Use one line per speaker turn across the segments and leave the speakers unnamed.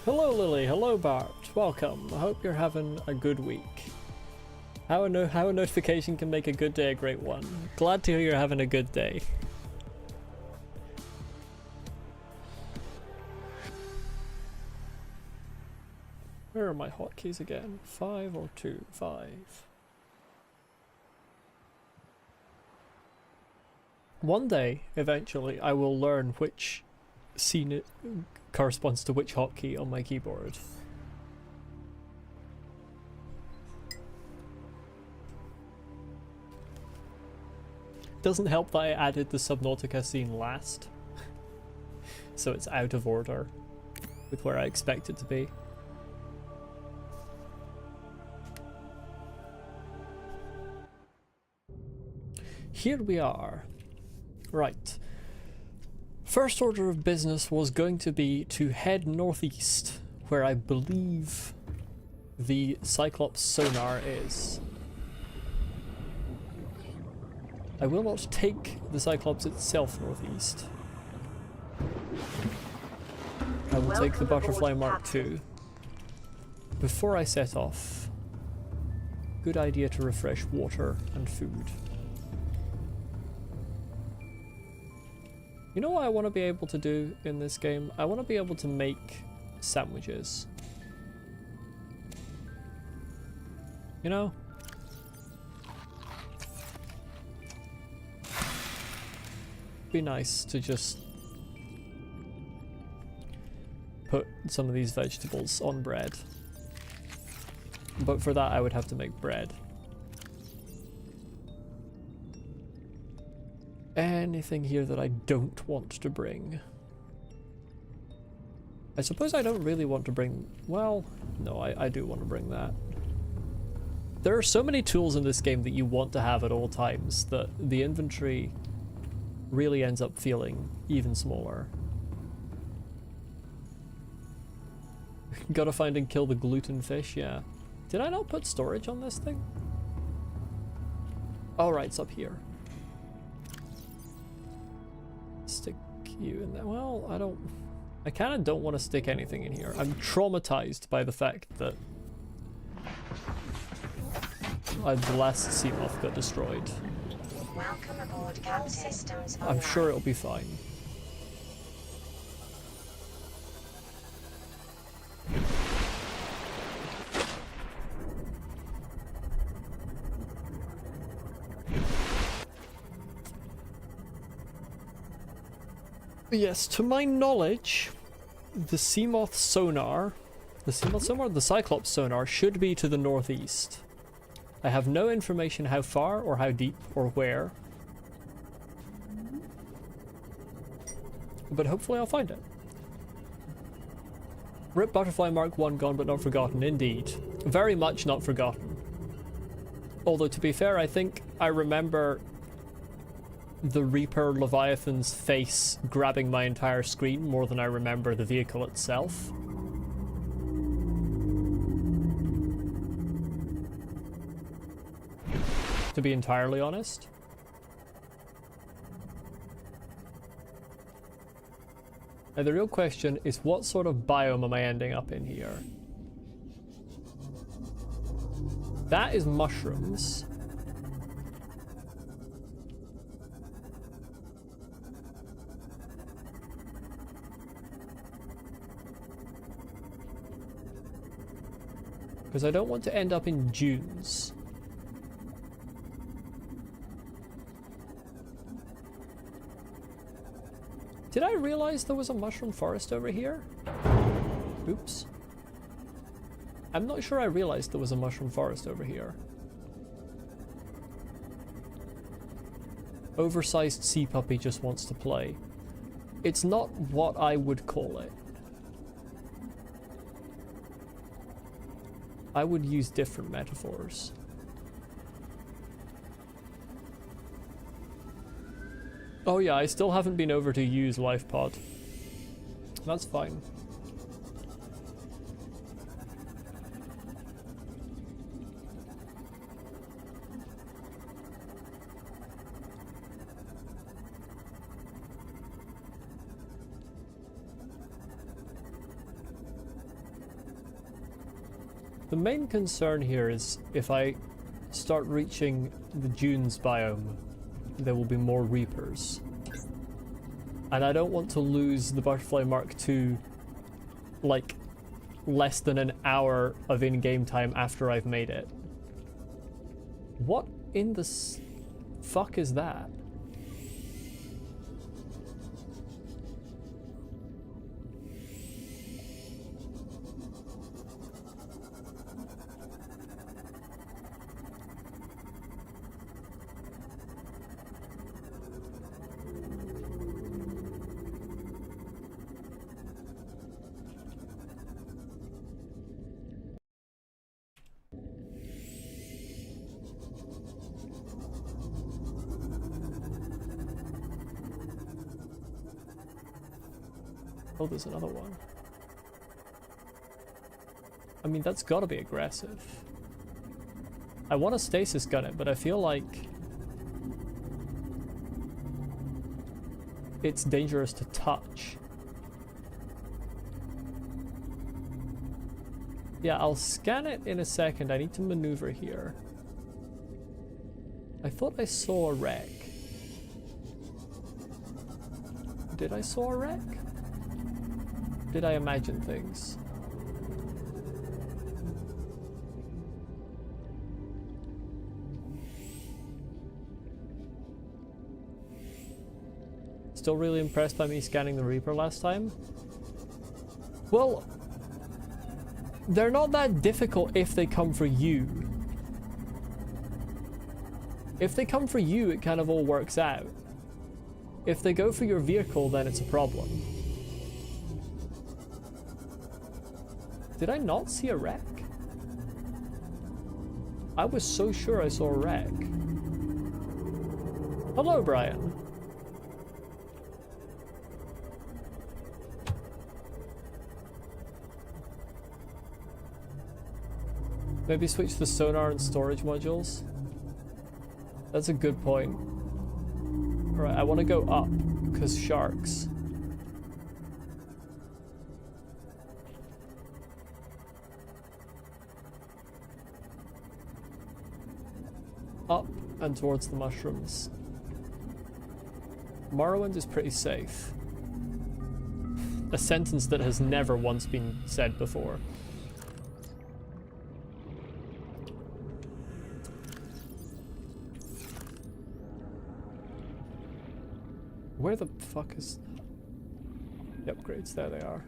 Hello Lily, hello Bart, welcome. I hope you're having a good week. How a notification can make a good day a great one. Glad to hear you're having a good day. Where are my hotkeys again? 5 or 2? 5. One day, eventually, I will learn which scene corresponds to which hotkey on my keyboard. Doesn't help that I added the Subnautica scene last, so it's out of order with where I expect it to be. Here we are. Right. First order of business was going to be to head northeast, where I believe the Cyclops sonar is. I will not take the Cyclops itself northeast. I will take the Butterfly Mark II. Before I set off, good idea to refresh water and food. You know what I want to be able to do in this game? I want to be able to make sandwiches. You know? Be nice to just put some of these vegetables on bread. But for that I would have to make bread. Anything here that I don't want to bring? I suppose I don't really want to bring... Well, no, I do want to bring that. There are so many tools in this game that you want to have at all times that the inventory really ends up feeling even smaller. Gotta find and kill the gluten fish, yeah. Did I not put storage on this thing? Oh right, it's up here. Stick you in there. Well, I kind of don't want to stick anything in here. I'm traumatized by the fact that the last Seamoth got destroyed.
Welcome aboard Cap Systems.
I'm sure it'll be fine. Yes, to my knowledge, the Seamoth sonar, the Cyclops sonar should be to the northeast. I have no information how far or how deep or where, but hopefully I'll find it. Rip Butterfly Mark 1 gone but not forgotten, indeed. Very much not forgotten. Although to be fair, I think I remember the Reaper Leviathan's face grabbing my entire screen more than I remember the vehicle itself. To be entirely honest. Now the real question is, what sort of biome am I ending up in here? That is mushrooms. Because I don't want to end up in dunes. Did I realize there was a mushroom forest over here? Oops. I'm not sure I realized there was a mushroom forest over here. Oversized sea puppy just wants to play. It's not what I would call it. I would use different metaphors. Oh yeah, I still haven't been over to use LifePod. That's fine. The main concern here is if I start reaching the dunes biome, there will be more reapers. And I don't want to lose the Butterfly Mark II like less than an hour of in-game time after I've made it. What in the fuck is that? Oh, there's another one. I mean, that's gotta be aggressive. I want to stasis gun it, but I feel like it's dangerous to touch. Yeah, I'll scan it in a second. I need to maneuver here. I thought I saw a wreck. Did I saw a wreck? Did I imagine things? Still really impressed by me scanning the Reaper last time? Well, they're not that difficult if they come for you. If they come for you, it kind of all works out. If they go for your vehicle, then it's a problem. Did I not see a wreck? I was so sure I saw a wreck. Hello, Brian. Maybe switch the sonar and storage modules. That's a good point. Alright, I want to go up, because sharks. Up and towards the mushrooms. Morrowind is pretty safe. A sentence that has never once been said before. Where the fuck is... The upgrades, there they are.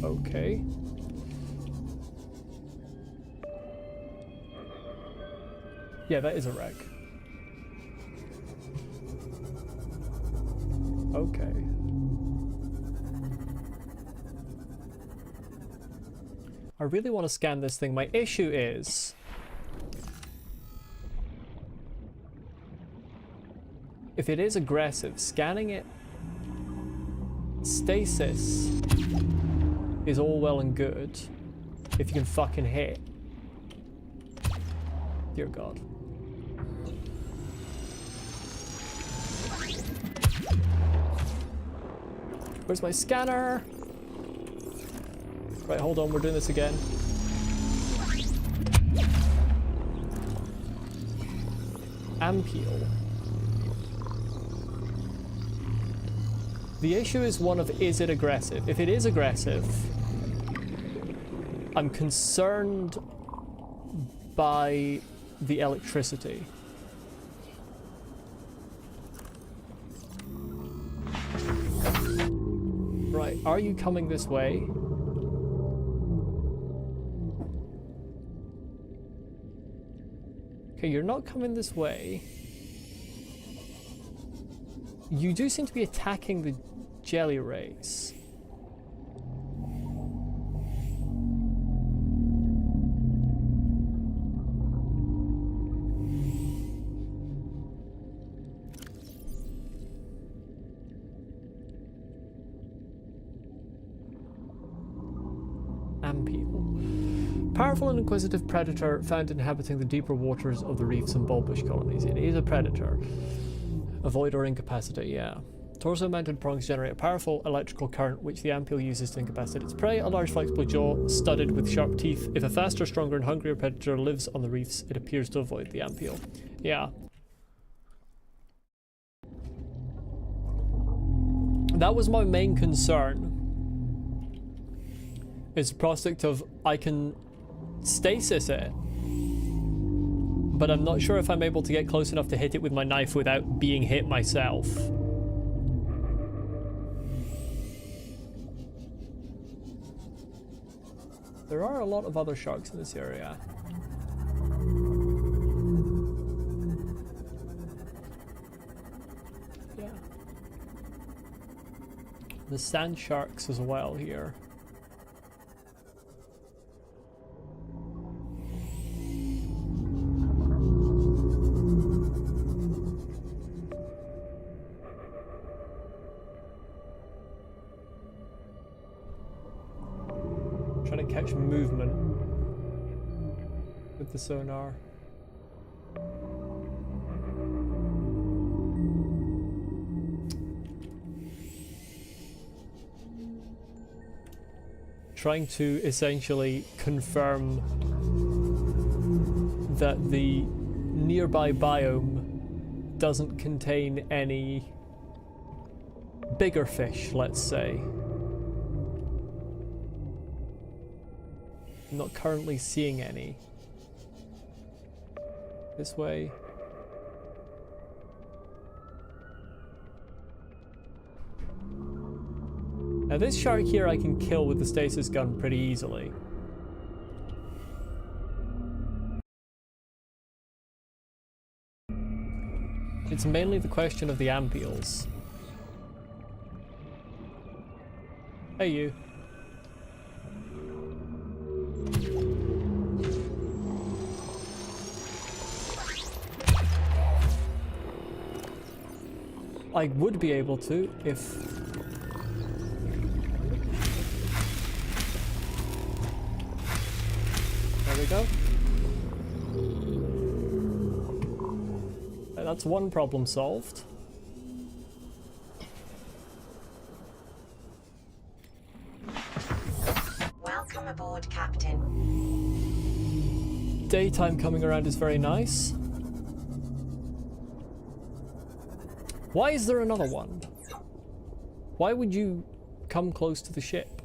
Okay. Yeah, that is a wreck. Okay. I really want to scan this thing. My issue is... if it is aggressive, scanning it... stasis is all well and good if you can fucking hit. Dear God. Where's my scanner? Right, hold on, we're doing this again. Ampiel. The issue is one of, is it aggressive? If it is aggressive, I'm concerned by the electricity. Right, are you coming this way? Okay, you're not coming this way. You do seem to be attacking the jelly rays. powerful and inquisitive predator found inhabiting the deeper waters of the reefs and bulbous colonies. It is a predator. Avoid or incapacitate, yeah. Torso-mounted prongs generate a powerful electrical current which the ampoule uses to incapacitate its prey. A large flexible jaw studded with sharp teeth. If a faster, stronger and hungrier predator lives on the reefs, it appears to avoid the ampoule. Yeah. That was my main concern. Is the prospect of I can stasis it, but I'm not sure if I'm able to get close enough to hit it with my knife without being hit myself. There are a lot of other sharks in this area. Yeah. The sand sharks as well here. Trying to catch movement with the sonar. Trying to essentially confirm that the nearby biome doesn't contain any bigger fish, let's say. I'm not currently seeing any. This way. Now this shark here I can kill with the stasis gun pretty easily. It's mainly the question of the ampoules. Hey you. I would be able to if... There we go. That's one problem solved.
Welcome aboard, Captain.
Daytime coming around is very nice. Why is there another one? Why would you come close to the ship?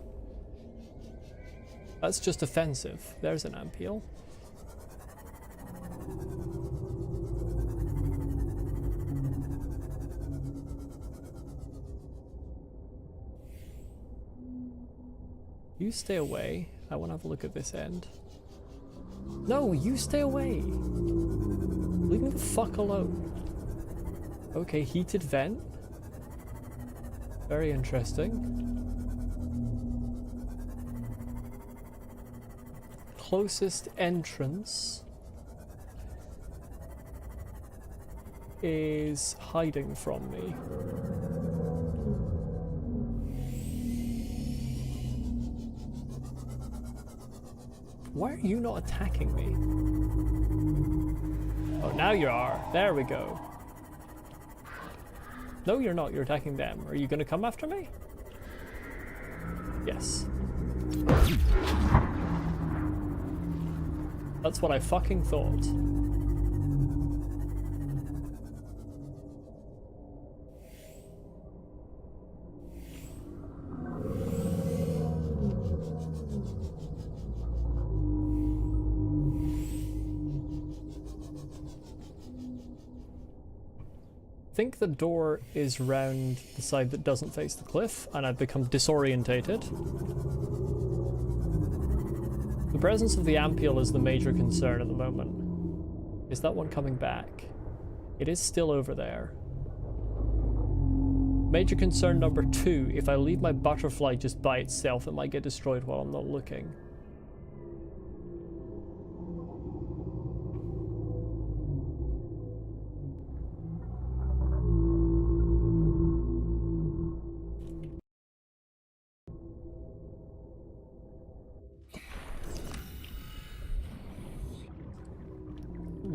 That's just offensive. There's an ampoule. You stay away. I want to have a look at this end. No, you stay away. Leave me the fuck alone. Okay, heated vent. Very interesting. Closest entrance is hiding from me. Why are you not attacking me? Oh, now you are. There we go. No, you're not. You're attacking them. Are you going to come after me? Yes. That's what I fucking thought. I think the door is round the side that doesn't face the cliff, and I've become disorientated. The presence of the ampoule is the major concern at the moment. Is that one coming back? It is still over there. Major concern number 2, if I leave my butterfly just by itself, it might get destroyed while I'm not looking.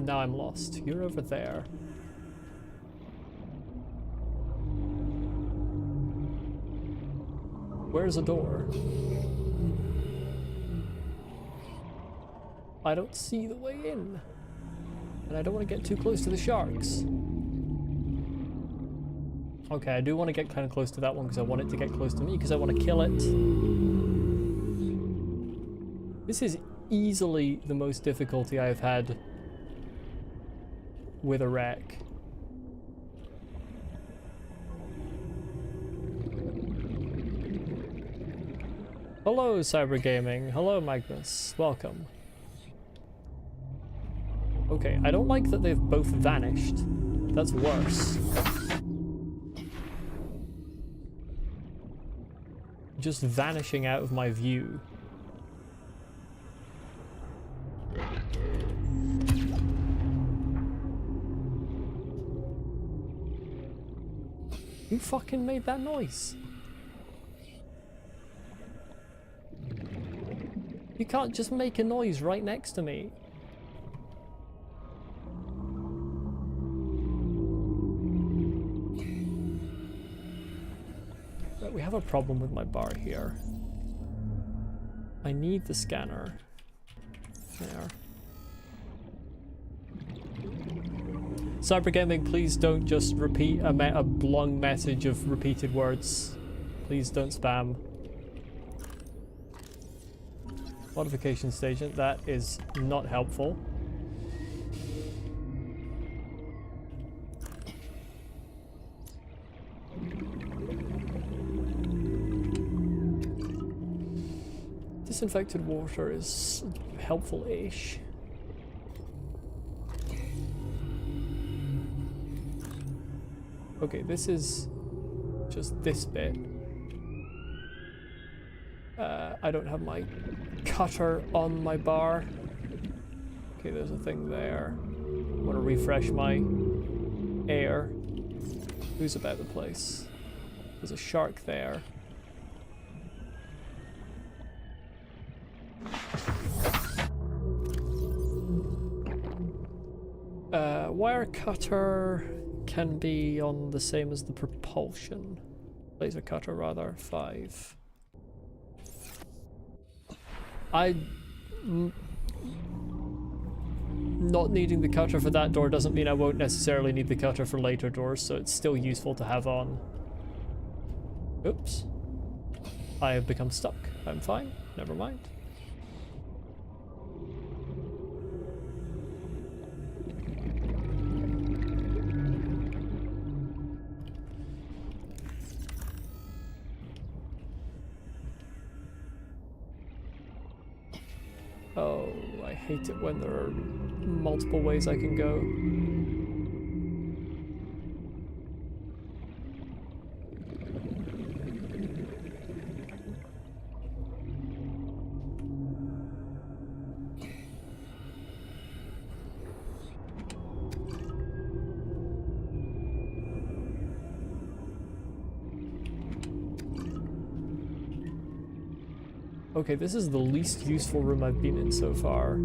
Now I'm lost. You're over there. Where's a door? I don't see the way in. And I don't want to get too close to the sharks. Okay, I do want to get kind of close to that one because I want it to get close to me because I want to kill it. This is easily the most difficulty I've had with a wreck. Hello, Cyber Gaming. Hello, Magnus. Welcome. Okay, I don't like that they've both vanished. That's worse. Just vanishing out of my view. Who fucking made that noise? You can't just make a noise right next to me. Right, we have a problem with my bar here. I need the scanner. There. Cyber Gaming, please don't just repeat a long message of repeated words. Please don't spam. Modification station, that is not helpful. Disinfected water is helpful-ish. Okay, this is just this bit. I don't have my cutter on my bar. Okay, there's a thing there. I want to refresh my air. Who's about the place? There's a shark there. Wire cutter can be on the same as the propulsion. Laser cutter rather, 5. Not needing the cutter for that door doesn't mean I won't necessarily need the cutter for later doors, so it's still useful to have on. Oops. I have become stuck. I'm fine. Never mind. Oh, I hate it when there are multiple ways I can go. Okay, this is the least useful room I've been in so far.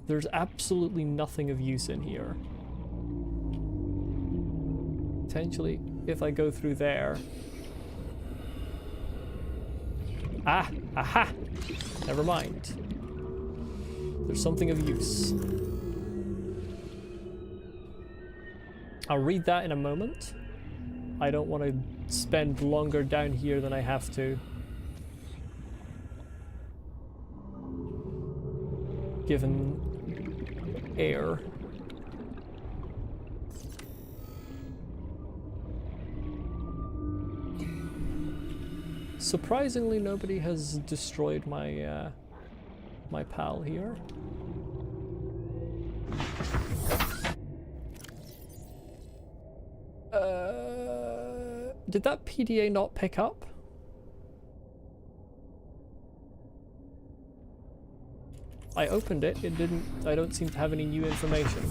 There's absolutely nothing of use in here. Potentially, if I go through there. Ah! Aha! Never mind. There's something of use. I'll read that in a moment. I don't want to spend longer down here than I have to. Given air. Surprisingly, nobody has destroyed my my pal here. Did that PDA not pick up? I opened it, it didn't, I don't seem to have any new information.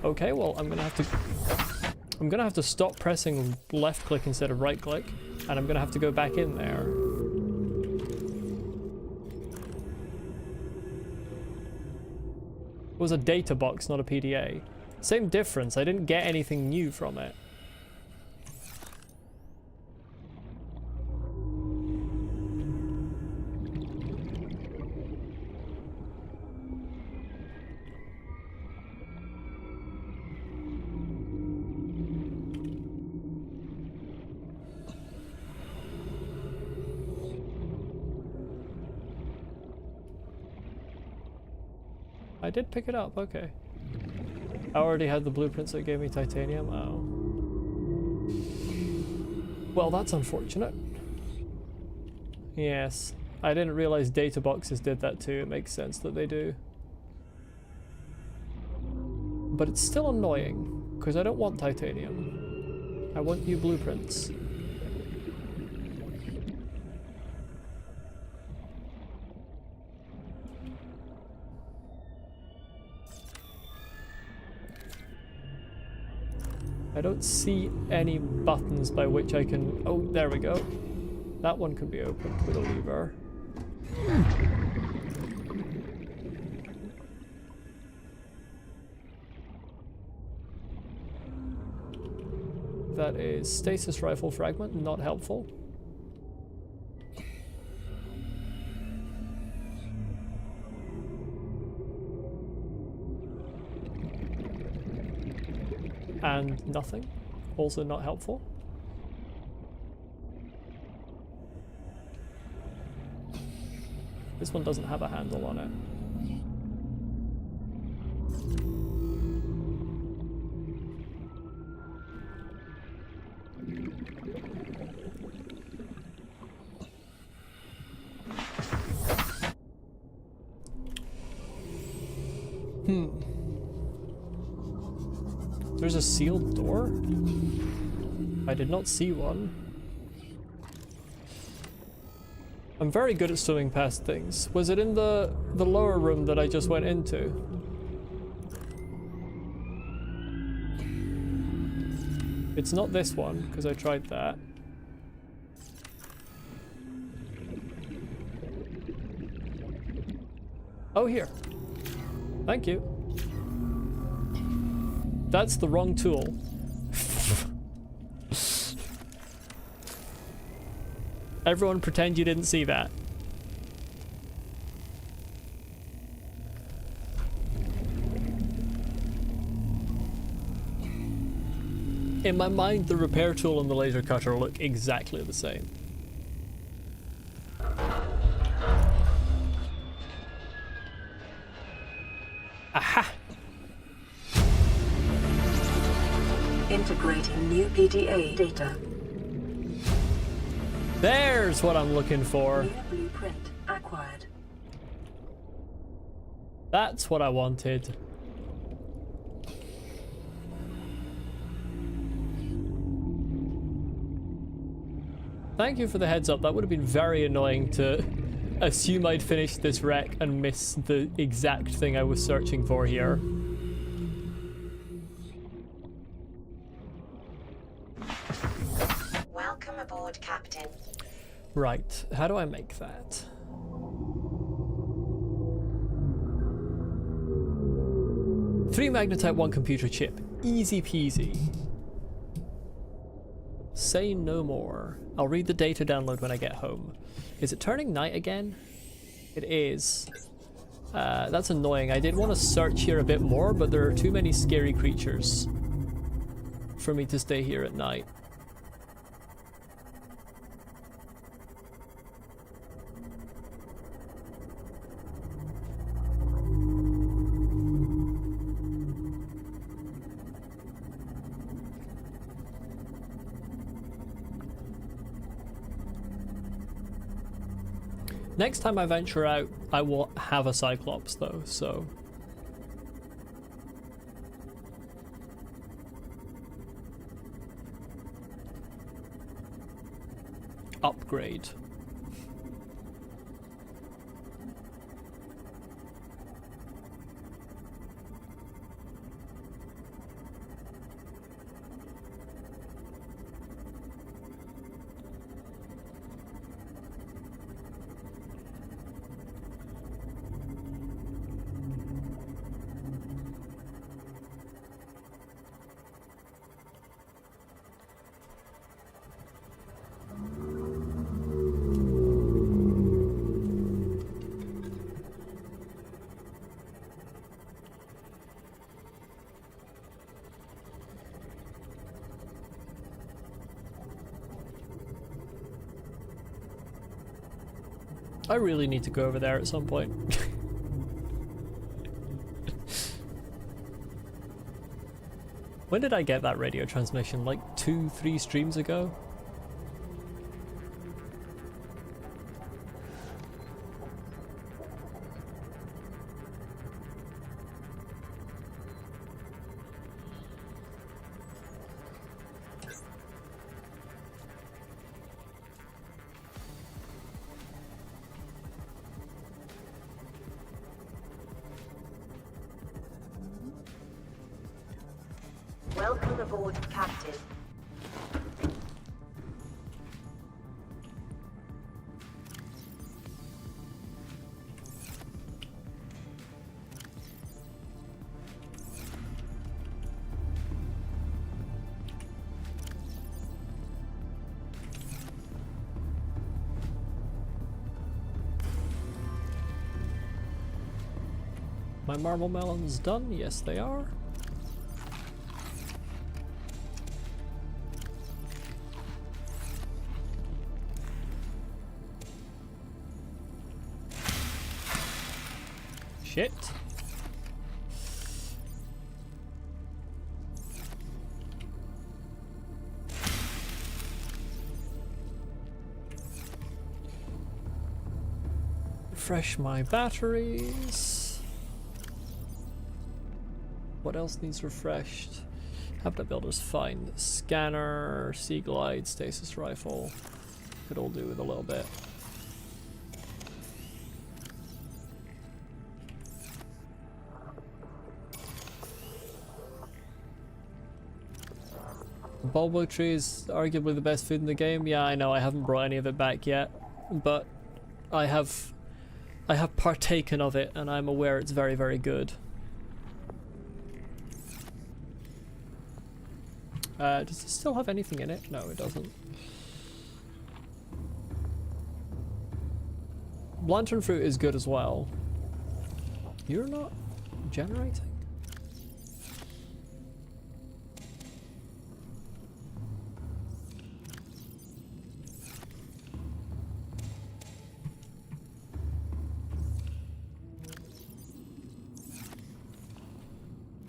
Okay, well, I'm gonna have to I'm gonna have to stop pressing left click instead of right click, and I'm gonna have to go back in there. It was a data box, not a PDA. Same difference, I didn't get anything new from it. I did pick it up, okay. I already had the blueprints that gave me titanium. Oh. Well, that's unfortunate. Yes. I didn't realize data boxes did that too. It makes sense that they do. But it's still annoying, because I don't want titanium. I want new blueprints. I don't see any buttons by which I can... Oh, there we go. That one can be opened with a lever. That is stasis rifle fragment, not helpful. And nothing, also not helpful. This one doesn't have a handle on it. There's a sealed door? I did not see one. I'm very good at swimming past things. Was it in the lower room that I just went into? It's not this one, because I tried that. Oh, here. Thank you. That's the wrong tool. Everyone pretend you didn't see that. In my mind, the repair tool and the laser cutter look exactly the same. Aha!
Integrating new PDA data.
There's what I'm looking for.
New blueprint acquired.
That's what I wanted. Thank you for the heads up. That would have been very annoying to assume I'd finished this wreck and miss the exact thing I was searching for here.
Welcome aboard, Captain.
Right, how do I make that? Three magnetite, one computer chip. Easy peasy. Say no more. I'll read the data download when I get home. Is it turning night again? It is. That's annoying. I did want to search here a bit more, but there are too many scary creatures for me to stay here at night. Next time I venture out, I will have a Cyclops though, so... Upgrade. I really need to go over there at some point. When did I get that radio transmission? Like 2-3 streams ago?
Welcome aboard, Captain.
My marble melons done? Yes, they are. Shit. Refresh my batteries. What else needs refreshed? Habitat builder's fine. Scanner, sea glide, stasis rifle. Could all do with a little bit. Bulbo tree is arguably the best food in the game. Yeah, I know, I haven't brought any of it back yet, but I have partaken of it and I'm aware it's very, very good. Does it still have anything in it? No, it doesn't. Lantern fruit is good as well. You're not generating?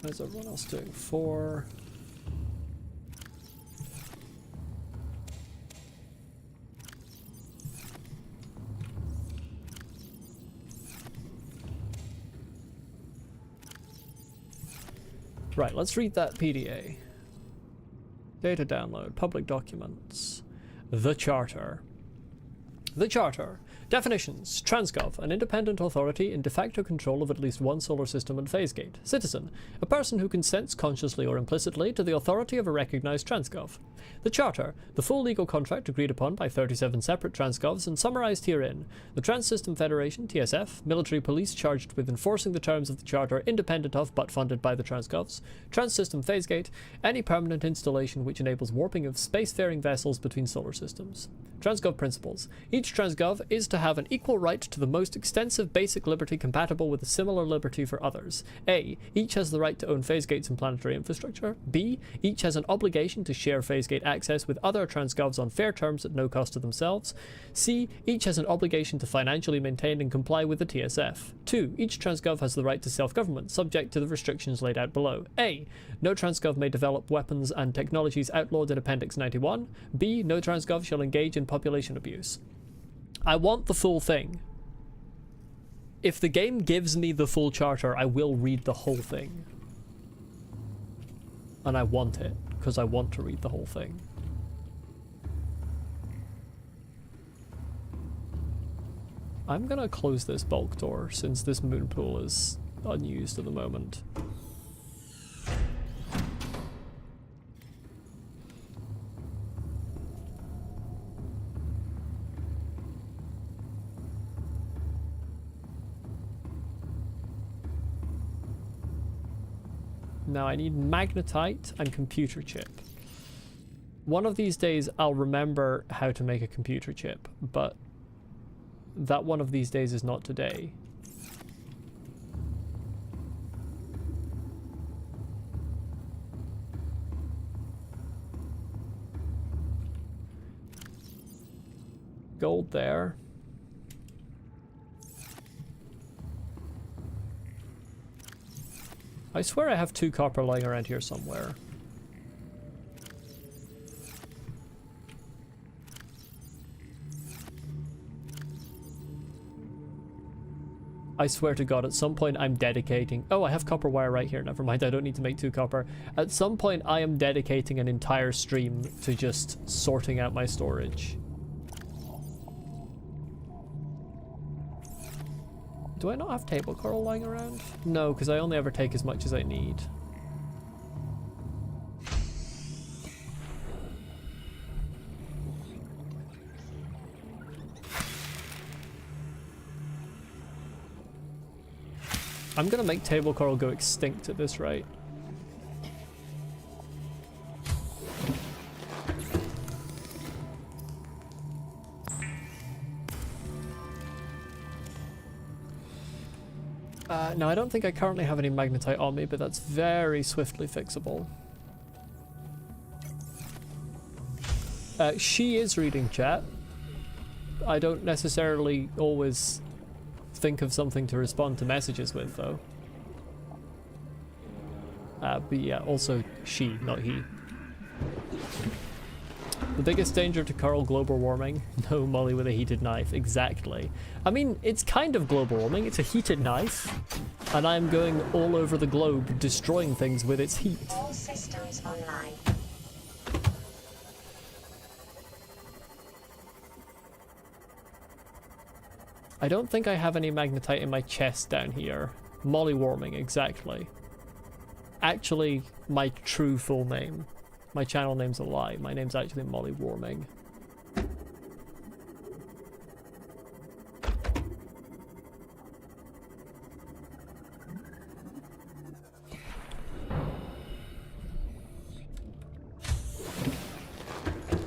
What is everyone else doing? 4. Right, let's read that PDA. Data download, public documents. The Charter. The Charter. Definitions. Transgov, an independent authority in de facto control of at least one solar system and phase gate. Citizen, a person who consents consciously or implicitly to the authority of a recognized Transgov. The Charter, the full legal contract agreed upon by 37 separate Transgovs and summarized herein. The Trans-System Federation, TSF, military police charged with enforcing the terms of the Charter independent of but funded by the Transgovs. Trans-System Phase Gate, any permanent installation which enables warping of spacefaring vessels between solar systems. Transgov principles. Each Transgov is to have an equal right to the most extensive basic liberty compatible with a similar liberty for others. A. Each has the right to own phase gates and planetary infrastructure. B. Each has an obligation to share phase gate access with other Transgovs on fair terms at no cost to themselves. C. Each has an obligation to financially maintain and comply with the TSF. 2. Each Transgov has the right to self-government, subject to the restrictions laid out below. A. No Transgov may develop weapons and technologies outlawed in Appendix 91. B. No Transgov shall engage in population abuse. I want the full thing. If the game gives me the full charter, I will read the whole thing. And I want it, because I want to read the whole thing. I'm gonna close this bulk door, since this moon pool is unused at the moment. Now I need magnetite and computer chip. One of these days I'll remember how to make a computer chip, but that one of these days is not today. Gold there. I swear I have 2 copper lying around here somewhere. I swear to God, at some point I'm dedicating... Oh, I have copper wire right here. Never mind, I don't need to make 2 copper. At some point I am dedicating an entire stream to just sorting out my storage. Do I not have table coral lying around? No, because I only ever take as much as I need. I'm gonna make table coral go extinct at this rate. No, I don't think I currently have any magnetite on me, but that's very swiftly fixable. She is reading chat. I don't necessarily always think of something to respond to messages with, though. But yeah, also she, not he. The biggest danger to coral: global warming. No, Molly with a heated knife. Exactly. I mean, it's kind of global warming. It's a heated knife. And I'm going all over the globe, destroying things with its heat.
All systems online.
I don't think I have any magnetite in my chest down here. Molly warming, exactly. Actually, my true full name. My channel name's a lie. My name's actually Molly Warming.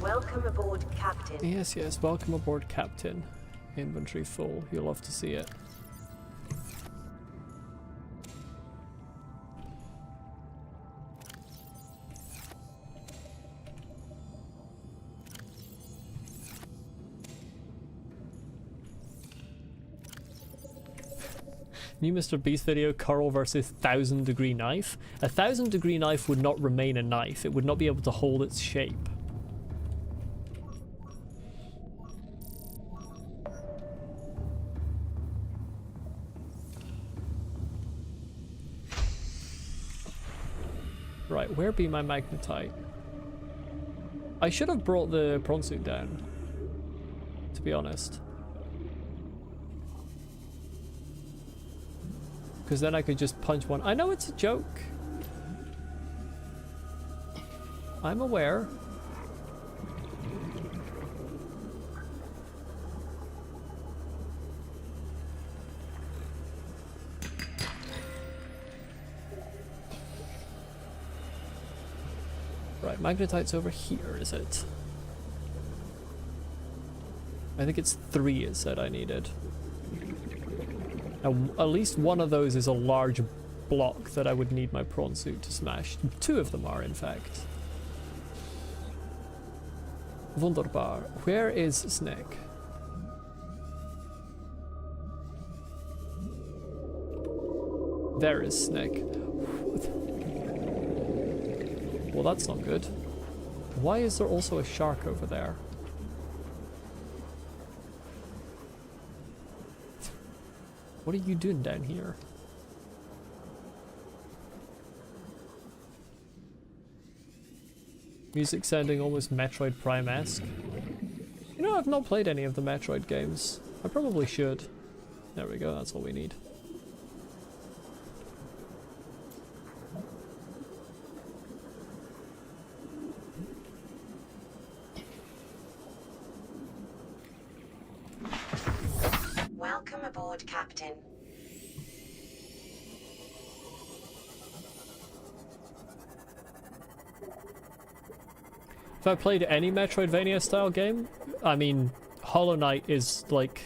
Welcome aboard, Captain.
Yes, yes, welcome aboard, Captain. Inventory full. You'll love to see it. New Mr. Beast video, coral versus 1000-degree knife. A 1000-degree knife would not remain a knife. It would not be able to hold its shape. Right, where be my magnetite? I should have brought the prawn suit down, to be honest. Because then I could just punch one. I know it's a joke. I'm aware. Right, magnetite's over here, is it? I think it's 3 it said I needed. Now, at least one of those is a large block that I would need my prawn suit to smash. 2 of them are, in fact. Wunderbar. Where is Snake? There is Snake. Well, that's not good. Why is there also a shark over there? What are you doing down here? Music sounding almost Metroid Prime-esque. You know, I've not played any of the Metroid games. I probably should. There we go, that's all we need.
Welcome aboard, Captain.
If I played any Metroidvania style game, I mean, Hollow Knight is like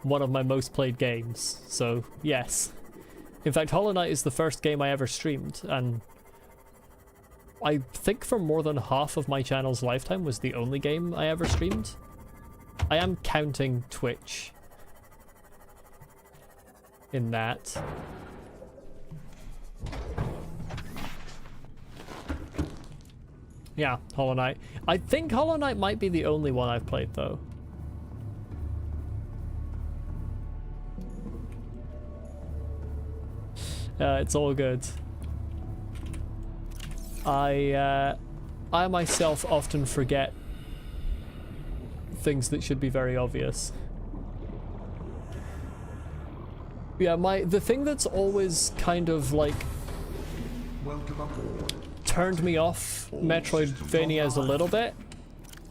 one of my most played games, so yes. In fact, Hollow Knight is the first game I ever streamed, and I think for more than half of my channel's lifetime was the only game I ever streamed. I am counting Twitch in that. Yeah, Hollow Knight. I think Hollow Knight might be the only one I've played, though. It's all good. I myself often forget things that should be very obvious. Yeah, the thing that's always kind of like turned me off Metroidvanias a little bit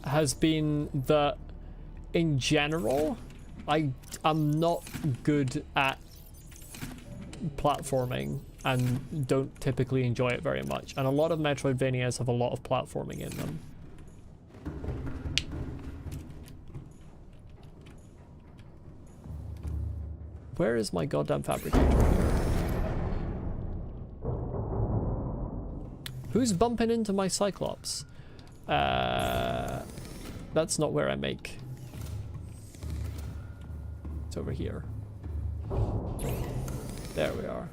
has been that in general I'm not good at platforming and don't typically enjoy it very much, and a lot of Metroidvanias have a lot of platforming in them. Where is my goddamn fabricator here? Who's bumping into my Cyclops? That's not where I make. It's over here. There we are.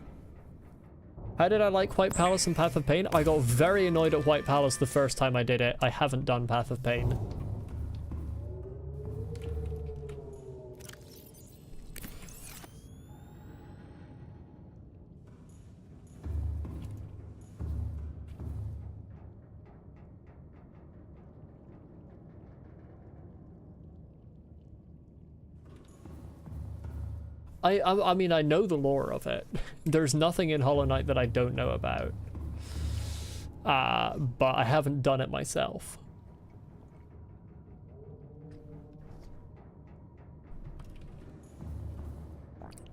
How did I like White Palace and Path of Pain? I got very annoyed at White Palace the first time I did it. I haven't done Path of Pain. I mean, I know the lore of it. There's nothing in Hollow Knight that I don't know about. But I haven't done it myself.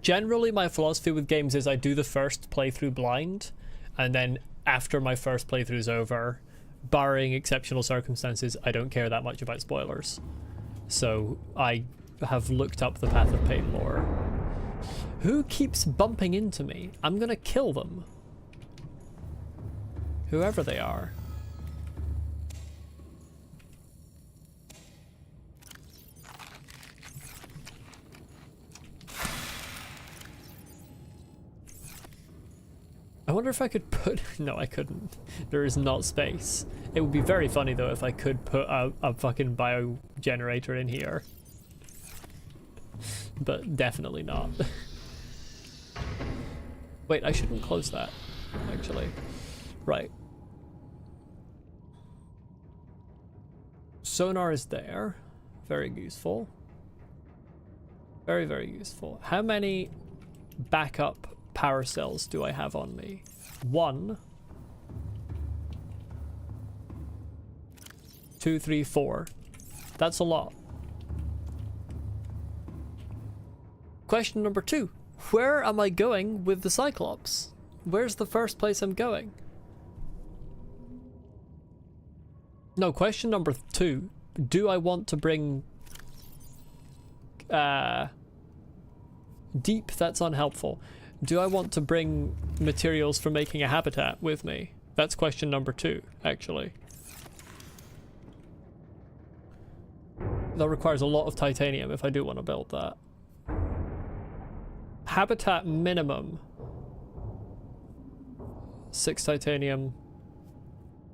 Generally, my philosophy with games is I do the first playthrough blind, and then after my first playthrough's over, barring exceptional circumstances, I don't care that much about spoilers. So I have looked up the Path of Pain lore. Who keeps bumping into me? I'm gonna kill them. Whoever they are. I wonder if I could put... No, I couldn't. There is not space. It would be very funny though if I could put a fucking bio generator in here. But definitely not. Wait, I shouldn't close that, actually. Right. Sonar is there. Very useful. Very, very useful. How many backup power cells do I have on me? 1, 2, 3, 4. That's a lot. Question number 2. Where am I going with the Cyclops? Where's the first place I'm going? No, question number 2. Do I want to bring... Deep, that's unhelpful. Do I want to bring materials for making a habitat with me? That's question number 2, actually. That requires a lot of titanium if I do want to build that. Habitat minimum. 6 titanium,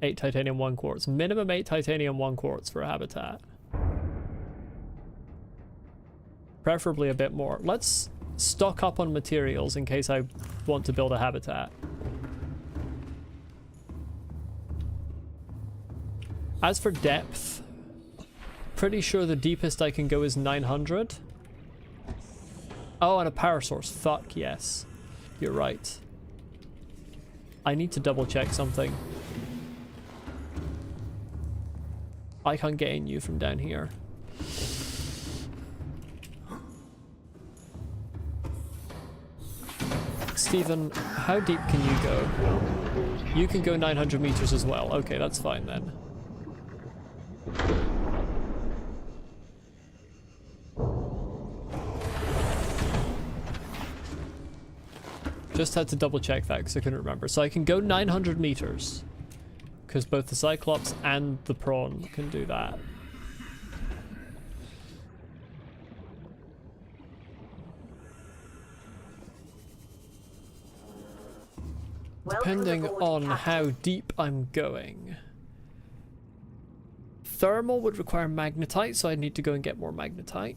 8 titanium, 1 quartz. Minimum 8 titanium, 1 quartz for a habitat. Preferably a bit more. Let's stock up on materials in case I want to build a habitat. As for depth, pretty sure the deepest I can go is 900. Oh, and a power source. Fuck yes. You're right. I need to double check something. I can't get in you from down here. Stephen, how deep can you go? You can go 900 meters as well. Okay, that's fine then. Just had to double check that because I couldn't remember. So I can go 900 meters because both the Cyclops and the Prawn can do that. Depending on how deep I'm going. Thermal would require magnetite, so I need to go and get more magnetite.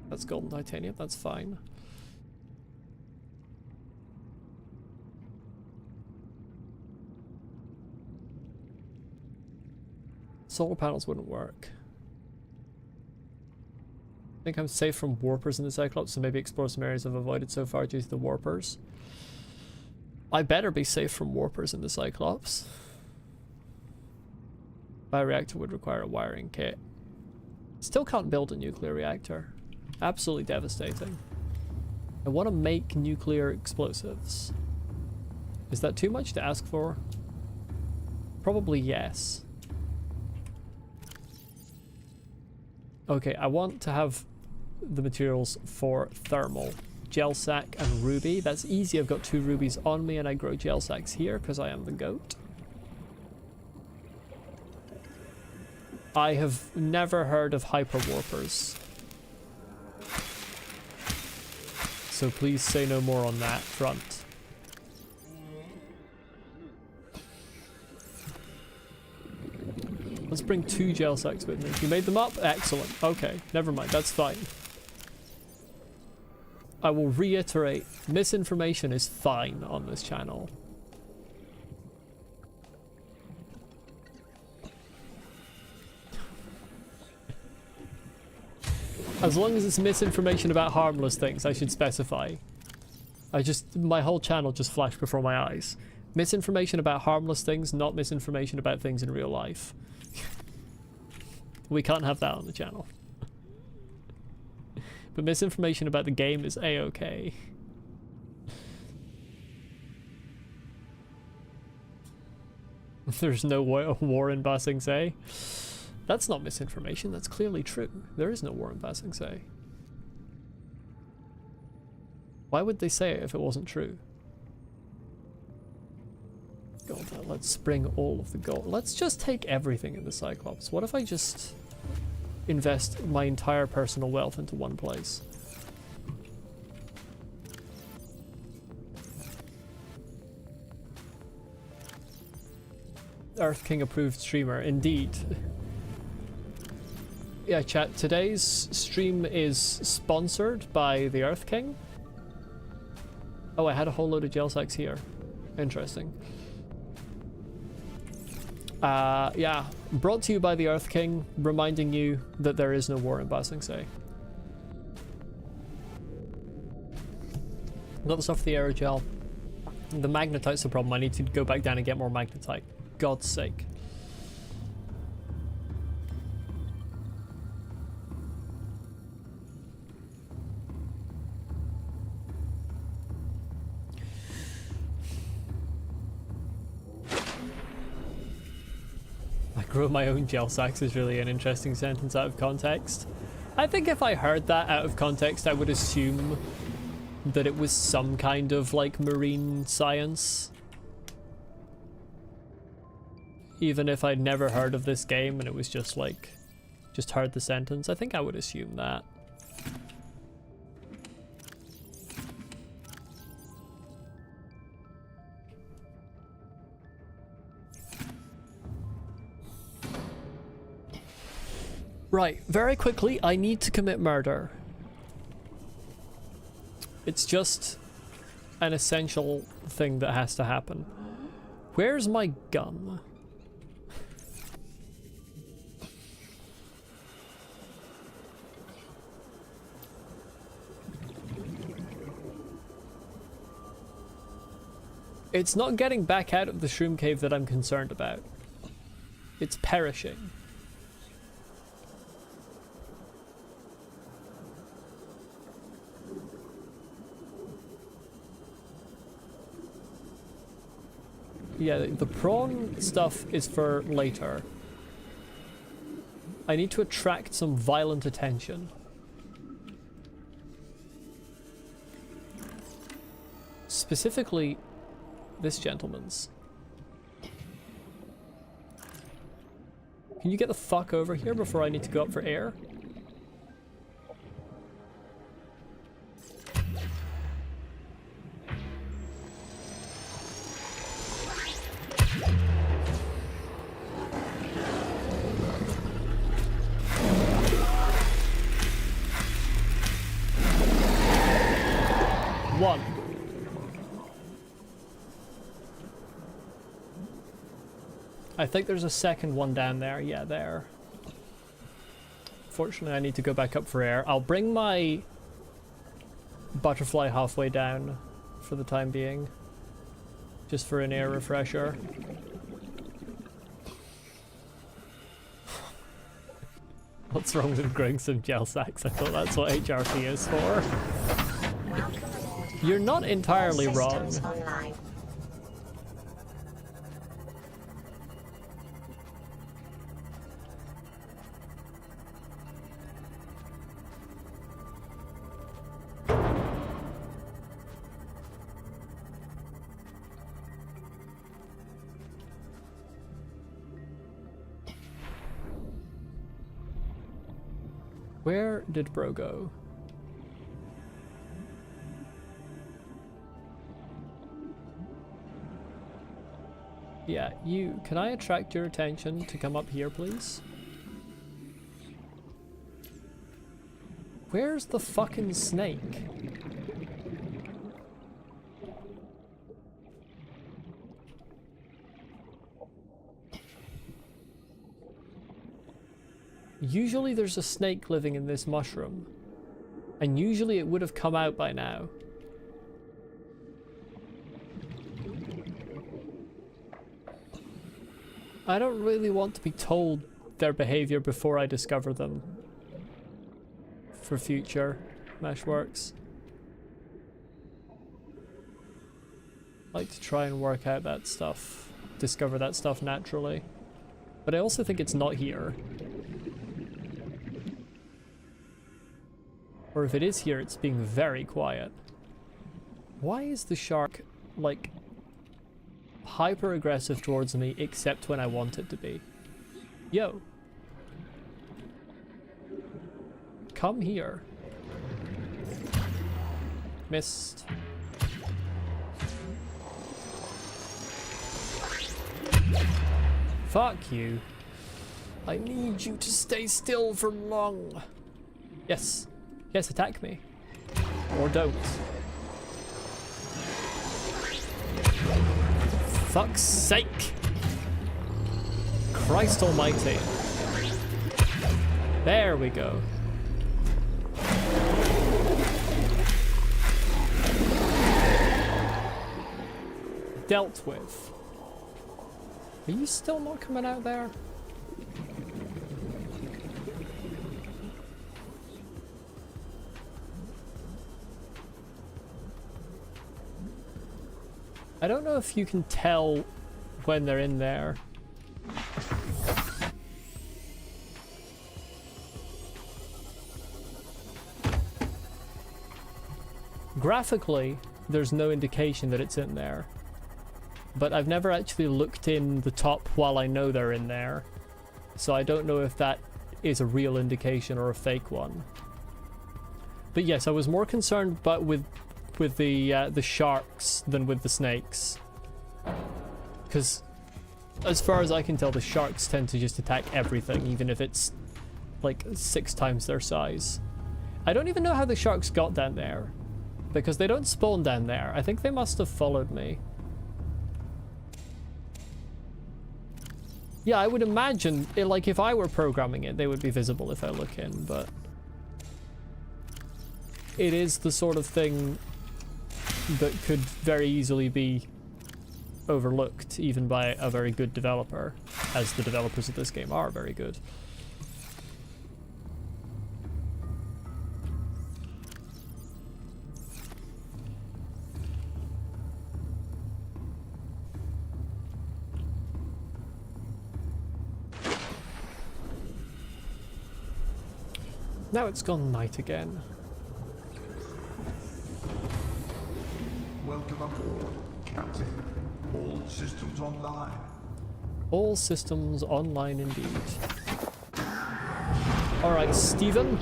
That's gold and titanium, that's fine. Solar panels wouldn't work. I think I'm safe from warpers in the Cyclops, so maybe explore some areas I've avoided so far due to the warpers. I better be safe from warpers in the Cyclops. Bioreactor would require a wiring kit. Still can't build a nuclear reactor. Absolutely devastating. I want to make nuclear explosives. Is that too much to ask for? Probably yes. Okay, I want to have the materials for thermal. Gel sack and ruby. That's easy. I've got 2 rubies on me and I grow gel sacks here because I am the goat. I have never heard of hyperwarpers. So please say no more on that front. Let's bring 2 gel sacks with me. You made them up? Excellent. Okay, never mind. That's fine. I will reiterate, misinformation is fine on this channel. As long as it's misinformation about harmless things, I should specify. My whole channel just flashed before my eyes. Misinformation about harmless things, not misinformation about things in real life. We can't have that on the channel. But misinformation about the game is a-okay. There's no war in Ba Sing Se. That's not misinformation, that's clearly true. There is no war in Ba Sing Se. Why would they say it if it wasn't true? Gold, let's bring all of the gold. Let's just take everything in the Cyclops. What if I just invest my entire personal wealth into one place? Earth King approved streamer, indeed. Yeah, chat, today's stream is sponsored by the Earth King. Oh, I had a whole load of gel sacks here. Interesting. Yeah, brought to you by the Earth King, reminding you that there is no war in Ba Sing Se. Got the stuff for the aerogel. The magnetite's the problem. I need to go back down and get more magnetite. God's sake. I grow my own gel sacks is really an interesting sentence out of context. I think if I heard that out of context, I would assume that it was some kind of like marine science. Even if I'd never heard of this game and it was just like, just heard the sentence, I think I would assume that. Right, very quickly, I need to commit murder. It's just an essential thing that has to happen. Where's my gun? It's not getting back out of the shroom cave that I'm concerned about. It's perishing. Yeah, the prawn stuff is for later. I need to attract some violent attention. Specifically, this gentleman's. Can you get the fuck over here before I need to go up for air? one. I think there's a second one down there. Yeah, there. Fortunately, I need to go back up for air. I'll bring my butterfly halfway down for the time being. Just for an air refresher. What's wrong with growing some gel sacks? I thought that's what HRT is for. You're not entirely wrong.
Online.
Where did Bro go? Yeah, you. Can I attract your attention to come up here, please? Where's the fucking snake? Usually there's a snake living in this mushroom, and usually it would have come out by now. I don't really want to be told their behavior before I discover them for future Meshworks. I like to try and work out that stuff, discover that stuff naturally. But I also think it's not here. Or if it is here, it's being very quiet. Why is the shark, like, hyper aggressive towards me except when I want it to be? Yo. Come here. Missed. Fuck you. I need you to stay still for long. Yes. Yes, attack me. Or don't. Fuck's sake! Christ almighty. There we go. Dealt with. Are you still not coming out there? I don't know if you can tell when they're in there. Graphically, there's no indication that it's in there. But I've never actually looked in the top while I know they're in there. So I don't know if that is a real indication or a fake one. But yes, I was more concerned with the sharks than with the snakes. Because as far as I can tell, the sharks tend to just attack everything, even if it's like 6 times their size. I don't even know how the sharks got down there, because they don't spawn down there. I think they must have followed me. Yeah, I would imagine, like, if I were programming it, they would be visible if I look in, but it is the sort of thing that could very easily be overlooked, even by a very good developer, as the developers of this game are very good. Now it's gone night again.
Welcome aboard, Captain. All systems online.
All systems online indeed. Alright, Stephen.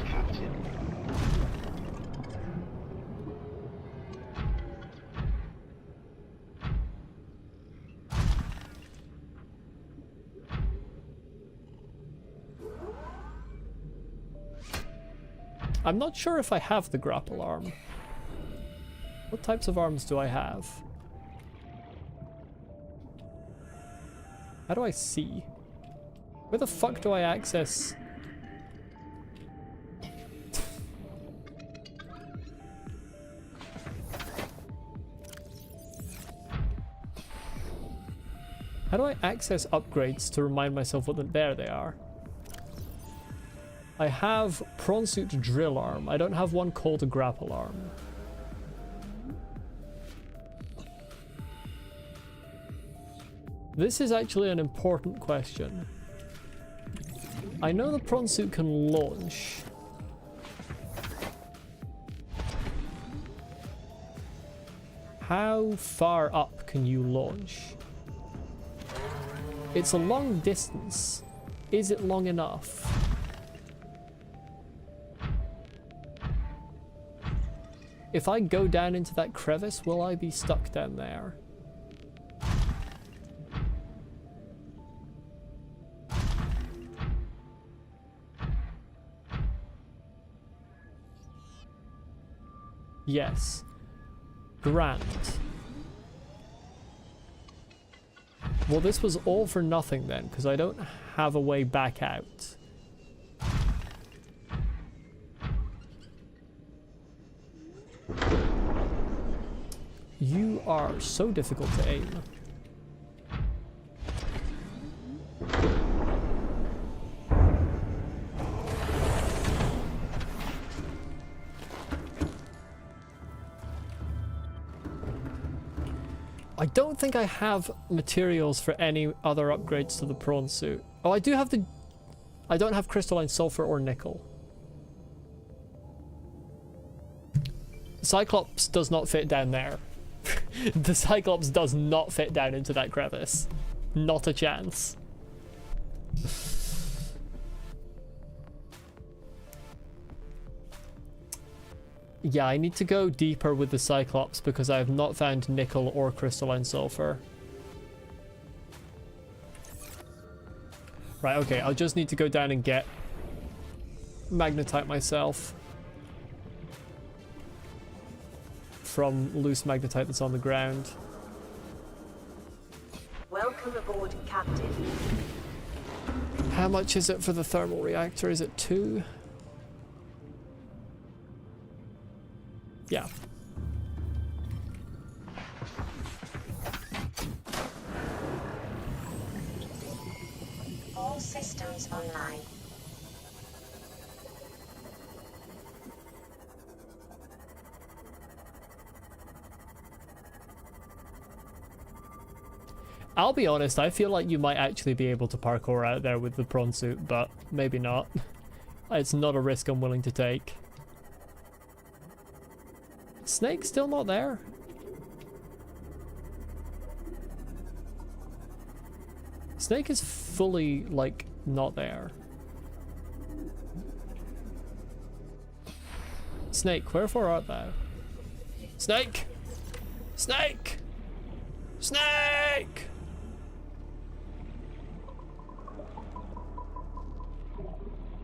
I'm not sure if I have the grapple arm. What types of arms do I have? How do I see? Where the fuck do I access? How do I access upgrades to remind myself what there they are? I have prawn suit drill arm. I don't have one called a grapple arm. This is actually an important question. I know the prawn suit can launch. How far up can you launch? It's a long distance. Is it long enough? If I go down into that crevice, will I be stuck down there? Yes. Grand. Well, this was all for nothing then, because I don't have a way back out. You are so difficult to aim. I don't think I have materials for any other upgrades to the prawn suit. Oh, I do have the... I don't have crystalline sulfur or nickel. Cyclops does not fit down there. The Cyclops does not fit down into that crevice. Not a chance. Yeah, I need to go deeper with the Cyclops because I have not found nickel or crystalline sulfur. Right, okay, I'll just need to go down and get magnetite myself from loose magnetite that's on the ground.
Welcome aboard, Captain.
How much is it for the thermal reactor? Is it 2? Yeah.
All systems online.
I'll be honest, I feel like you might actually be able to parkour out there with the prawn suit, but maybe not. It's not a risk I'm willing to take. Snake still not there? Snake is fully, like, not there. Snake, wherefore art thou? Snake! Snake! Snake!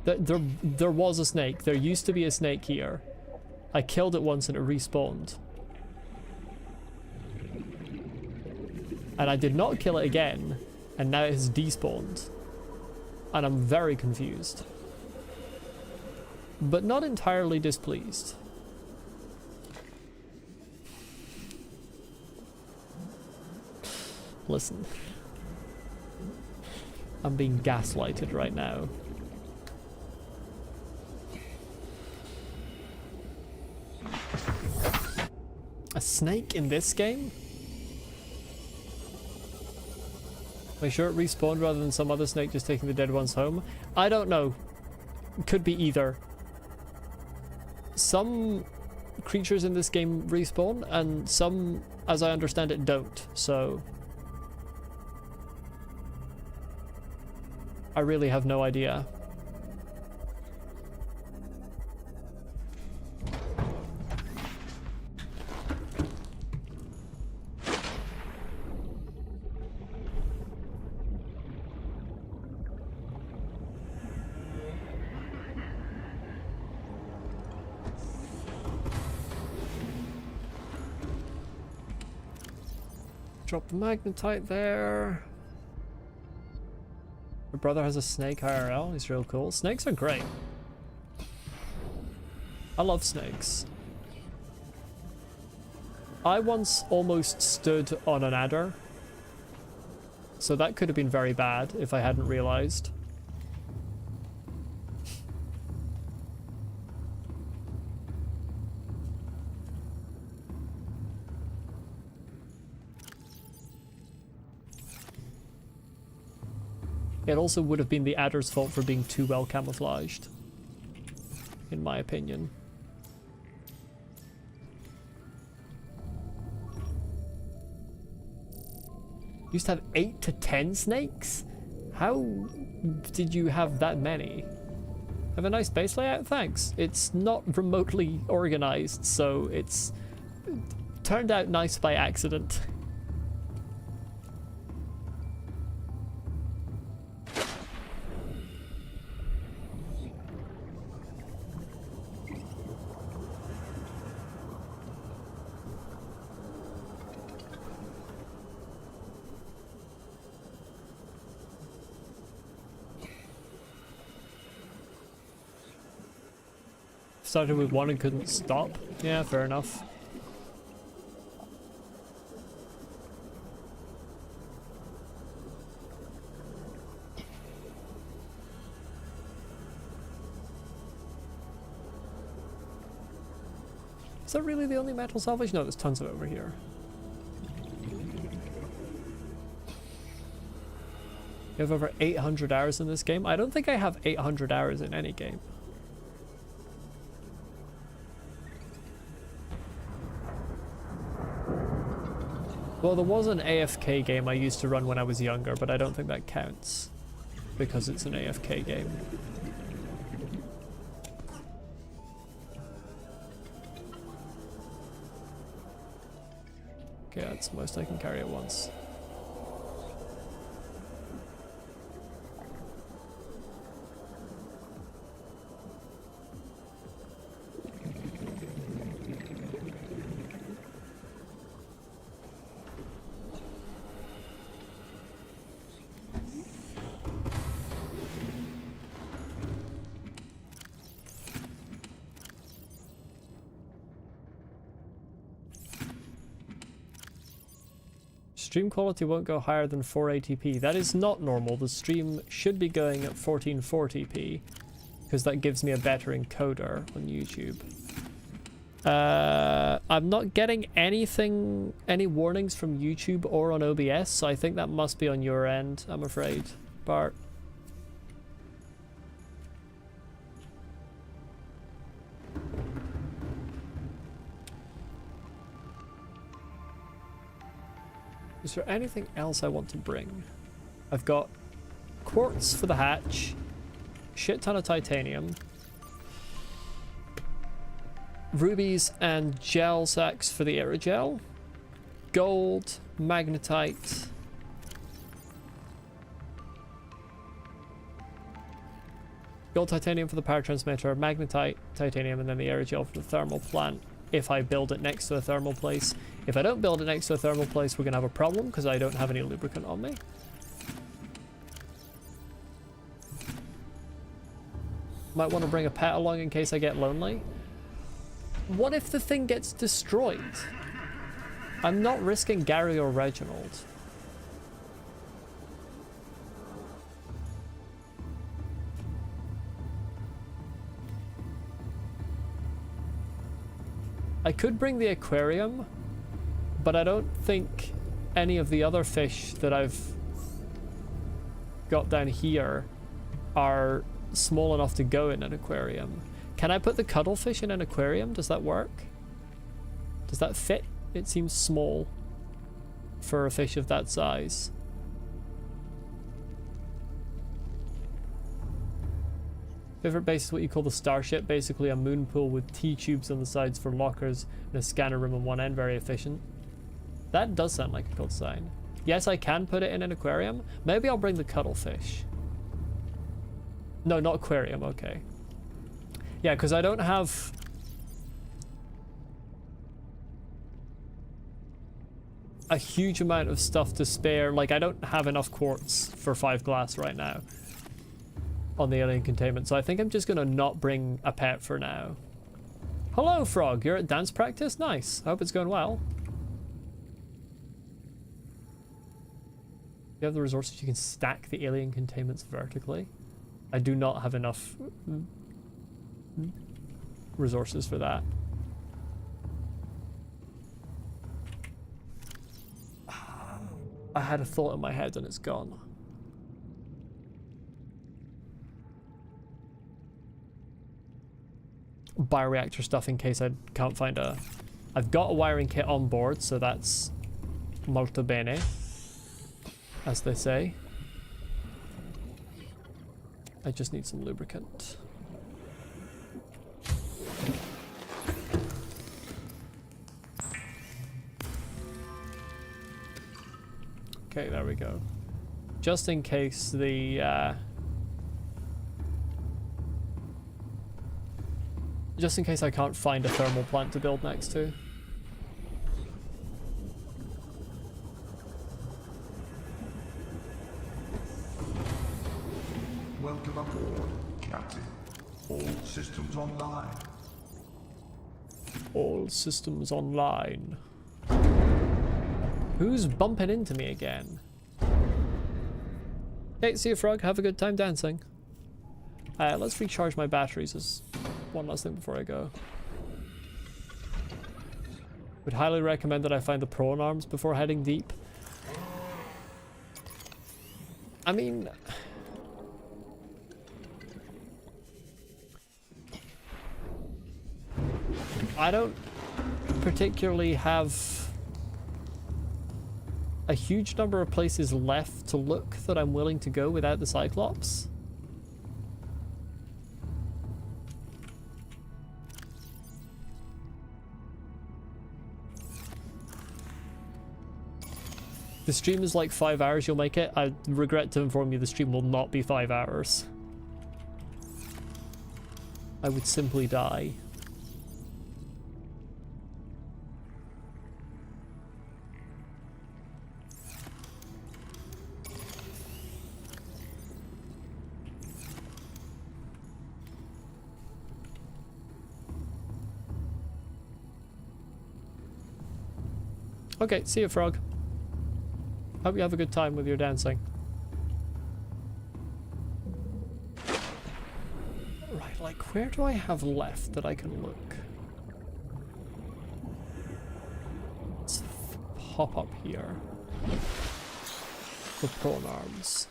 There was a snake. There used to be a snake here. I killed it once and it respawned. And I did not kill it again, and now it has despawned. And I'm very confused. But not entirely displeased. Listen. I'm being gaslighted right now. A snake in this game? Are you sure it respawned rather than some other snake just taking the dead ones home? I don't know. Could be either. Some creatures in this game respawn, and some, as I understand it, don't. So I really have no idea. Drop the magnetite there. My brother has a snake IRL. He's real cool. Snakes are great. I love snakes. I once almost stood on an adder. So that could have been very bad if I hadn't realized. It also would have been the adder's fault for being too well camouflaged, in my opinion. You used to have 8 to 10 snakes? How did you have that many? Have a nice base layout? Thanks. It's not remotely organized, so it's turned out nice by accident. Started with one and couldn't stop. Yeah, fair enough. Is that really the only metal salvage? No, there's tons of it over here. You have over 800 hours in this game? I don't think I have 800 hours in any game. Well, there was an AFK game I used to run when I was younger, but I don't think that counts because it's an AFK game. Okay, that's the most I can carry at once. Stream quality won't go higher than 480p. That is not normal. The stream should be going at 1440p because that gives me a better encoder on YouTube. I'm not getting any warnings from YouTube or on OBS, so I think that must be on your end, I'm afraid, Bart. Is there anything else I want to bring? I've got quartz for the hatch, shit ton of titanium, rubies and gel sacks for the aerogel, gold, magnetite, gold titanium for the power transmitter, magnetite, titanium, and then the aerogel for the thermal plant if I build it next to a thermal place. If I don't build it next to a thermal place, we're gonna have a problem because I don't have any lubricant on me. Might want to bring a pet along in case I get lonely. What if the thing gets destroyed? I'm not risking Gary or Reginald. I could bring the aquarium, but I don't think any of the other fish that I've got down here are small enough to go in an aquarium. Can I put the cuttlefish in an aquarium? Does that work? Does that fit? It seems small for a fish of that size. Favorite base is what you call the starship, basically a moon pool with T-tubes on the sides for lockers and a scanner room on one end, very efficient. That does sound like a cool design. Yes, I can put it in an aquarium. Maybe I'll bring the cuttlefish. No, not aquarium, okay. Yeah, because I don't have... a huge amount of stuff to spare. Like, I don't have enough quartz for 5 glass right now on the alien containment, so I think I'm just gonna not bring a pet for now. Hello, Frog. You're at dance practice? Nice. I hope it's going well. You have the resources, you can stack the alien containments vertically. I do not have enough resources for that. I had a thought in my head and it's gone. Bioreactor stuff in case I can't find a... I've got a wiring kit on board, so that's molto bene, as they say. I just need some lubricant. Okay, there we go. Just in case the just in case I can't find a thermal plant to build next to.
Welcome aboard, Captain. All systems online.
All systems online. Who's bumping into me again? Hey, see you, Frog. Have a good time dancing. Let's recharge my batteries as one last thing before I go. Would highly recommend that I find the prawn arms before heading deep. I mean... I don't particularly have a huge number of places left to look that I'm willing to go without the Cyclops. The stream is like 5 hours, you'll make it. I regret to inform you the stream will not be 5 hours. I would simply die. Okay, see you, Frog. Hope you have a good time with your dancing. Right, like, where do I have left that I can look? Let's pop up here. The prawn arms.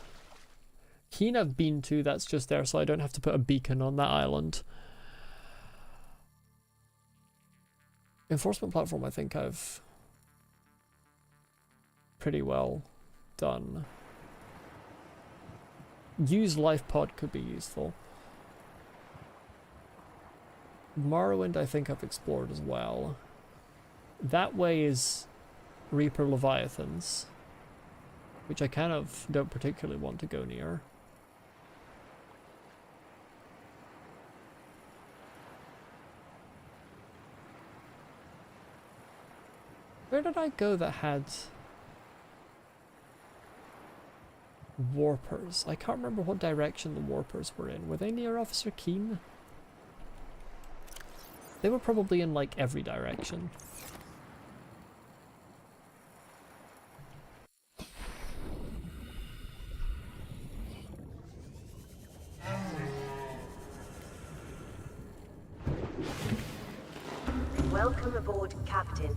Keen I've been to, that's just there, so I don't have to put a beacon on that island. Enforcement platform, I think I've pretty well done. Use life pod could be useful. Morrowind I think I've explored as well. That way is Reaper Leviathans, which I kind of don't particularly want to go near. Where did I go that had warpers? I can't remember what direction the warpers were in. Were they near Officer Keen? They were probably in like every direction.
Welcome aboard, Captain.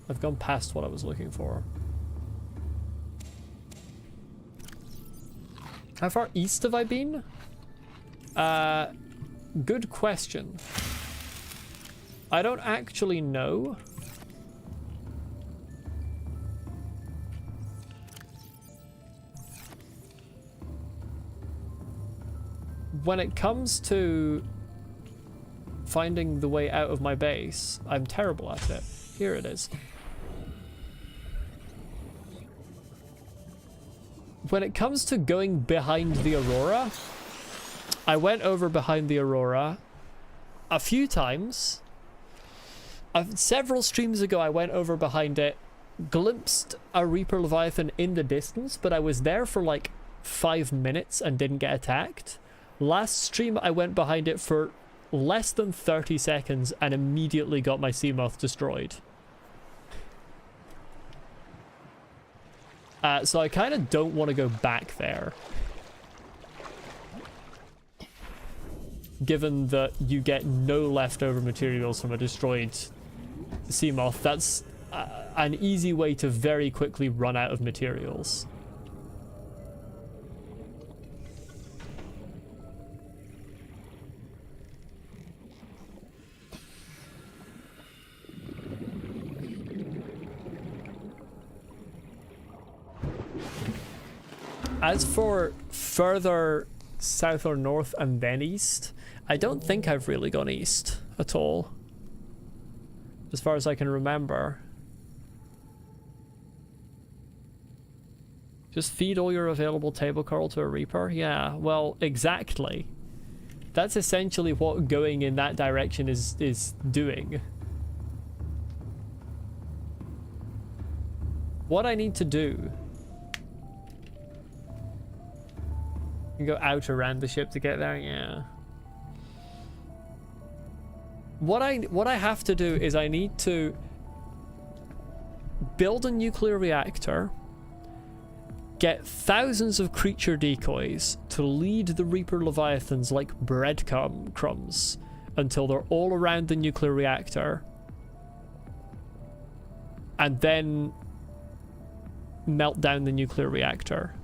I've gone past what I was looking for. How far east have I been? Good question. I don't actually know. When it comes to finding the way out of my base, I'm terrible at it. Here it is. when it comes to going behind the Aurora, I went over behind the Aurora a few times. Several streams ago, I went over behind it, glimpsed a Reaper Leviathan in the distance, but I was there for like 5 minutes and didn't get attacked. Last stream, I went behind it for less than 30 seconds and immediately got my Seamoth destroyed. So I kind of don't want to go back there. Given that you get no leftover materials from a destroyed Seamoth, that's an easy way to very quickly run out of materials. As for further south or north and then east, I don't think I've really gone east at all, as far as I can remember. Just feed all your available table coral to a Reaper? Yeah, well, exactly. That's essentially what going in that direction is doing. What I need to do... You can go out around the ship to get there, yeah. What I have to do is I need to build a nuclear reactor, get thousands of creature decoys to lead the Reaper Leviathans like breadcrumbs until they're all around the nuclear reactor, and then melt down the nuclear reactor.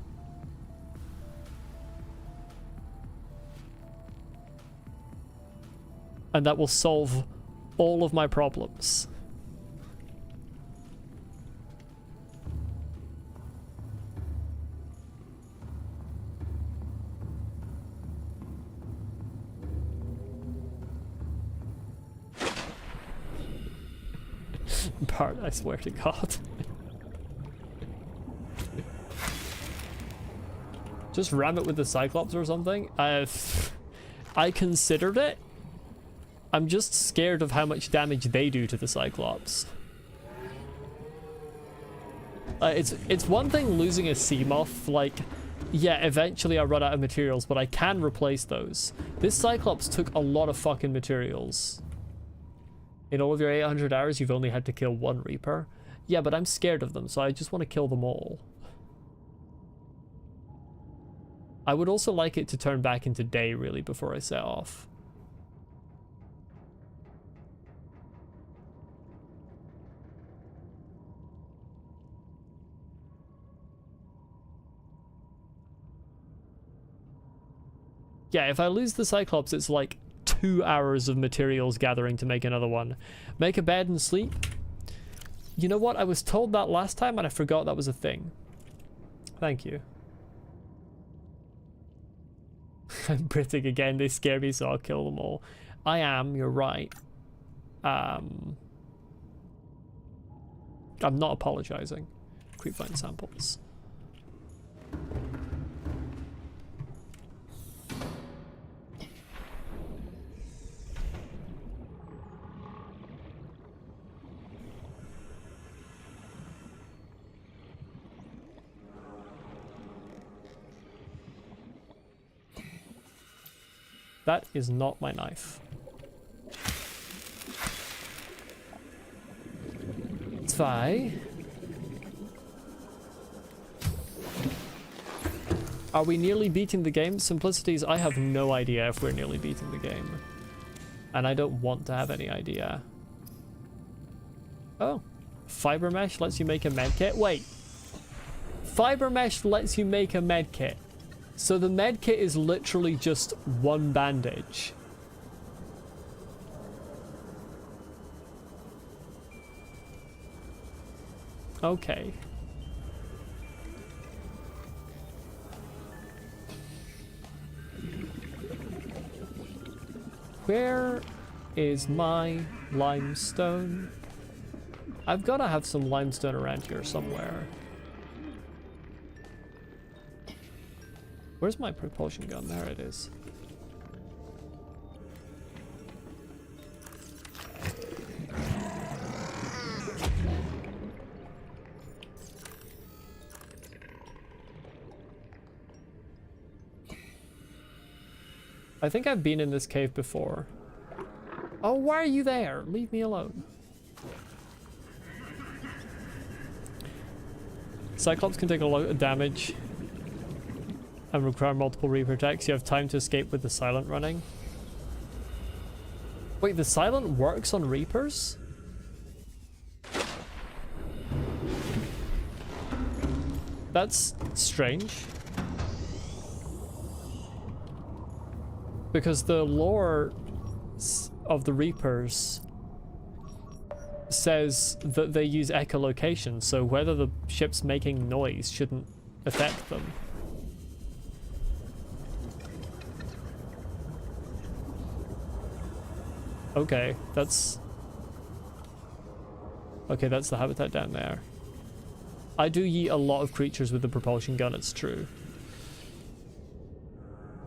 And that will solve all of my problems. Bart, I swear to God. Just ram it with the Cyclops or something? I considered it. I'm just scared of how much damage they do to the Cyclops. It's one thing losing a Seamoth, like, yeah, eventually I run out of materials, but I can replace those. This Cyclops took a lot of fucking materials. In all of your 800 hours, you've only had to kill one Reaper. Yeah, but I'm scared of them, so I just want to kill them all. I would also like it to turn back into day, really, before I set off. Yeah, if I lose the Cyclops, it's like 2 hours of materials gathering to make another one. Make a bed and sleep. You know what? I was told that last time and I forgot that was a thing. Thank you. I'm Britic again. They scare me, so I'll kill them all. I am. You're right. I'm not apologizing. Creepvine samples. That is not my knife. Zwei. Are we nearly beating the game? Simplicities, I have no idea if we're nearly beating the game. And I don't want to have any idea. Oh. Fiber mesh lets you make a medkit? Wait. Fiber mesh lets you make a medkit. So the medkit is literally just one bandage. Okay. Where is my limestone? I've got to have some limestone around here somewhere. Where's my propulsion gun? There it is. I think I've been in this cave before. Oh, why are you there? Leave me alone. Cyclops can take a lot of damage and require multiple Reaper attacks. You have time to escape with the silent running. Wait, the silent works on Reapers? That's strange. Because the lore of the Reapers says that they use echolocation, so whether the ship's making noise shouldn't affect them. Okay, that's... Okay, that's the habitat down there. I do yeet a lot of creatures with the propulsion gun, it's true.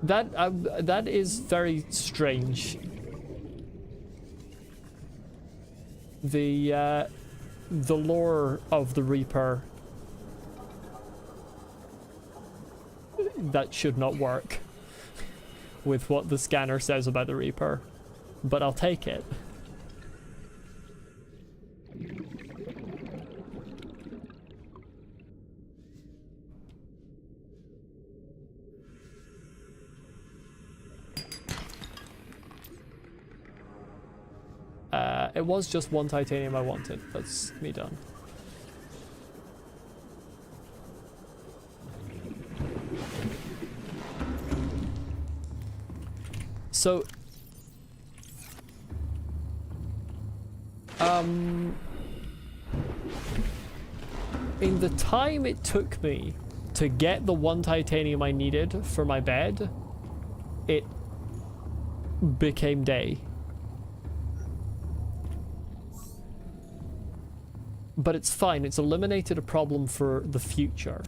That is very strange. The lore of the Reaper, that should not work with what the scanner says about the Reaper, but I'll take it. It was just one titanium I wanted. That's me done. So, in the time it took me to get the one titanium I needed for my bed, it became day. But it's fine, it's eliminated a problem for the future.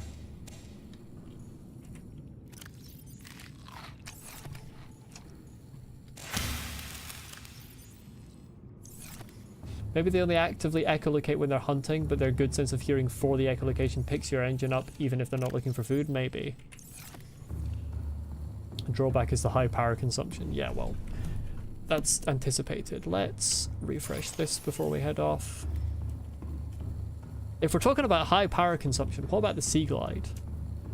Maybe they only actively echolocate when they're hunting, but their good sense of hearing for the echolocation picks your engine up even if they're not looking for food? Maybe. Drawback is the high power consumption. Yeah, well, that's anticipated. Let's refresh this before we head off. If we're talking about high power consumption, what about the Sea Glide?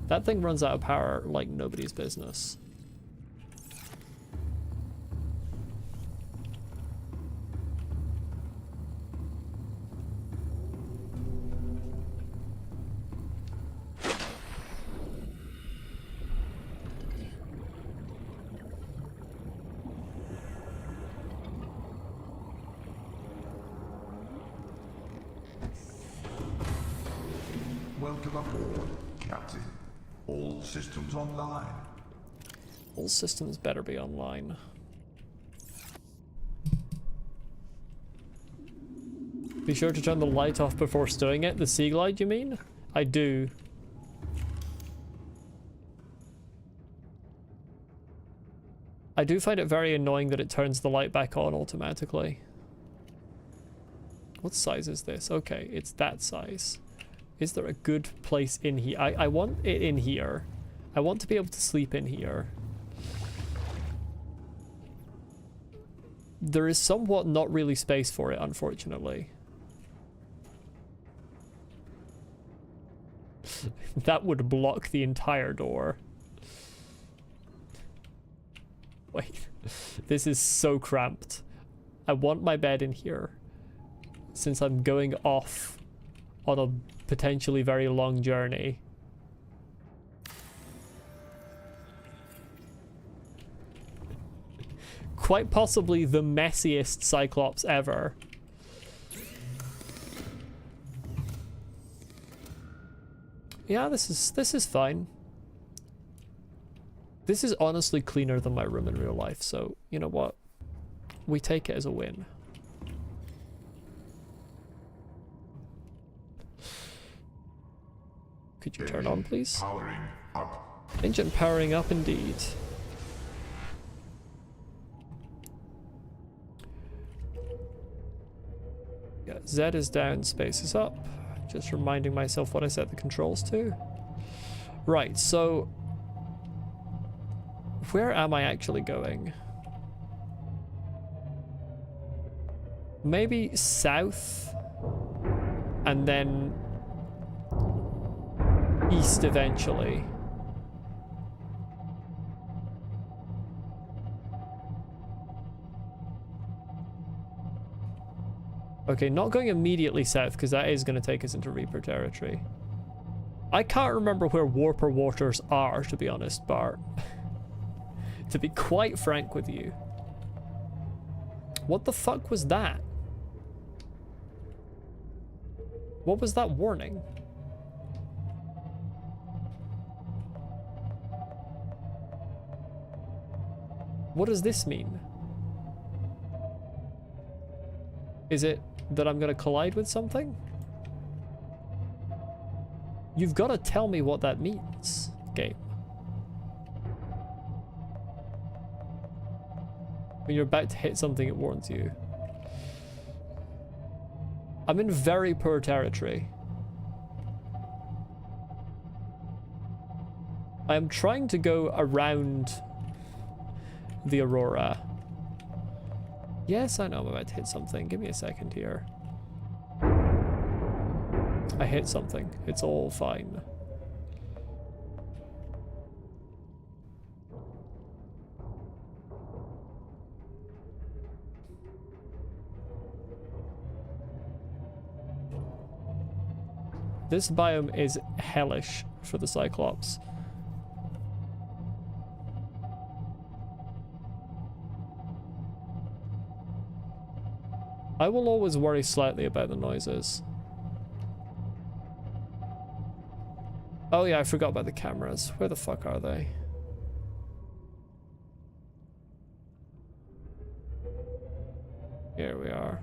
That thing runs out of power like nobody's business.
Welcome aboard, Captain. All systems online.
All systems better be online. Be sure to turn the light off before stowing it. The Sea Glide, you mean? I do. I do find it very annoying that it turns the light back on automatically. What size is this? Okay, it's that size. Is there a good place in here? I want it in here. I want to be able to sleep in here. There is somewhat not really space for it, unfortunately. That would block the entire door. Wait, this is so cramped. I want my bed in here, since I'm going off on a potentially very long journey. Quite possibly the messiest Cyclops ever. Yeah, this is fine. This is honestly cleaner than my room in real life, so you know what? We take it as a win. Could you turn on, please?
Powering up.
Engine powering up indeed. Yeah, Z is down, space is up. Just reminding myself what I set the controls to. Right, so where am I actually going? Maybe south and then east eventually. Okay, not going immediately south because that is going to take us into Reaper territory. I can't remember where Warper waters are, to be honest, Bart. To be quite frank with you. What the fuck was that? What was that warning? What does this mean? Is it that I'm gonna collide with something? You've got to tell me what that means, game. When you're about to hit something, it warns you. I'm in very poor territory. I am trying to go around the Aurora. Yes, I know I'm about to hit something. Give me a second here. I hit something. It's all fine. This biome is hellish for the Cyclops. I will always worry slightly about the noises. Oh yeah, I forgot about the cameras. Where the fuck are they? Here we are.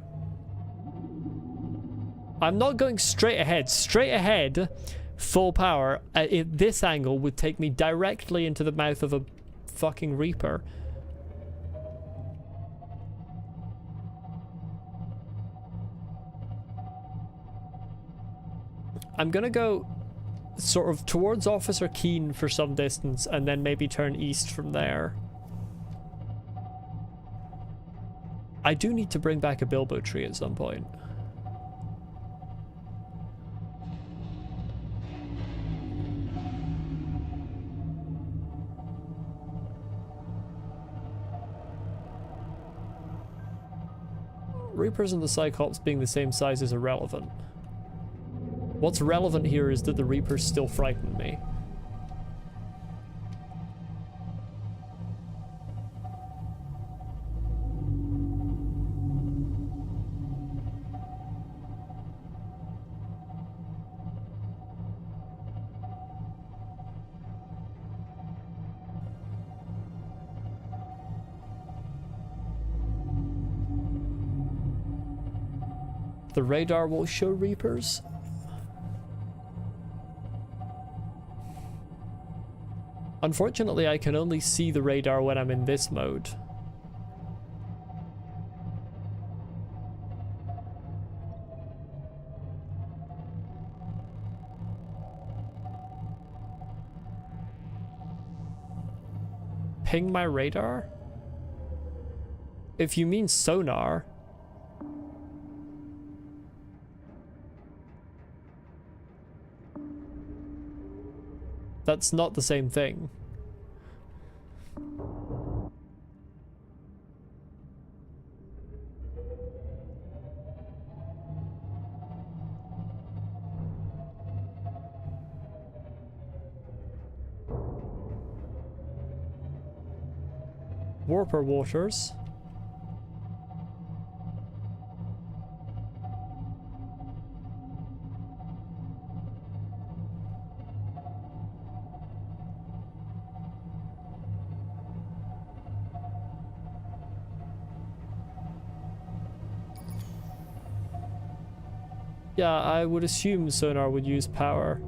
I'm not going straight ahead. Straight ahead, full power, at this angle would take me directly into the mouth of a fucking Reaper. I'm gonna go sort of towards Officer Keene for some distance and then maybe turn east from there. I do need to bring back a Bilbo tree at some point. Reapers and the Cyclops being the same size is irrelevant. What's relevant here is that the Reapers still frighten me. The radar will show Reapers. Unfortunately, I can only see the radar when I'm in this mode. Ping my radar? If you mean sonar. That's not the same thing. Warper waters. Yeah, I would assume sonar would use power.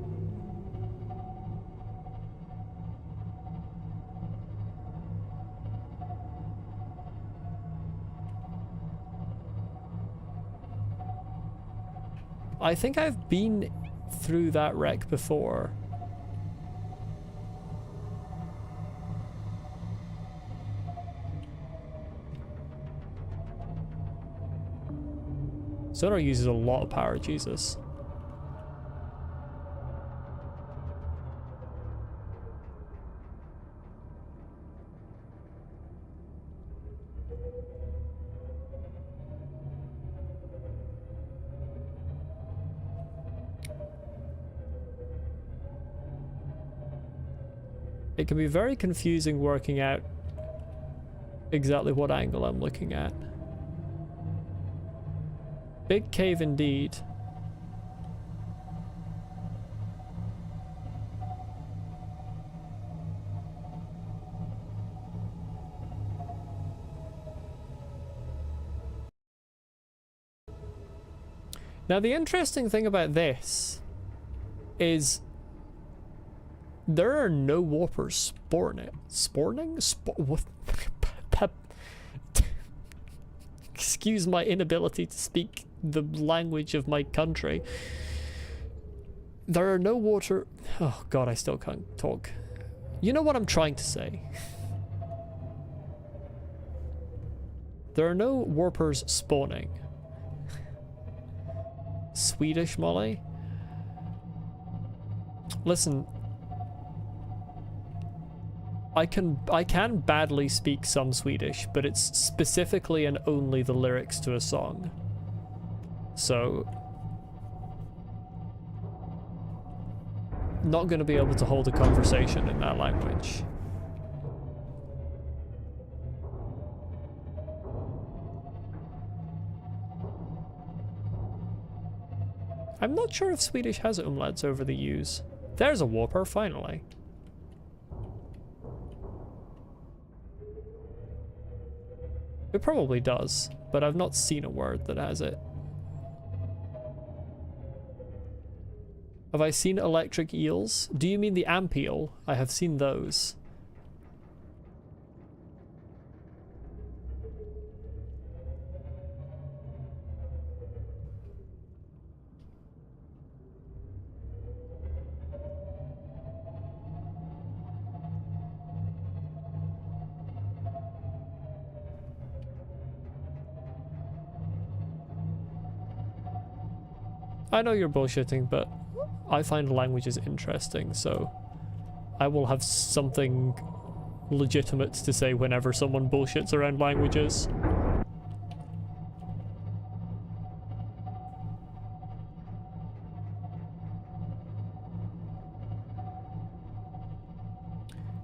I think I've been through that wreck before. Sonar uses a lot of power, Jesus. It can be very confusing working out exactly what angle I'm looking at. Big cave indeed. Now the interesting thing about this is there are no warpers spawning? What? Excuse my inability to speak the language of my country. There are no water... Oh god, I still can't talk. You know what I'm trying to say. There are no warpers spawning. Swedish Molly? Listen, I can badly speak some Swedish, but it's specifically and only the lyrics to a song. So, not going to be able to hold a conversation in that language. I'm not sure if Swedish has umlauts over the U's. There's a warper, finally. It probably does, but I've not seen a word that has it. Have I seen electric eels? Do you mean the amp eel? I have seen those. I know you're bullshitting, but I find languages interesting, so I will have something legitimate to say whenever someone bullshits around languages.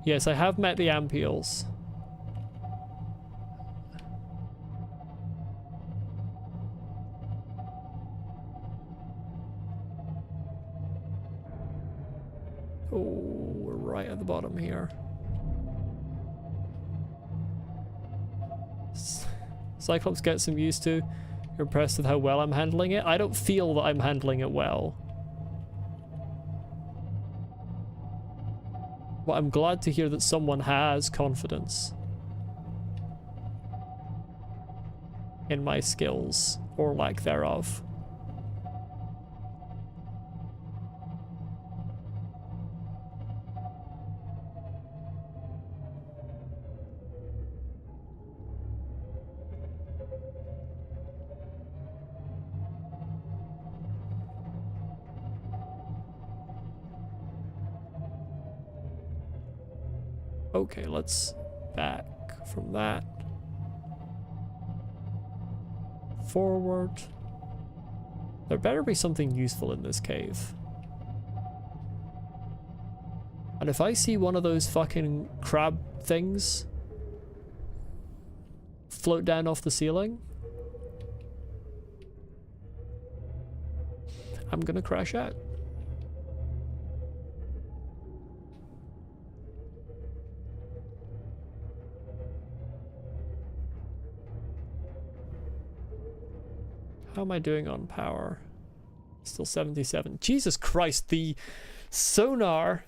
Yes, I have met the amp eels. Oh, we're right at the bottom here. Cyclops gets some used to. You're impressed with how well I'm handling it? I don't feel that I'm handling it well. But I'm glad to hear that someone has confidence in my skills, or lack thereof. Okay, let's back from that. Forward. There better be something useful in this cave. And if I see one of those fucking crab things float down off the ceiling, I'm gonna crash out. How am I doing on power? Still 77. Jesus Christ, the sonar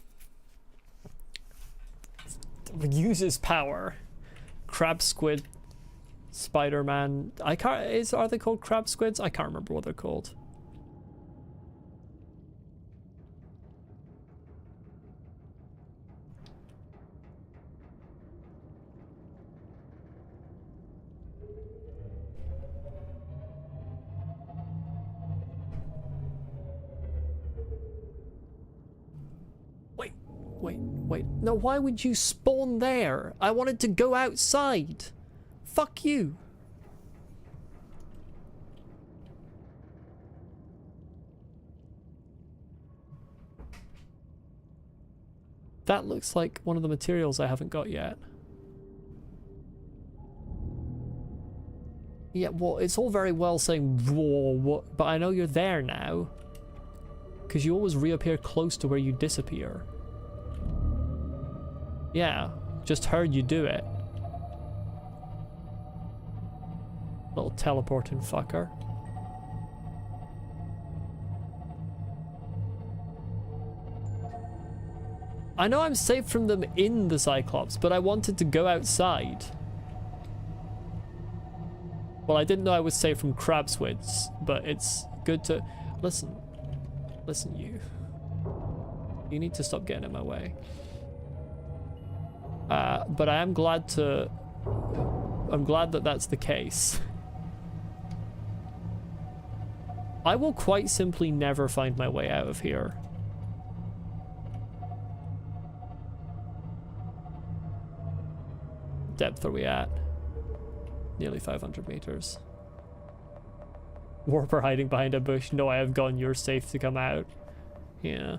uses power. Crab squid, Spider-Man. I can't. Are they called crab squids? I can't remember what they're called. No, why would you spawn there? I wanted to go outside. Fuck you. That looks like one of the materials I haven't got yet. Yeah, well, it's all very well saying, whoa, what, but I know you're there now. Because you always reappear close to where you disappear. Yeah, just heard you do it. Little teleporting fucker. I know I'm safe from them in the Cyclops, but I wanted to go outside. Well, I didn't know I was safe from crab squids, but it's good to... Listen. Listen, you. You need to stop getting in my way. But I am glad to... I'm glad that that's the case. I will quite simply never find my way out of here. Depth are we at? Nearly 500 meters. Warper hiding behind a bush. No, I have gone. You're safe to come out. Yeah.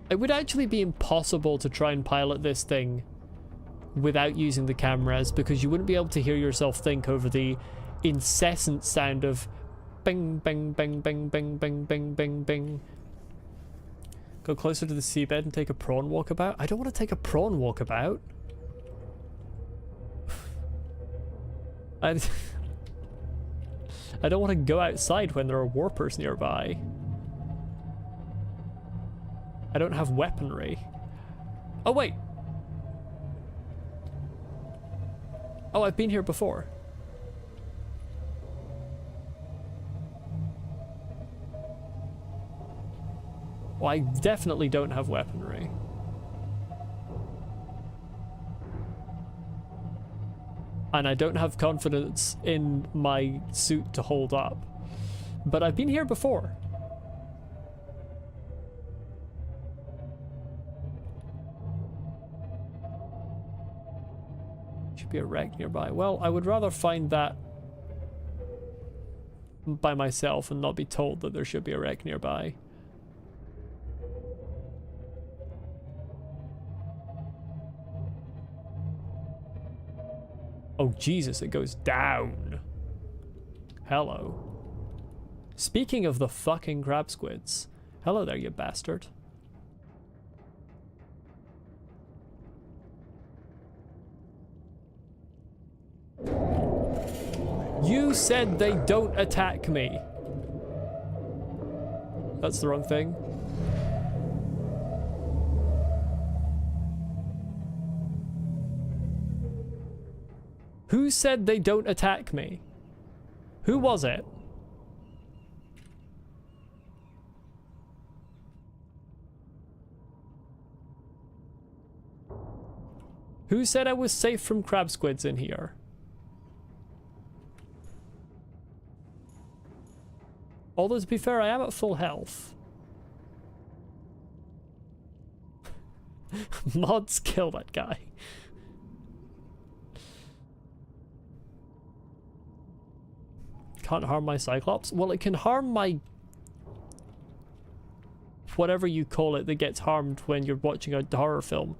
It would actually be impossible to try and pilot this thing without using the cameras, because you wouldn't be able to hear yourself think over the incessant sound of bing, bing, bing, bing, bing, bing, bing, bing, bing. Go closer to the seabed and take a prawn walkabout? I don't want to take a prawn walkabout. I don't want to go outside when there are warpers nearby. I don't have weaponry. Oh, wait. Oh, I've been here before. Well, I definitely don't have weaponry. And I don't have confidence in my suit to hold up. But I've been here before. Should be a wreck nearby. Well, I would rather find that by myself and not be told that there should be a wreck nearby. Oh, Jesus, it goes down. Hello. Speaking of the fucking crab squids. Hello there, you bastard. You said they don't attack me. That's the wrong thing. Who said they don't attack me? Who was it? Who said I was safe from crab squids in here? Although, to be fair, I am at full health. Mods, kill that guy. Can't harm my Cyclops? Well, it can harm my... whatever you call it that gets harmed when you're watching a horror film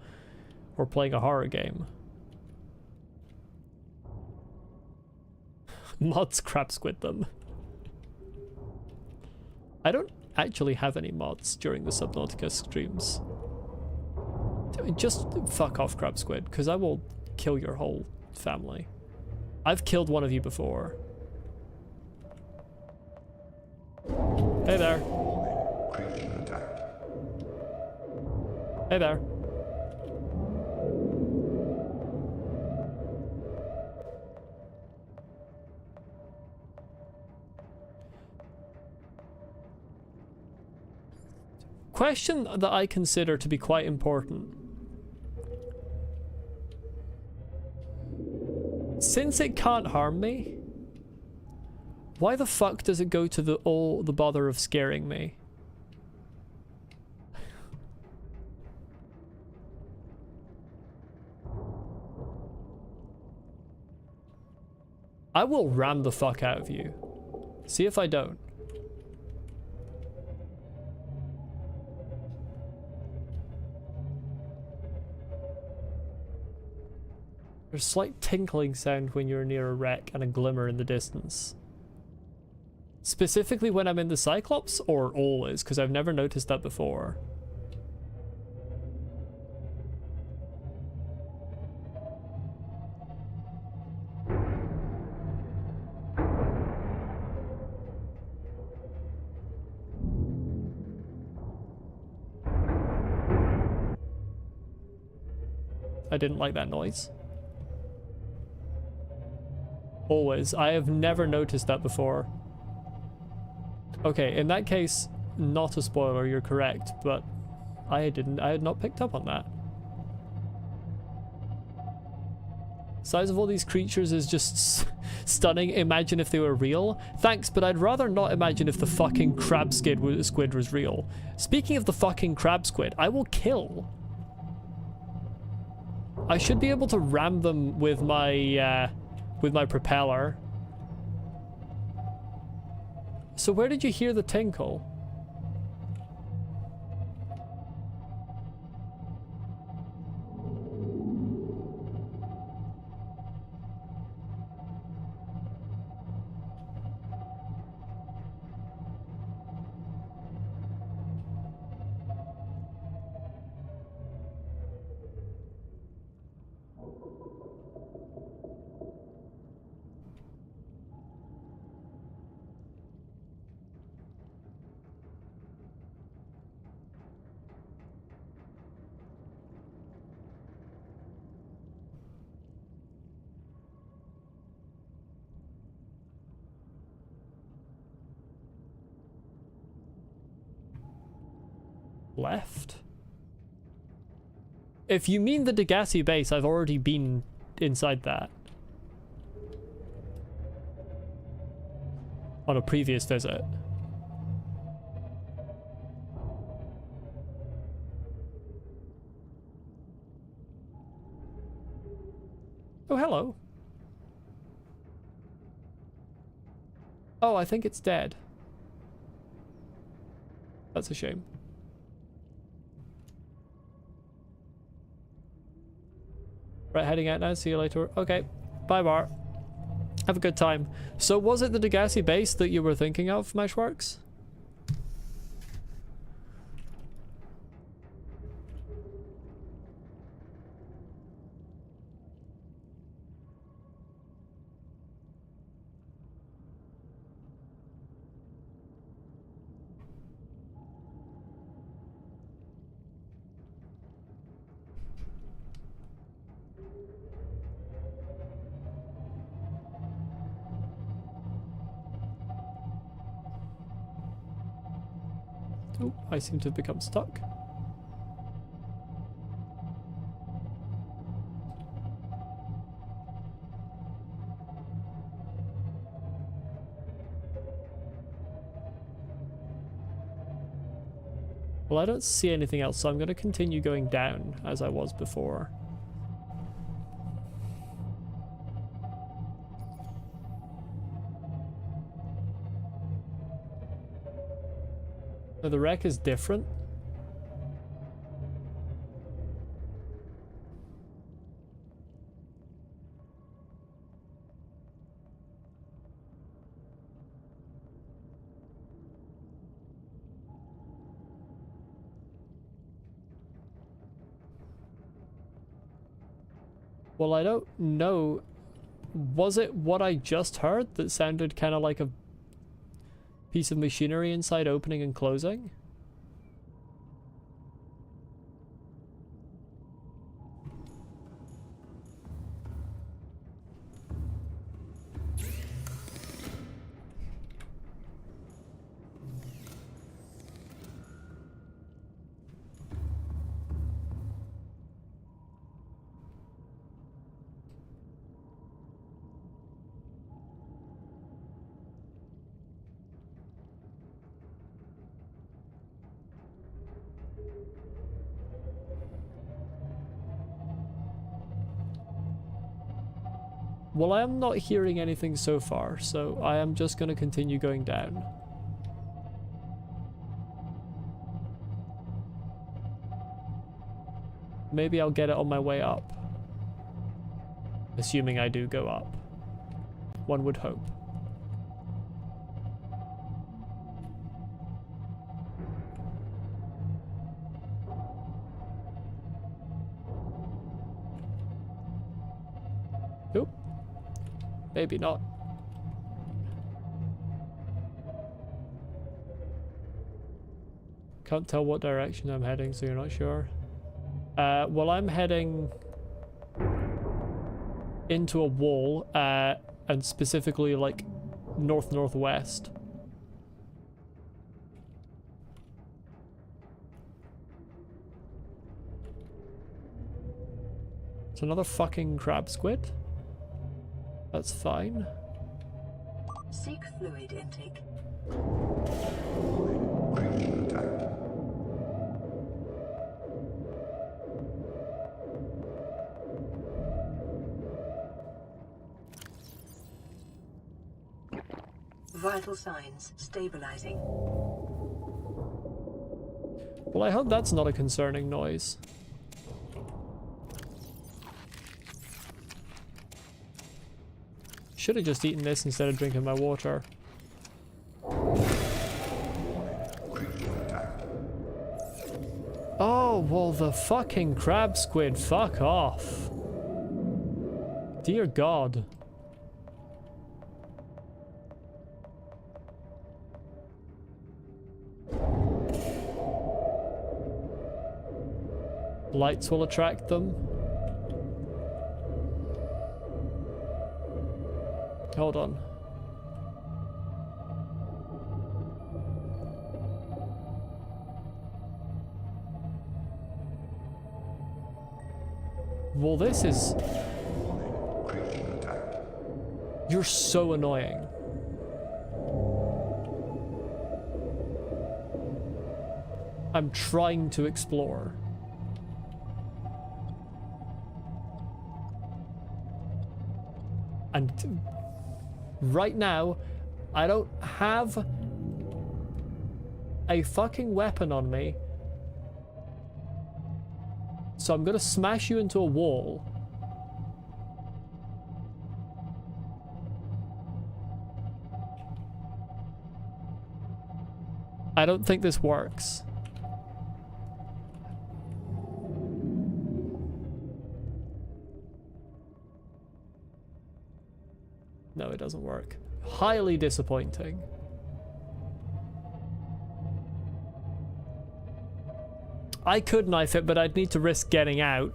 or playing a horror game. Mods crab squid them. I don't actually have any mods during the Subnautica streams. Just fuck off, crab squid, because I will kill your whole family. I've killed one of you before. Hey there. Hey there. Question that I consider to be quite important. Since it can't harm me, Why the fuck does it go to all the bother of scaring me? I will ram the fuck out of you. See if I don't. There's a slight tinkling sound when you're near a wreck and a glimmer in the distance. Specifically when I'm in the Cyclops, or always, because I've never noticed that before. I didn't like that noise. Always. I have never noticed that before. Okay, in that case, not a spoiler, you're correct, but I had not picked up on that. Size of all these creatures is just stunning. Imagine if they were real. Thanks, but I'd rather not imagine if the fucking crab squid was real. Speaking of the fucking crab squid, I will kill. I should be able to ram them with my propeller. So where did you hear the tinkle? Left? If you mean the Degassi base, I've already been inside that. On a previous visit. Oh, hello. Oh, I think it's dead. That's a shame. Right, heading out now. See you later. Okay. Bye, Bart. Have a good time. So, was it the Degassi base that you were thinking of, Meshworks? Oh, I seem to have become stuck. Well, I don't see anything else, so I'm going to continue going down as I was before. So the wreck is different. Well, I don't know. Was it what I just heard that sounded kind of like a piece of machinery inside opening and closing? Well, I am not hearing anything so far, so I am just going to continue going down. Maybe I'll get it on my way up. Assuming I do go up. One would hope. Nope. Maybe not. Can't tell what direction I'm heading, so you're not sure. Well, I'm heading into a wall, and specifically like north-northwest. It's another fucking crab squid. That's fine.
Seek fluid intake.
Creature attack.
Vital signs stabilizing.
Well, I hope that's not a concerning noise. Should have just eaten this instead of drinking my water. Oh, well, the fucking crab squid, fuck off. Dear God. Lights will attract them. Hold on. Well, this is...
Creature attack.
You're so annoying. I'm trying to explore. And right now, I don't have a fucking weapon on me. So I'm gonna smash you into a wall. I don't think this works. No, it doesn't work. Highly disappointing. I could knife it, but I'd need to risk getting out.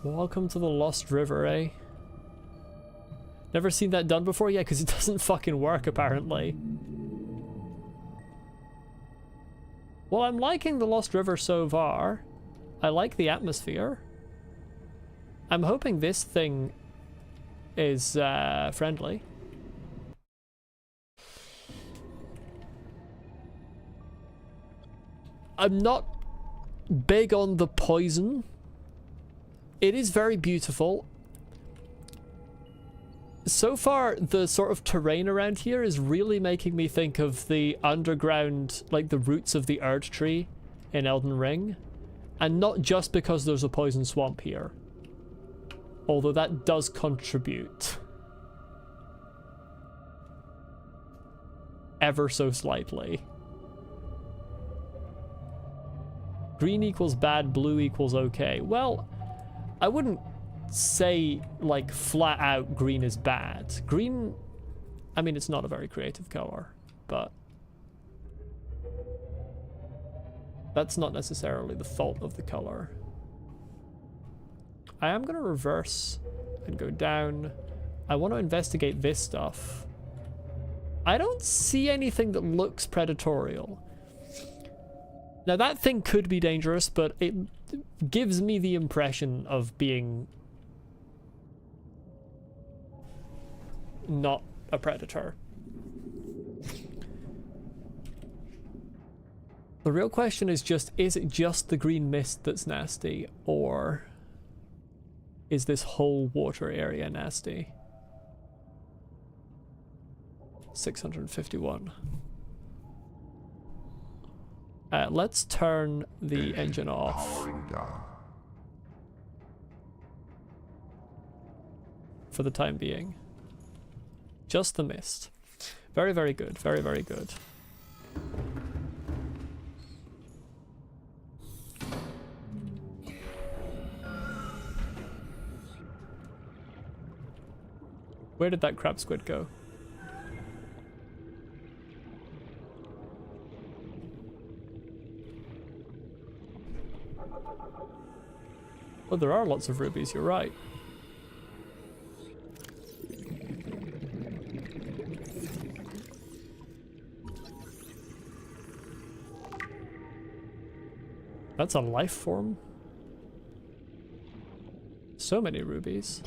Welcome to the Lost River, eh? Never seen that done before? Yeah, because it doesn't fucking work, apparently. Well, I'm liking the Lost River so far. I like the atmosphere. I'm hoping this thing is friendly. I'm not big on the poison. It is very beautiful. So far, the sort of terrain around here is really making me think of the underground, like the roots of the Erd tree in Elden Ring. And not just because there's a poison swamp here. Although that does contribute. Ever so slightly. Green equals bad, blue equals okay. Well, I wouldn't say, like, flat out green is bad. Green, I mean, it's not a very creative color, but that's not necessarily the fault of the color. I am going to reverse and go down. I want to investigate this stuff. I don't see anything that looks predatorial. Now that thing could be dangerous, but it gives me the impression of being not a predator. The real question is it just the green mist that's nasty, or... is this whole water area nasty. 651. Let's turn the engine off
Powering down.
for the time being. Just the mist. Very, very good. Very, very good. Where did that crab squid go? Oh, there are lots of rubies, you're right. That's a life form. So many rubies.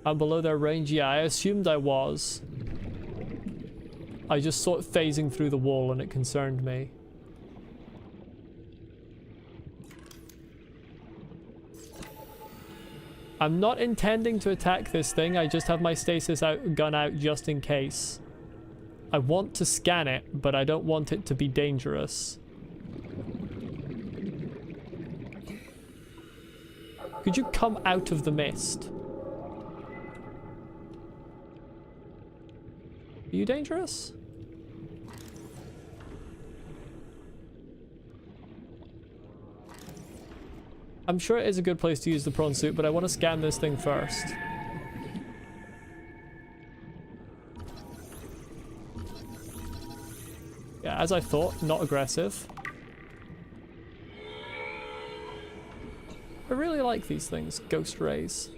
I'm below their range. Yeah, I assumed I was. I just saw it phasing through the wall and it concerned me. I'm not intending to attack this thing. I just have my stasis gun out just in case. I want to scan it, but I don't want it to be dangerous. Could you come out of the mist? Are you dangerous? I'm sure it is a good place to use the prawn suit, but I want to scan this thing first. Yeah, as I thought, not aggressive. I really like these things, ghost rays.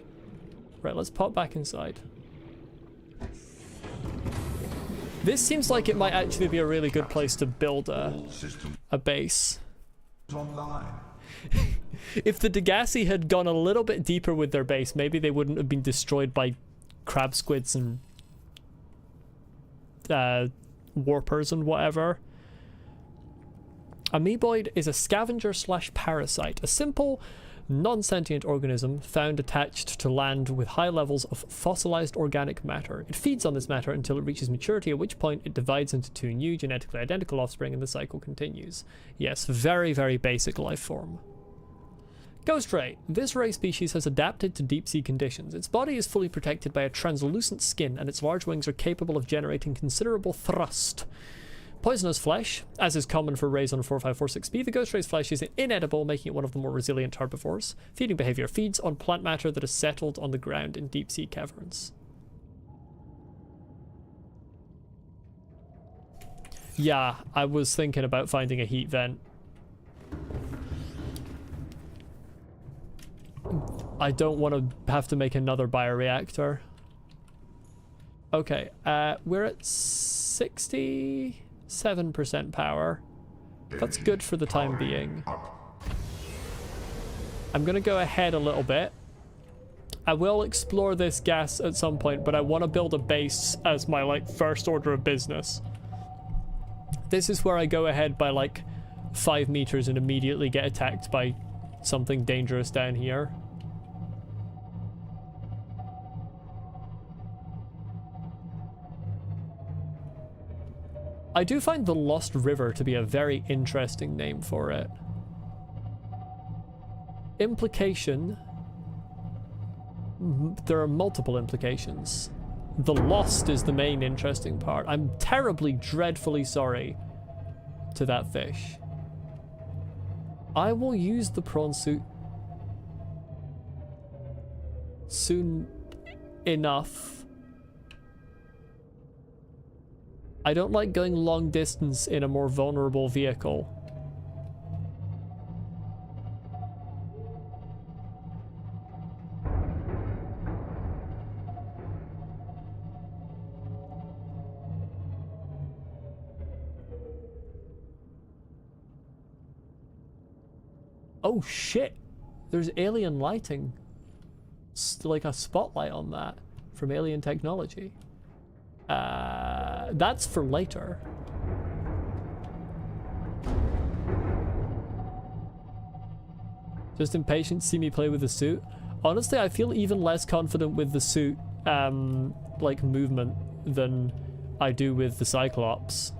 Right, let's pop back inside. This seems like it might actually be a really good place to build a base.
Online.
If the Degassi had gone a little bit deeper with their base, maybe they wouldn't have been destroyed by crab squids and warpers and whatever. Amoeboid is a scavenger slash parasite, a simple non-sentient organism found attached to land with high levels of fossilized organic matter. It feeds on this matter until it reaches maturity, at which point it divides into two new genetically identical offspring and the cycle continues. Yes, very, very basic life form. Ghost ray. This ray species has adapted to deep sea conditions. Its body is fully protected by a translucent skin, and its large wings are capable of generating considerable thrust. Poisonous flesh, as is common for rays on 4546b, the ghost ray's flesh is inedible, making it one of the more resilient herbivores. Feeding behavior: feeds on plant matter that is settled on the ground in deep sea caverns. Yeah, I was thinking about finding a heat vent. I don't want to have to make another bioreactor. Okay, we're at 67% power. That's good for the time being. I'm gonna go ahead a little bit. I will explore this gas at some point, but I want to build a base as my, like, first order of business. This is where I go ahead by, like, 5 meters and immediately get attacked by something dangerous down here. I do find the Lost River to be a very interesting name for it. Implication. There are multiple implications. The lost is the main interesting part. I'm terribly, dreadfully sorry to that fish. I will use the prawn suit soon enough. I don't like going long distance in a more vulnerable vehicle. Oh shit! There's alien lighting. Like a spotlight on that from alien technology. That's for later. Just impatient to see me play with the suit. Honestly, I feel even less confident with the suit, like, movement than I do with the Cyclops.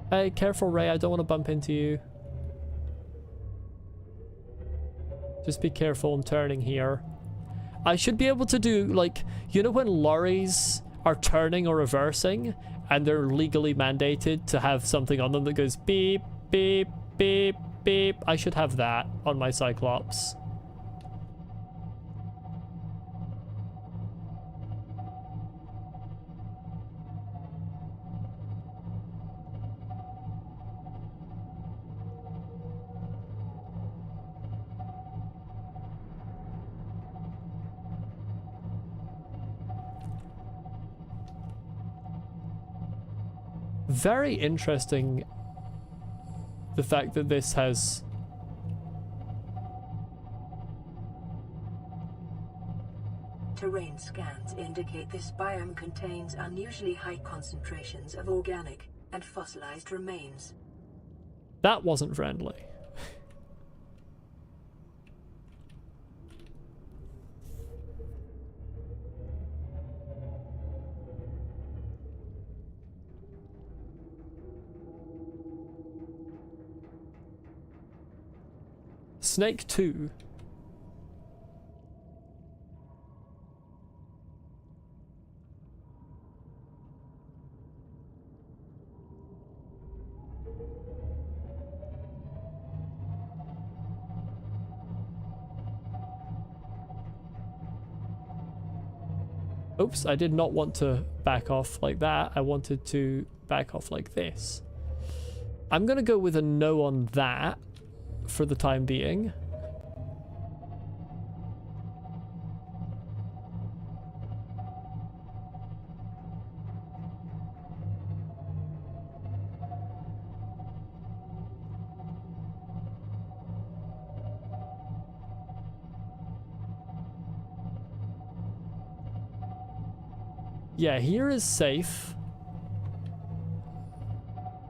Hey, careful, Ray. I don't want to bump into you. Just be careful in turning here. I should be able to do, like, you know when lorries are turning or reversing and they're legally mandated to have something on them that goes beep, beep, beep, beep? I should have that on my Cyclops. Very interesting, the fact that this has
Terrain scans indicate this biome contains unusually high concentrations of organic and fossilized remains.
that wasn't friendly. Snake 2. Oops, I did not want to back off like that. I wanted to back off like this. I'm gonna go with a no on that for the time being. Yeah, here is safe.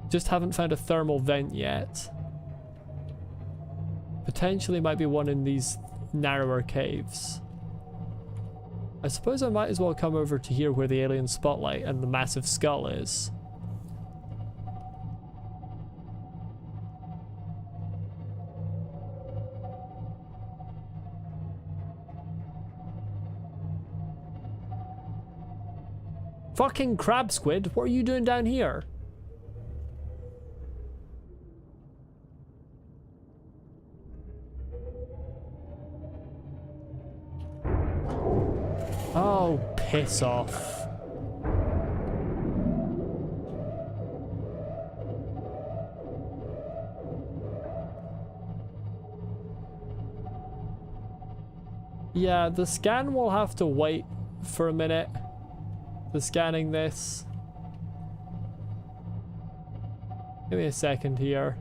Just haven't found a thermal vent yet. Potentially might be one in these narrower caves. I suppose I might as well come over to here where the alien spotlight and the massive skull is. Fucking crab squid, what are you doing down here? Oh, piss off. Yeah, the scan will have to wait for a minute. The scanning this. Give me a second here.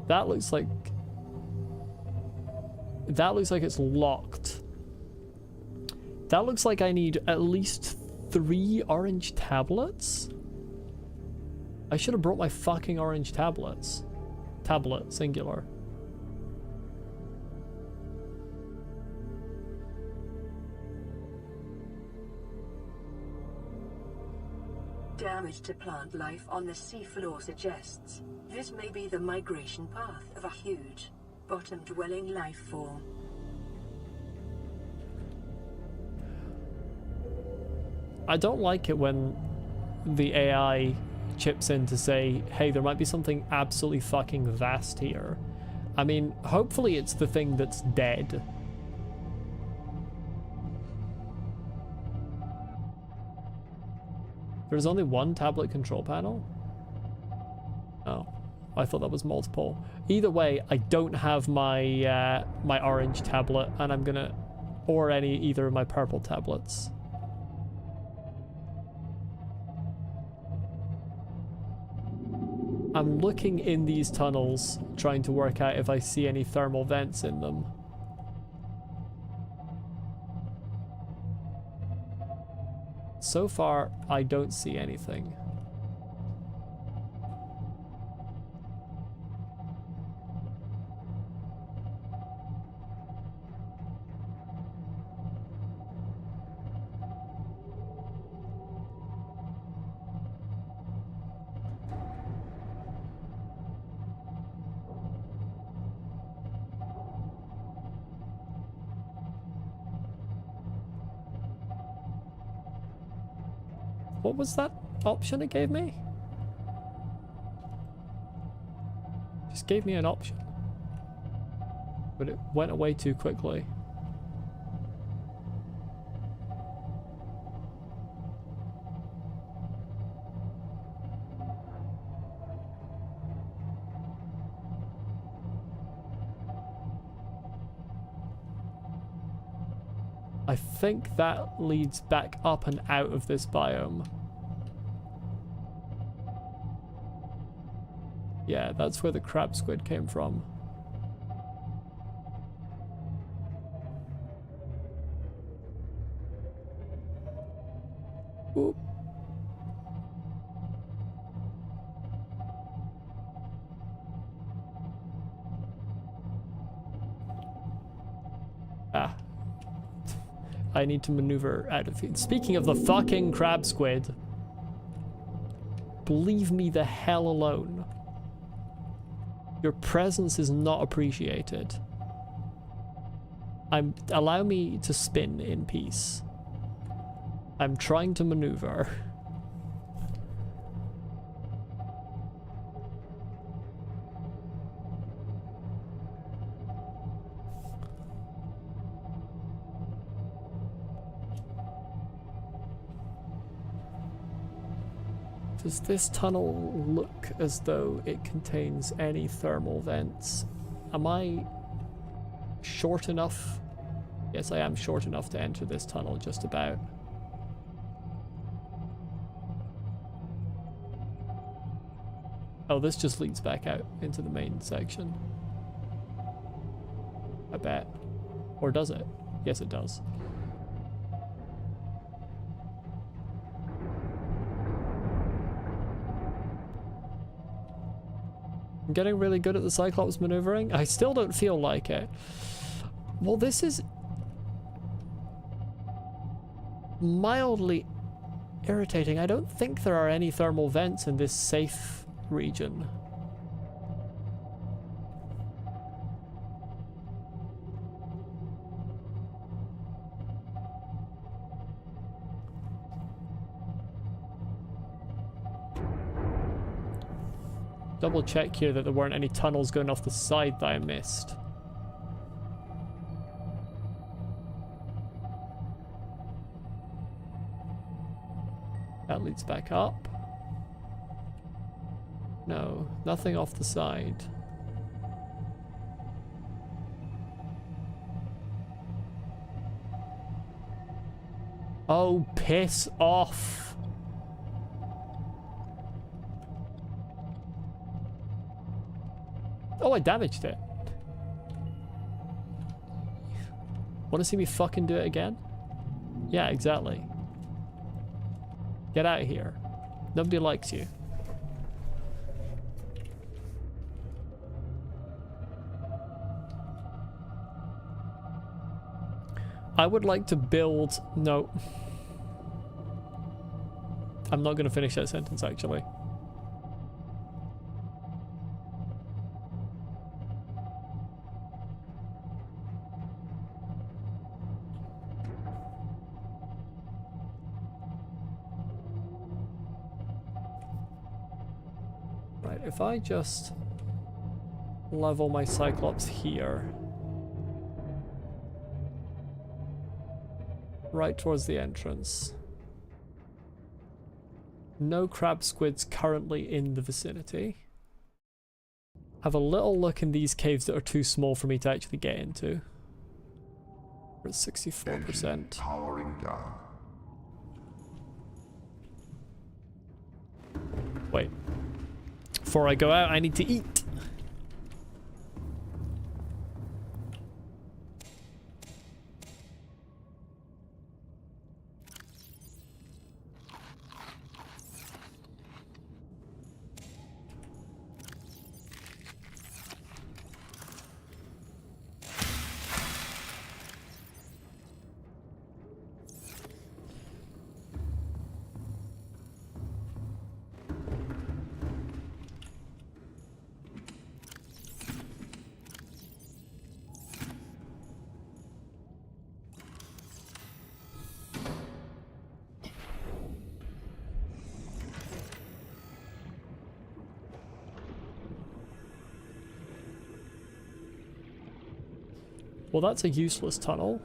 That looks like it's locked. That looks like I need at least 3 orange tablets. I should have brought my fucking orange tablets. Tablet, singular.
Damage to plant life on the seafloor suggests this may be the migration path of a huge, bottom-dwelling life form.
I don't like it when the AI chips in to say, hey, there might be something absolutely fucking vast here. I mean, hopefully it's the thing that's dead. There's only one tablet control panel? Oh, I thought that was multiple. Either way, I don't have my my orange tablet, and I'm gonna, or either of my purple tablets. I'm looking in these tunnels, trying to work out if I see any thermal vents in them. so far, I don't see anything. What was that option it gave me? Just gave me an option. But it went away too quickly. I think that leads back up and out of this biome. Yeah, that's where the crab squid came from. Oop. Ah. I need to maneuver out of here. Speaking of the fucking crab squid, leave me the hell alone. Your presence is not appreciated. Allow me to spin in peace. I'm trying to maneuver. Does this tunnel look as though it contains any thermal vents? Am I short enough? Yes, I am short enough to enter this tunnel, just about. Oh, this just leads back out into the main section. I bet. Or does it? Yes, it does. I'm getting really good at the Cyclops maneuvering. I still don't feel like it. Well, this is mildly irritating. I don't think there are any thermal vents in this safe region. Double check here that there weren't any tunnels going off the side that I missed. That leads back up. No, nothing off the side. Oh, piss off. Oh, I damaged it. Want to see me fucking do it again? Yeah, exactly. Get out of here. Nobody likes you. I would like to build... No. I'm not going to finish that sentence, actually. Right, if I just level my Cyclops here, right towards the entrance. No crab squids currently in the vicinity. Have a little look in these caves that are too small for me to actually get into. We're at 64%.
Powering down.
Wait. Before I go out, I need to eat. Well, that's a useless tunnel.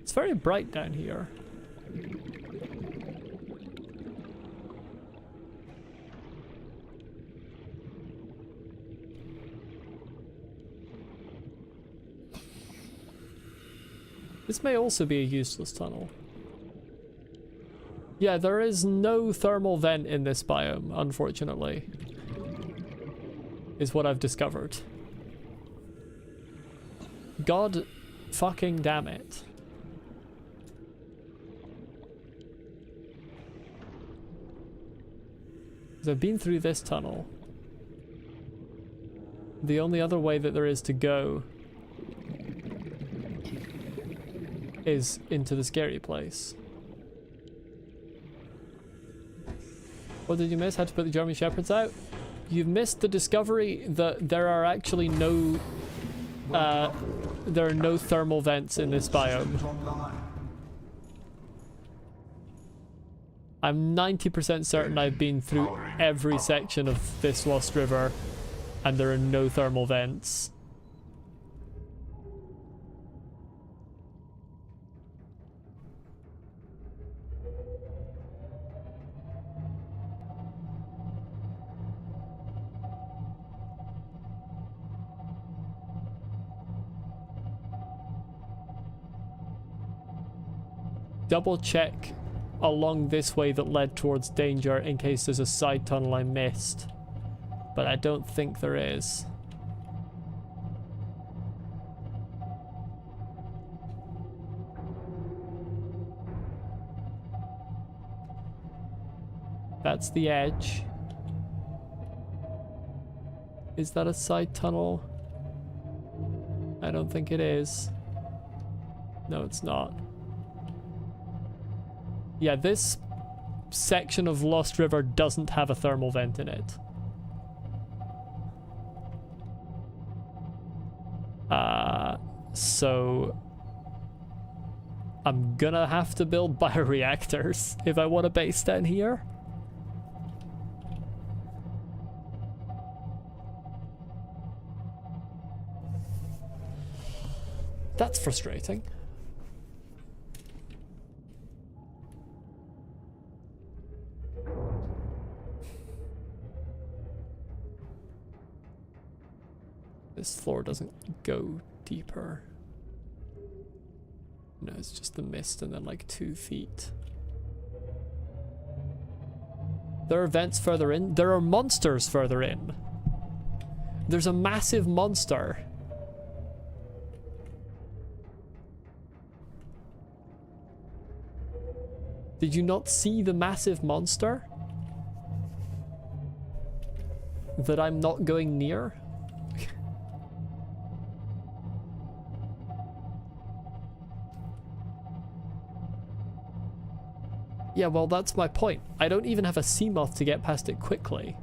It's very bright down here. This may also be a useless tunnel. Yeah, there is no thermal vent in this biome, unfortunately. Is what I've discovered. God fucking damn it. So I've been through this tunnel. The only other way that there is to go is into the scary place. What did you miss? Had to put the German Shepherds out? You've missed the discovery that there are actually no there are no thermal vents in this biome. I'm 90% certain I've been through every section of this Lost River and there are no thermal vents. Double check along this way that led towards danger in case there's a side tunnel I missed. But I don't think there is. That's the edge. Is that a side tunnel? I don't think it is. No, it's not. Yeah, this section of Lost River doesn't have a thermal vent in it. So I'm gonna have to build bioreactors if I want a base down here. That's frustrating. This floor doesn't go deeper. No, it's just the mist and then like 2 feet. There are vents further in. There are monsters further in. There's a massive monster. Did you not see the massive monster that I'm not going near? Yeah, well, that's my point. I don't even have a sea moth to get past it quickly.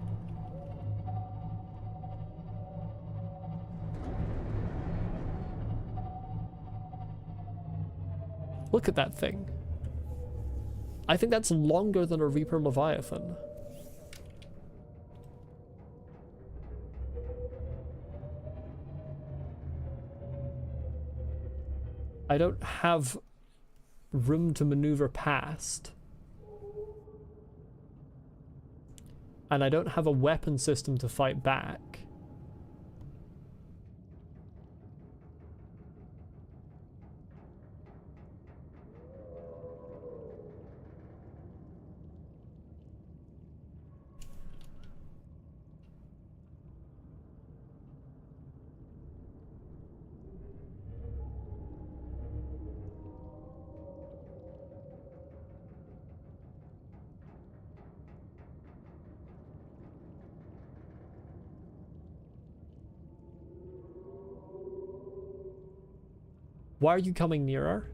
Look at that thing. I think that's longer than a Reaper Leviathan. I don't have room to maneuver past. And I don't have a weapon system to fight back. Why are you coming nearer?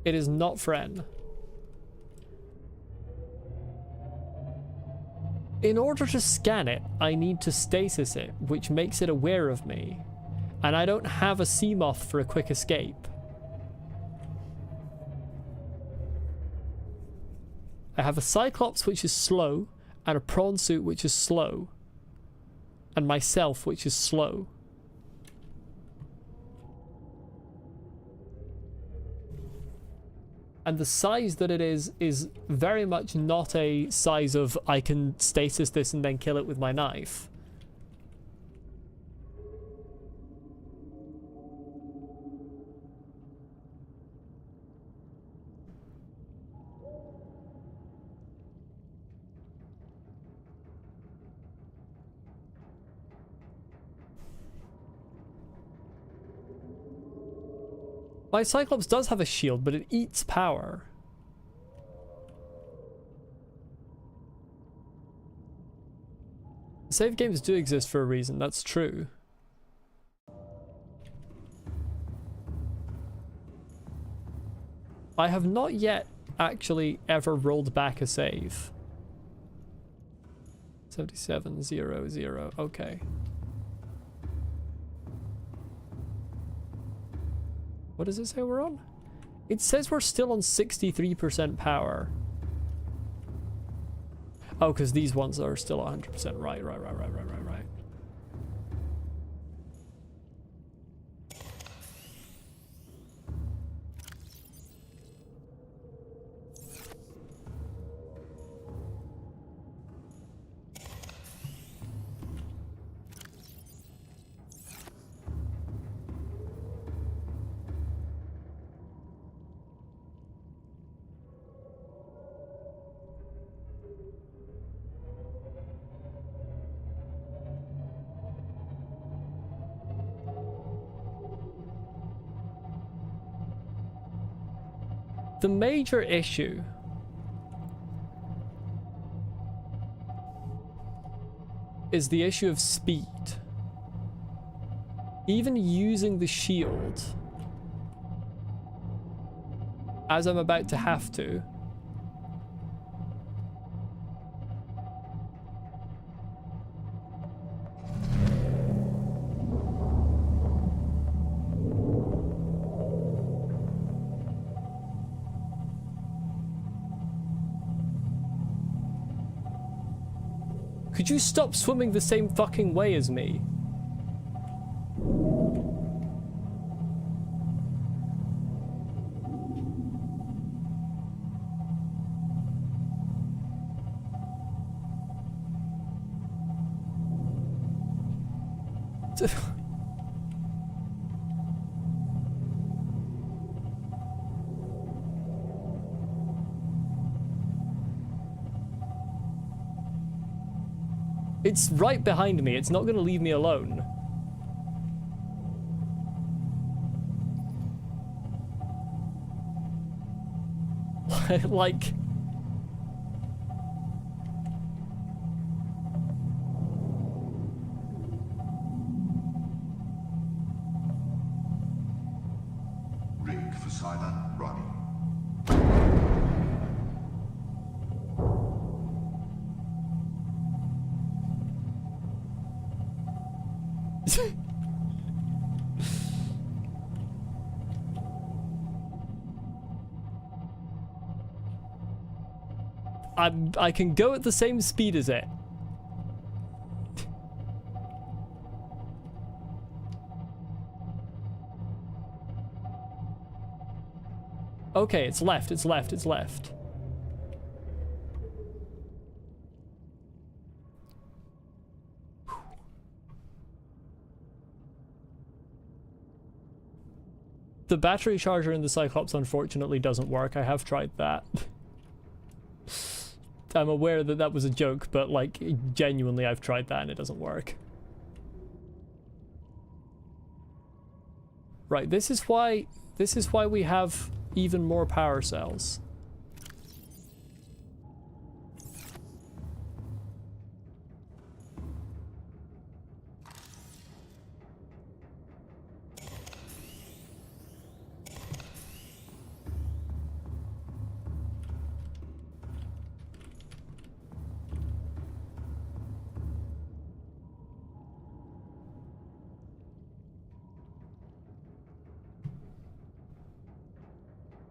It is not Fren. In order to scan it, I need to stasis it, which makes it aware of me. And I don't have a sea moth for a quick escape. I have a Cyclops, which is slow, and a prawn suit, which is slow. And myself, which is slow. And the size that it is very much not a size of I can stasis this and then kill it with my knife. My Cyclops does have a shield, but it eats power. Save games do exist for a reason, that's true. I have not yet actually ever rolled back a save. 7700, okay. What does it say we're on? It says we're still on 63% power. Oh, because these ones are still 100%. Right. The major issue is the issue of speed. Even using the shield, as I'm about to have to, could you stop swimming the same fucking way as me? It's right behind me. It's not going to leave me alone. Like...
Rig for silent running.
I can go at the same speed as it. Okay, it's left, it's left, it's left. The battery charger in the Cyclops unfortunately doesn't work. I have tried that. I'm aware that that was a joke, but like genuinely I've tried that and it doesn't work. Right, this is why we have even more power cells.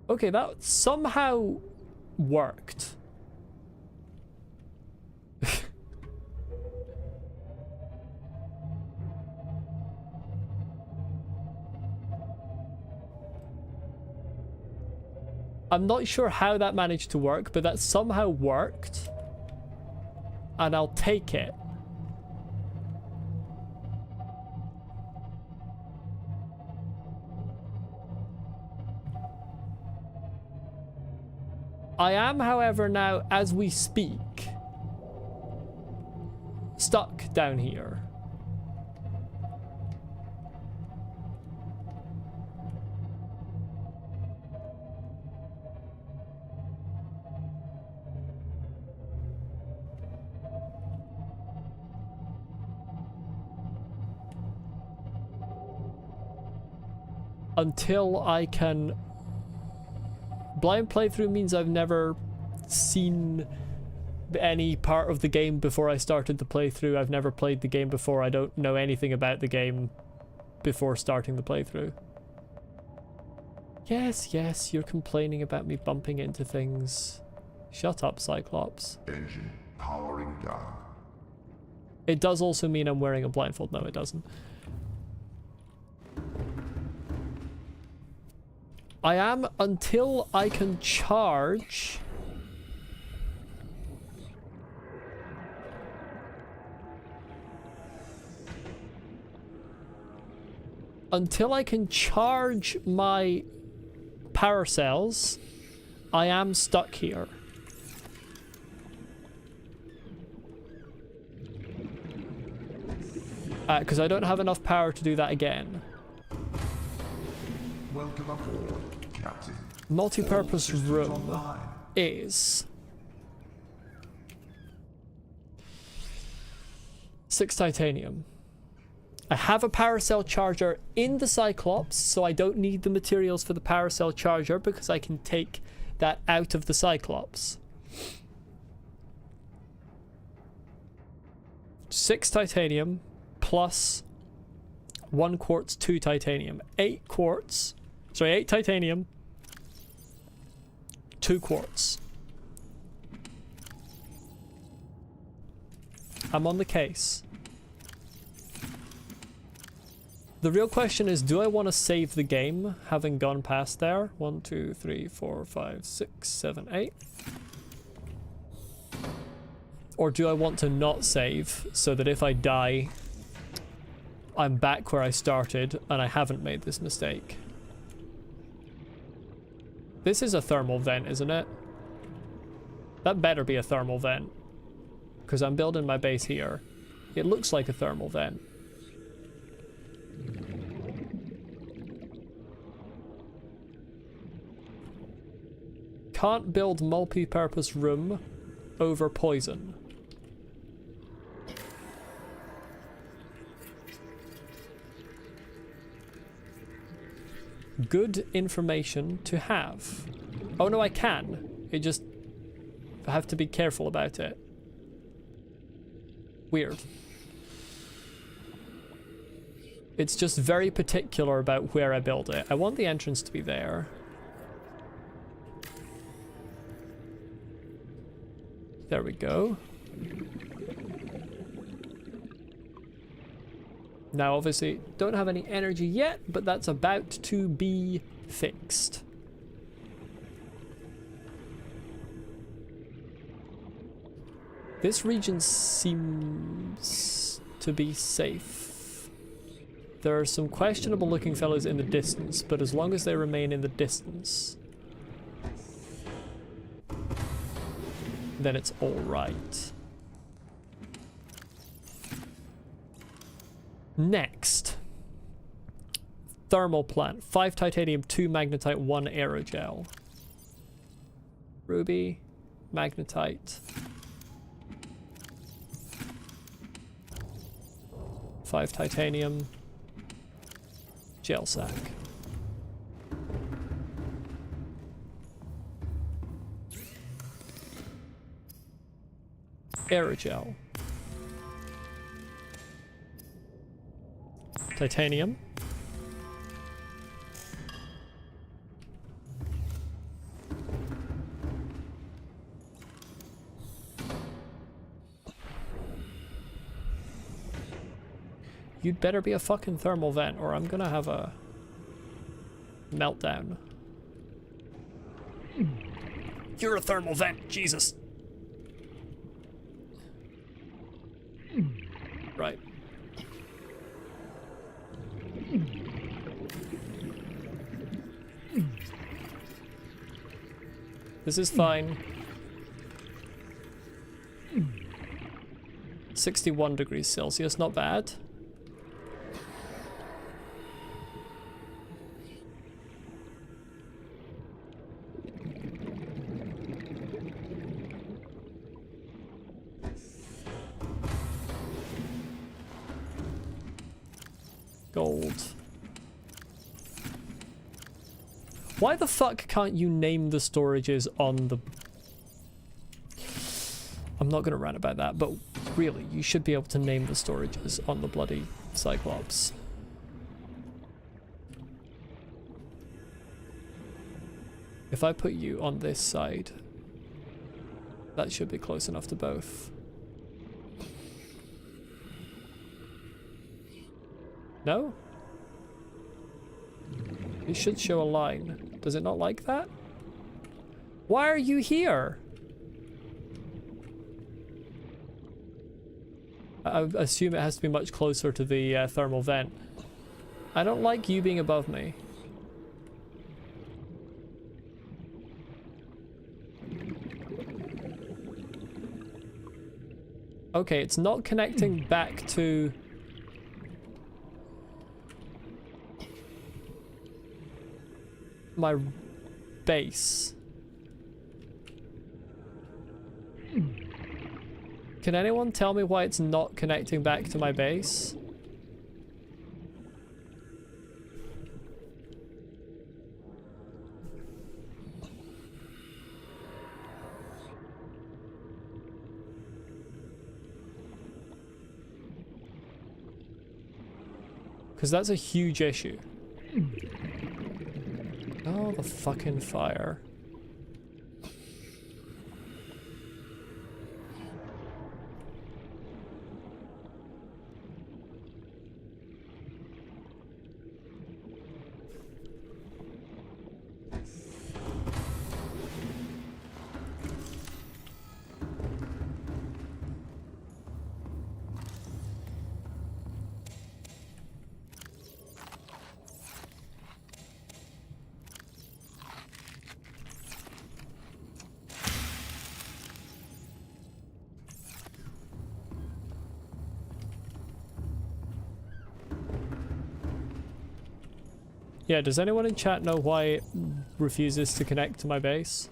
Okay, that somehow worked. I'm not sure how that managed to work, but that somehow worked. And I'll take it. I am, however, now, as we speak, stuck down here. Until I can... Blind playthrough means I've never seen any part of the game before I started the playthrough. I've never played the game before. I don't know anything about the game before starting the playthrough. Yes, yes, you're complaining about me bumping into things. Shut up, Cyclops.
Engine powering down.
It does also mean I'm wearing a blindfold. No, it doesn't. I am until I can charge. Until I can charge my power cells, I am stuck here. Because I don't have enough power to do that again.
Welcome aboard, Captain.
Multi-purpose room is 6 titanium. I have a power cell charger in the Cyclops, so I don't need the materials for the power cell charger because I can take that out of the Cyclops. 6 titanium plus 1 quartz, 2 titanium. 8 quartz. Sorry, 8 titanium. 2 quartz. I'm on the case. The real question is, do I want to save the game, having gone past there? 1, 2, 3, 4, 5, 6, 7, 8. Or do I want to not save, so that if I die, I'm back where I started, and I haven't made this mistake? This is a thermal vent, isn't it? That better be a thermal vent. Because I'm building my base here. It looks like a thermal vent. Can't build multi-purpose room over poison. Good information to have. Oh no, I can. It just... I have to be careful about it. Weird. It's just very particular about where I build it. I want the entrance to be there. There we go. Now, obviously, don't have any energy yet, but that's about to be fixed. This region seems to be safe. There are some questionable looking fellows in the distance, but as long as they remain in the distance, then it's all right. Next, thermal plant. 5 titanium, 2 magnetite, 1 aerogel. Ruby, magnetite. 5 titanium, gel sack. Aerogel. Titanium. You'd better be a fucking thermal vent or I'm gonna have a meltdown. You're a thermal vent, Jesus. Right. This is fine. 61 degrees Celsius, not bad. Gold. Why the fuck can't you name the storages on the... I'm not gonna rant about that, but really, you should be able to name the storages on the bloody Cyclops. If I put you on this side, that should be close enough to both. No? It should show a line. Does it not like that? Why are you here? I assume it has to be much closer to the thermal vent. I don't like you being above me. Okay, it's not connecting back to... my base. Can anyone tell me why it's not connecting back to my base? Because that's a huge issue. Oh, the fucking fire. Yeah, does anyone in chat know why it refuses to connect to my base?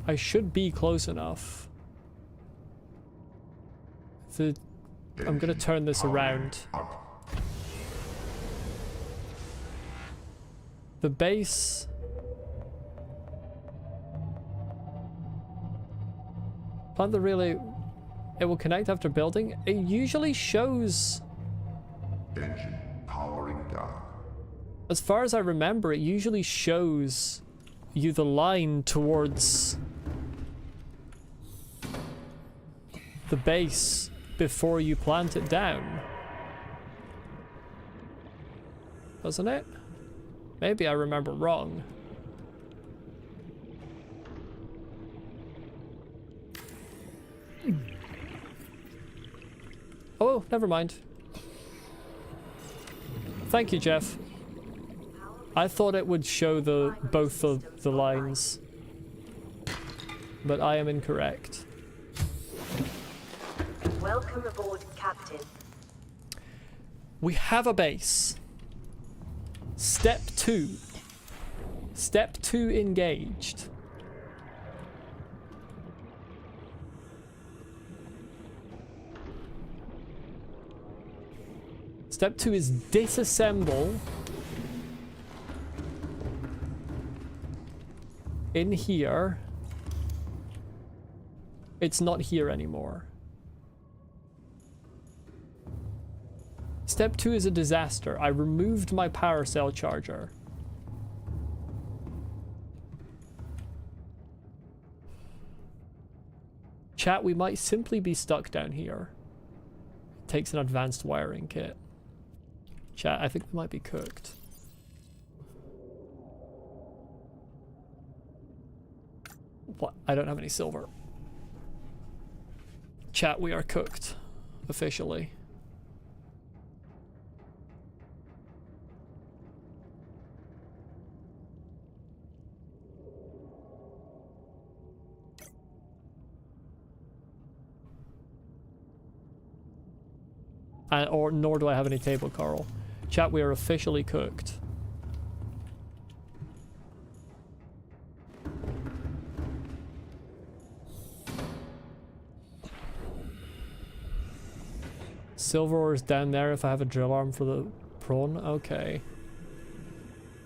I should be close enough. I'm gonna turn this around. The base... Plant the relay, it will connect after building. It usually shows...
Engine powering down.
As far as I remember, it usually shows you the line towards the base before you plant it down. Doesn't it? Maybe I remember wrong. Oh, never mind. Thank you, Jeff. I thought it would show both of the lines, but I am incorrect.
Welcome aboard, Captain.
We have a base. Step 2. Step 2 engaged. Step 2 is disassemble in here. It's not here anymore. Step 2 is a disaster. I removed my power cell charger. Chat, we might simply be stuck down here. Takes an advanced wiring kit. Chat, I think we might be cooked. What? I don't have any silver. Chat, we are cooked. Officially. Or nor do I have any table coral. Chat, we are officially cooked. Silver ore is down there if I have a drill arm for the prawn. Okay.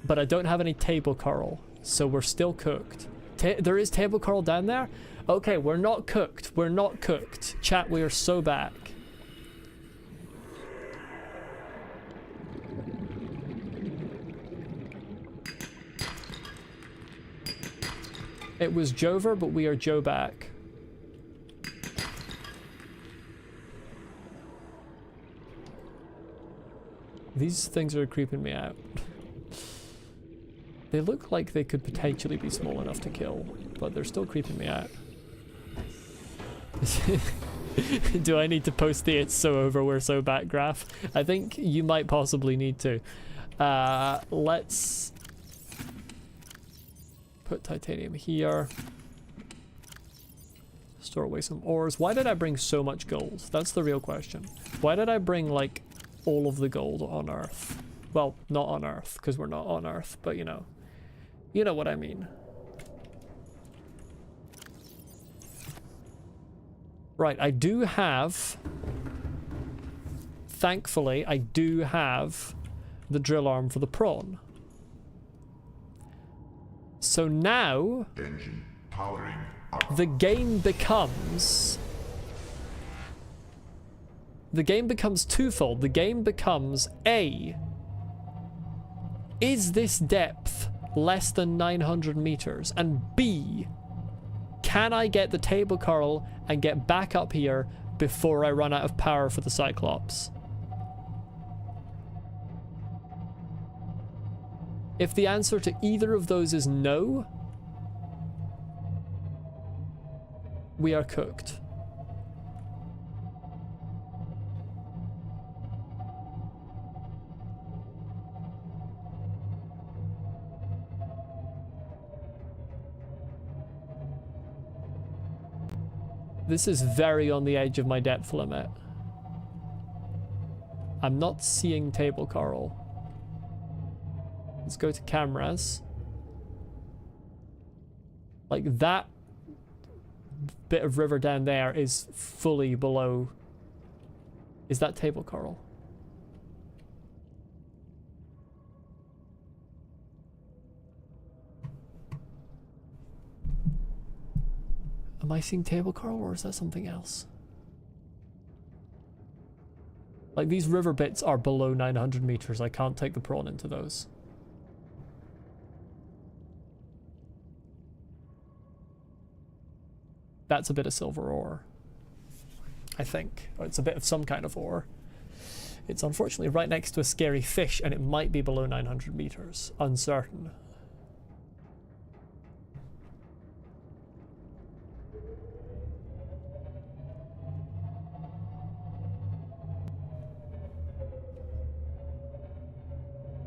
But I don't have any table coral, so we're still cooked. There is table coral down there? Okay, we're not cooked. We're not cooked. Chat, we are so back. It was Jover, but we are Joe back. These things are creeping me out. They look like they could potentially be small enough to kill, but they're still creeping me out. Do I need to post the "it's so over, we're so back" graph? I think you might possibly need to. Let's put titanium here. Store away some ores. Why did I bring so much gold? That's the real question. Why did I bring, like, all of the gold on Earth? Well, not on Earth, because we're not on Earth, but you know. You know what I mean. Right, I do have... Thankfully, I do have the drill arm for the prawn. So now...
Engine powering up.
The game becomes twofold. The game becomes A, is this depth less than 900 meters? And B, can I get the table coral and get back up here before I run out of power for the Cyclops? If the answer to either of those is no, we are cooked. This is very on the edge of my depth limit. I'm not seeing table coral. Let's go to cameras. Like, that bit of river down there is fully below. Is that table coral? Am I seeing table coral, or is that something else? Like, these river bits are below 900 meters. I can't take the prawn into those. That's a bit of silver ore, I think. Or it's a bit of some kind of ore. It's unfortunately right next to a scary fish, and it might be below 900 meters. Uncertain.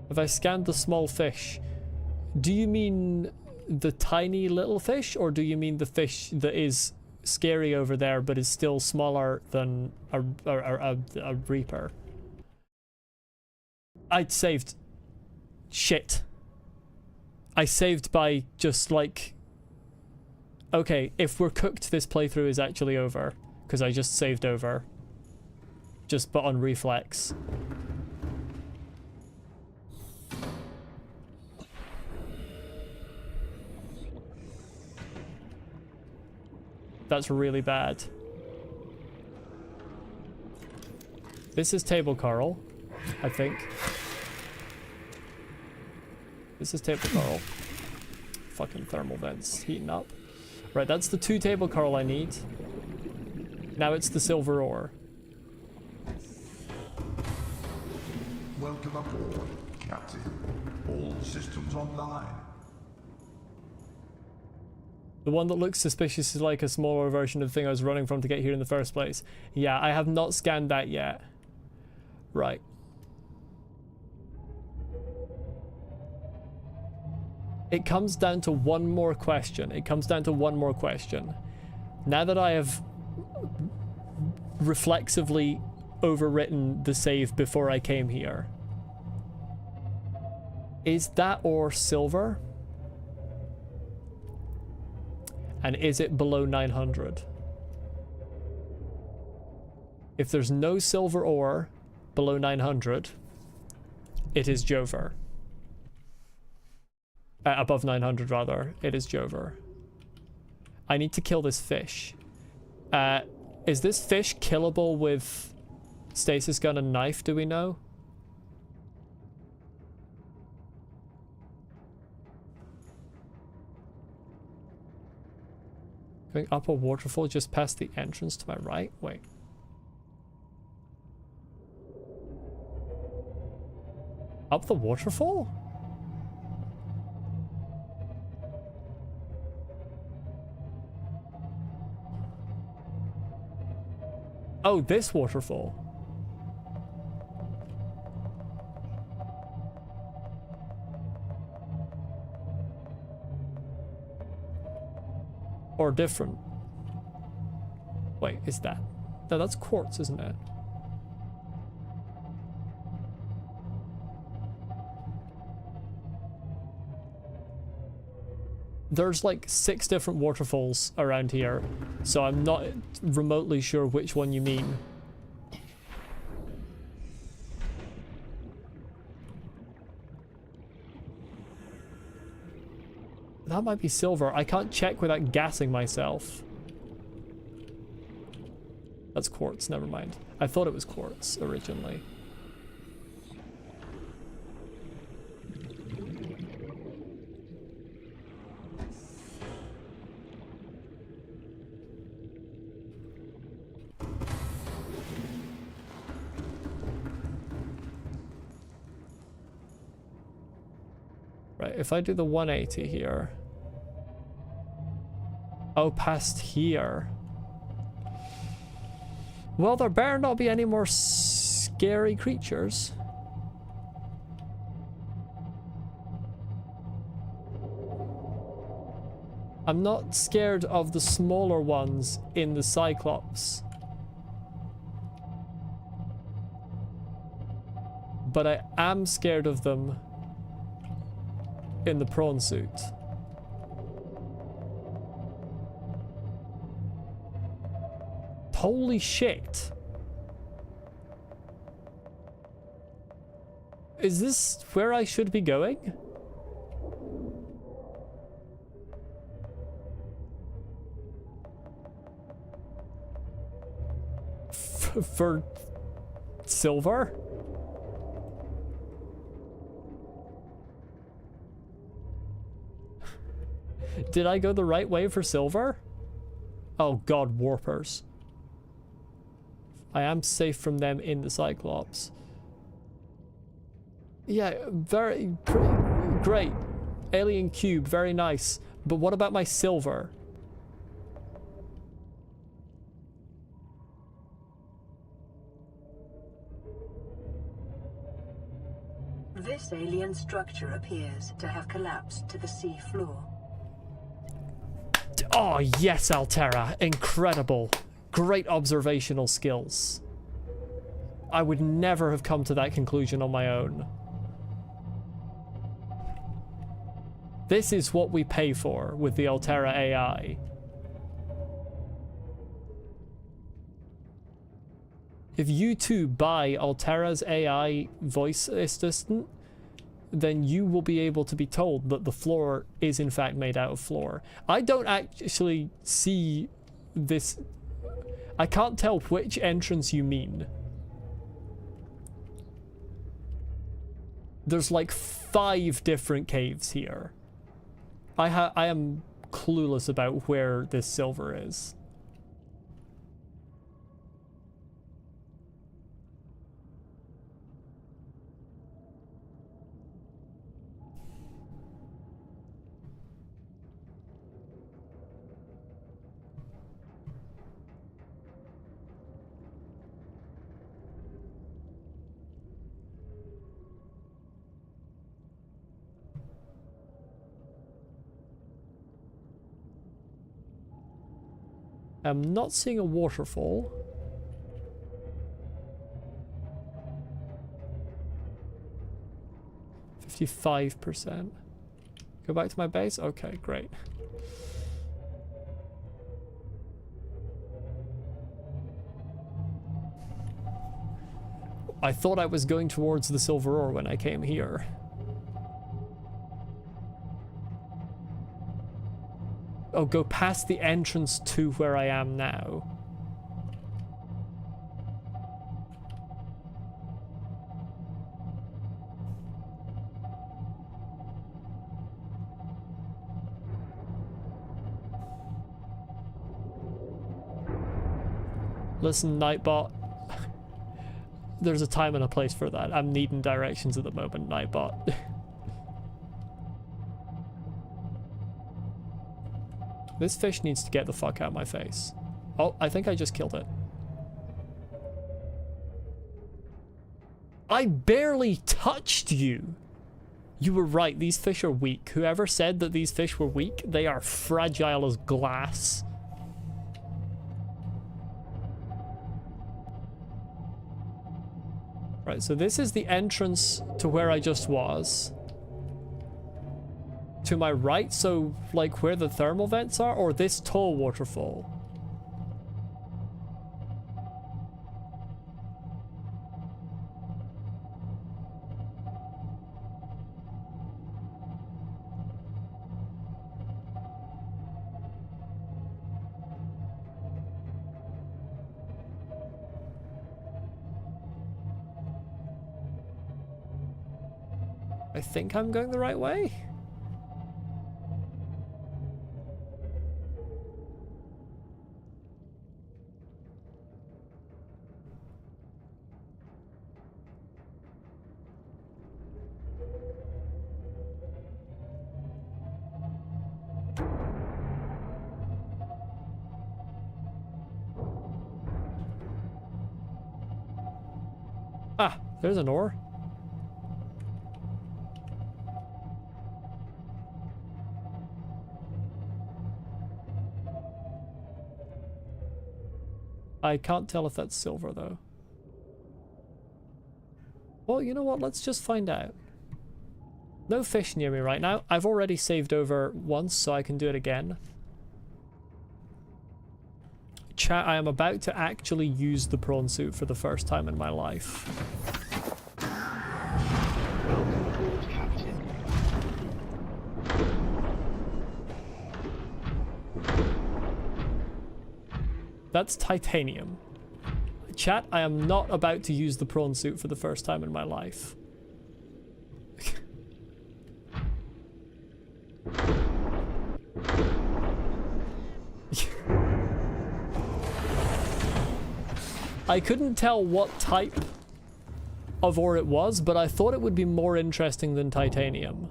If I scanned the small fish, do you mean the tiny little fish, or do you mean the fish that is scary over there but is still smaller than a reaper? I'd saved. Shit. I saved by just like... Okay, if we're cooked, this playthrough is actually over, because I just saved over. Just but on reflex. That's really bad. This is table coral, I think. This is table coral. Fucking thermal vents heating up. Right, that's the 2 table coral I need. Now it's the silver ore.
Welcome aboard, Captain. All systems online.
The one that looks suspiciously like a smaller version of the thing I was running from to get here in the first place. Yeah, I have not scanned that yet. Right. It comes down to one more question. Now that I have reflexively overwritten the save before I came here, is that ore silver? And is it below 900? If there's no silver ore below 900, it is Jover. Above 900 rather, it is Jover. I need to kill this fish. Is this fish killable with stasis gun and knife, do we know? Going up a waterfall just past the entrance to my right? Wait. Up the waterfall? Oh, this waterfall. Or different. Wait, is that? No, that's quartz, isn't it? There's like 6 different waterfalls around here, so I'm not remotely sure which one you mean. That might be silver. I can't check without gassing myself. That's quartz, never mind. I thought it was quartz originally. Right, if I do the 180 here. Oh, past here. Well, there better not be any more scary creatures. I'm not scared of the smaller ones in the Cyclops. But I am scared of them in the prawn suit. Holy shit. Is this where I should be going? For silver? Did I go the right way for silver? Oh god, warpers. I am safe from them in the Cyclops. Yeah, very great. Alien cube, very nice. But what about my silver?
This alien structure appears to have collapsed to the sea floor.
Oh yes, Altera, incredible. Great observational skills. I would never have come to that conclusion on my own. This is what we pay for with the Altera AI. If you too buy Altera's AI voice assistant, then you will be able to be told that the floor is in fact made out of floor. I don't actually see this. I can't tell which entrance you mean. There's like 5 different caves here. I am clueless about where this silver is. I'm not seeing a waterfall. %55%. Go back to my base? Okay, great. I thought I was going towards the silver ore when I came here. Oh, go past the entrance to where I am now. Listen, Nightbot. There's a time and a place for that. I'm needing directions at the moment, Nightbot. This fish needs to get the fuck out of my face. Oh, I think I just killed it. I barely touched you! You were right, these fish are weak. Whoever said that these fish were weak, they are fragile as glass. Right, so this is the entrance to where I just was. To my right, so like where the thermal vents are, or this tall waterfall? I think I'm going the right way. Ah, there's an ore. I can't tell if that's silver though. Well, you know what? Let's just find out. No fish near me right now. I've already saved over once, so I can do it again. Chat, I am about to actually use the prawn suit for the first time in my life.
Welcome aboard, Captain.
That's titanium. Chat, I am not about to use the prawn suit for the first time in my life. I couldn't tell what type of ore it was, but I thought it would be more interesting than titanium.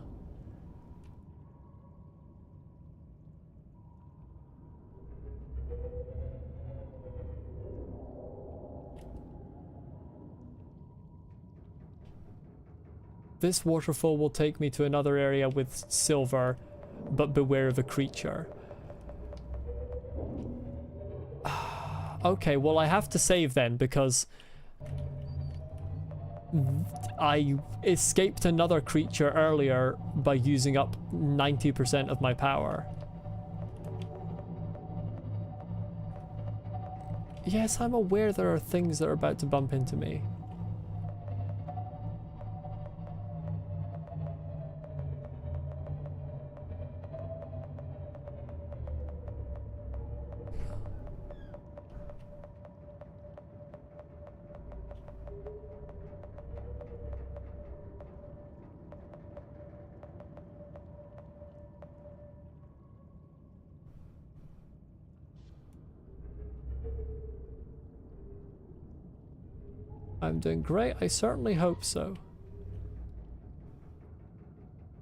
This waterfall will take me to another area with silver, but beware of a creature. Okay, well I have to save then, because I escaped another creature earlier by using up 90% of my power. Yes, I'm aware there are things that are about to bump into me. I'm doing great. I certainly hope so.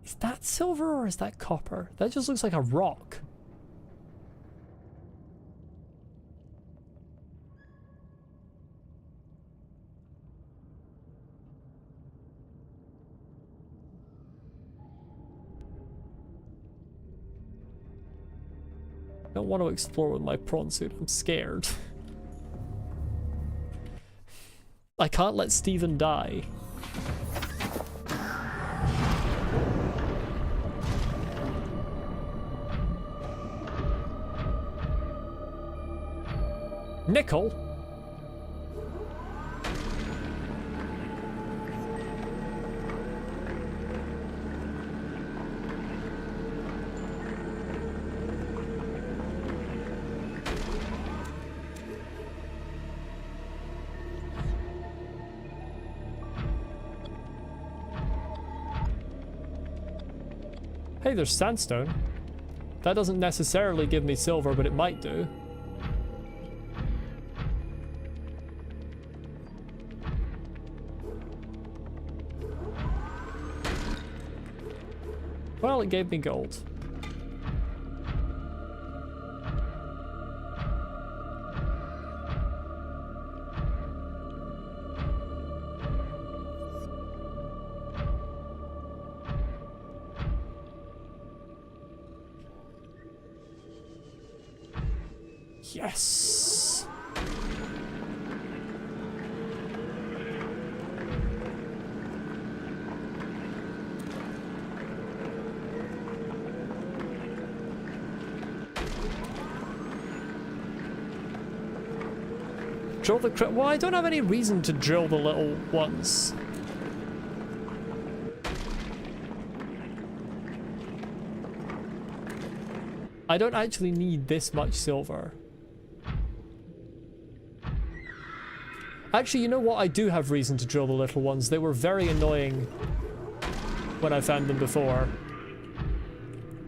Is that silver or is that copper? That just looks like a rock. Don't want to explore with my prawn suit. I'm scared. I can't let Steven die. Nickel? Hey, there's sandstone. That doesn't necessarily give me silver, but it might do. Well, it gave me gold. Yes. Drill the well, I don't have any reason to drill the little ones. I don't actually need this much silver. Actually, you know what? I do have reason to drill the little ones. They were very annoying when I found them before.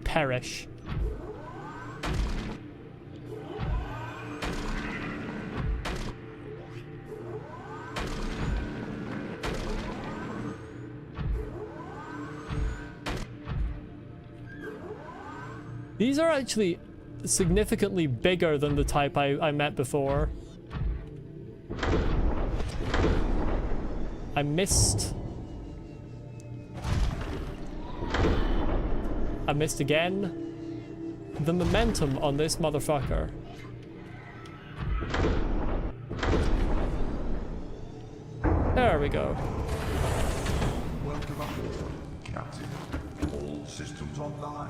Perish. These are actually significantly bigger than the type I met before. I missed. I missed again. The momentum on this motherfucker. There we go.
Welcome aboard, Captain. All systems online.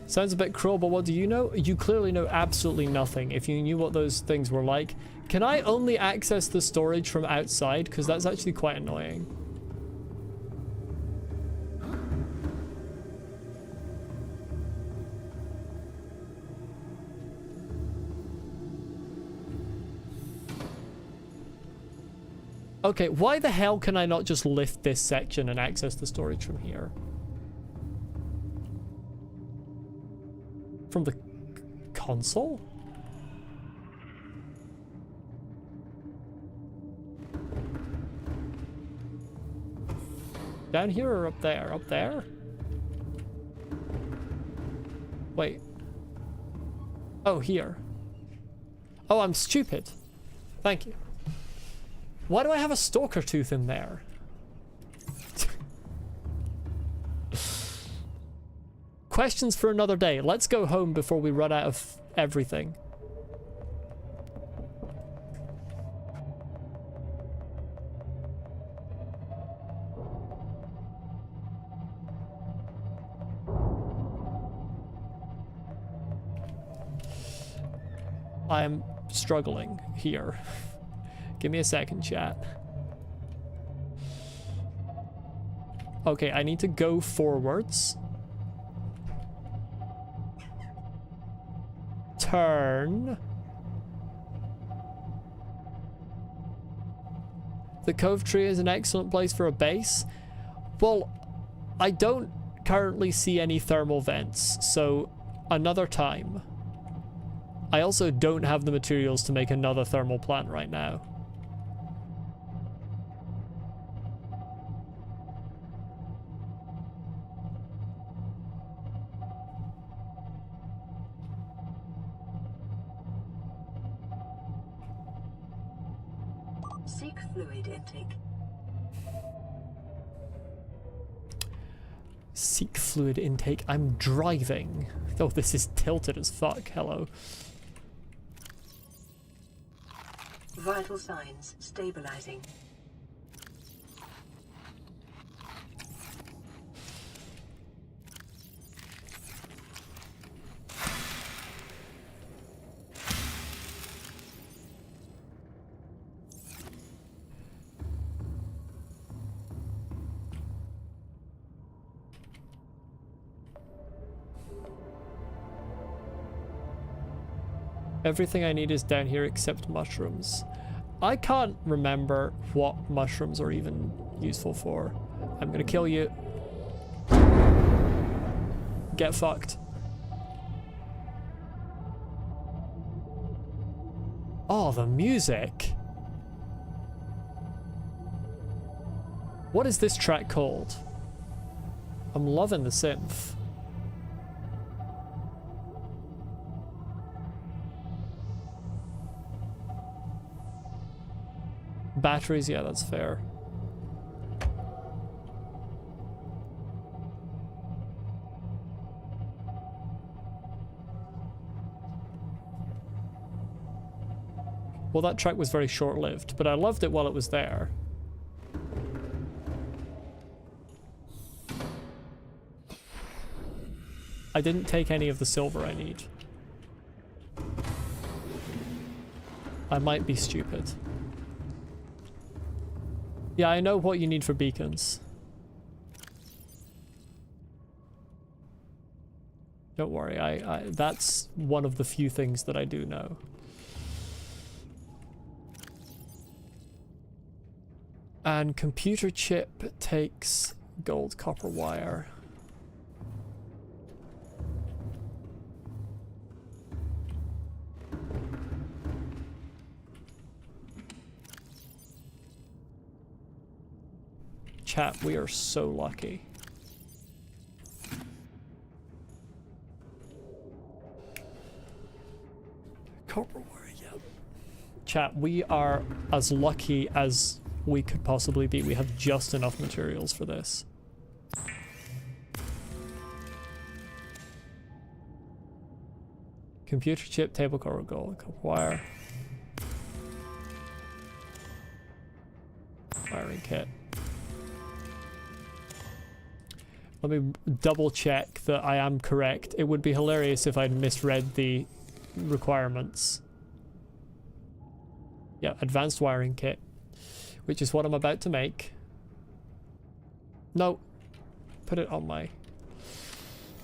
Sounds a bit cruel, but what do you know? You clearly know absolutely nothing. If you knew what those things were like. Can I only access the storage from outside? Because that's actually quite annoying. Okay, why the hell can I not just lift this section and access the storage from here? From the console? Down here or up there? Up there? Wait. Oh, here. Oh, I'm stupid. Thank you. Why do I have a stalker tooth in there? Questions for another day. Let's go home before we run out of everything. I am struggling here. Give me a second, chat. Okay, I need to go forwards. Turn. The Cove Tree is an excellent place for a base. Well, I don't currently see any thermal vents, so another time. I also don't have the materials to make another thermal plant right now.
Seek fluid intake.
Seek fluid intake. I'm driving. Oh, this is tilted as fuck. Hello.
Vital signs stabilizing.
Everything I need is down here except mushrooms. I can't remember what mushrooms are even useful for. I'm gonna kill you. Get fucked. Oh, the music. What is this track called? I'm loving the synth. Batteries, yeah, that's fair. Well, that track was very short-lived, but I loved it while it was there. I didn't take any of the silver I need. I might be stupid. Yeah, I know what you need for beacons. Don't worry, that's one of the few things that I do know. And computer chip takes gold copper wire. Chat, we are so lucky. Copper wire, yeah. Chat, we are as lucky as we could possibly be. We have just enough materials for this. Computer chip, table cover, gold, copper wire. Wiring kit. Let me double check that I am correct. It would be hilarious if I'd misread the requirements. Yeah, advanced wiring kit, which is what I'm about to make. No, put it on my...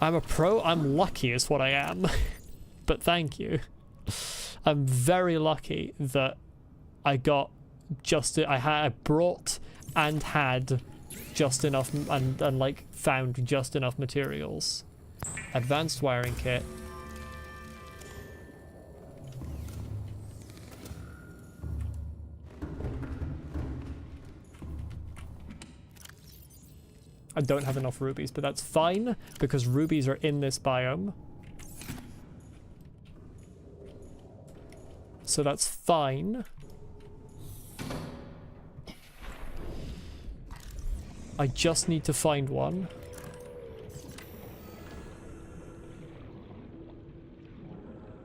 I'm a pro, I'm lucky is what I am. But thank you. I'm very lucky that I got just... I brought and had just enough and like found just enough materials. Advanced wiring kit. I don't have enough rubies, but that's fine because rubies are in this biome. So that's fine. I just need to find one.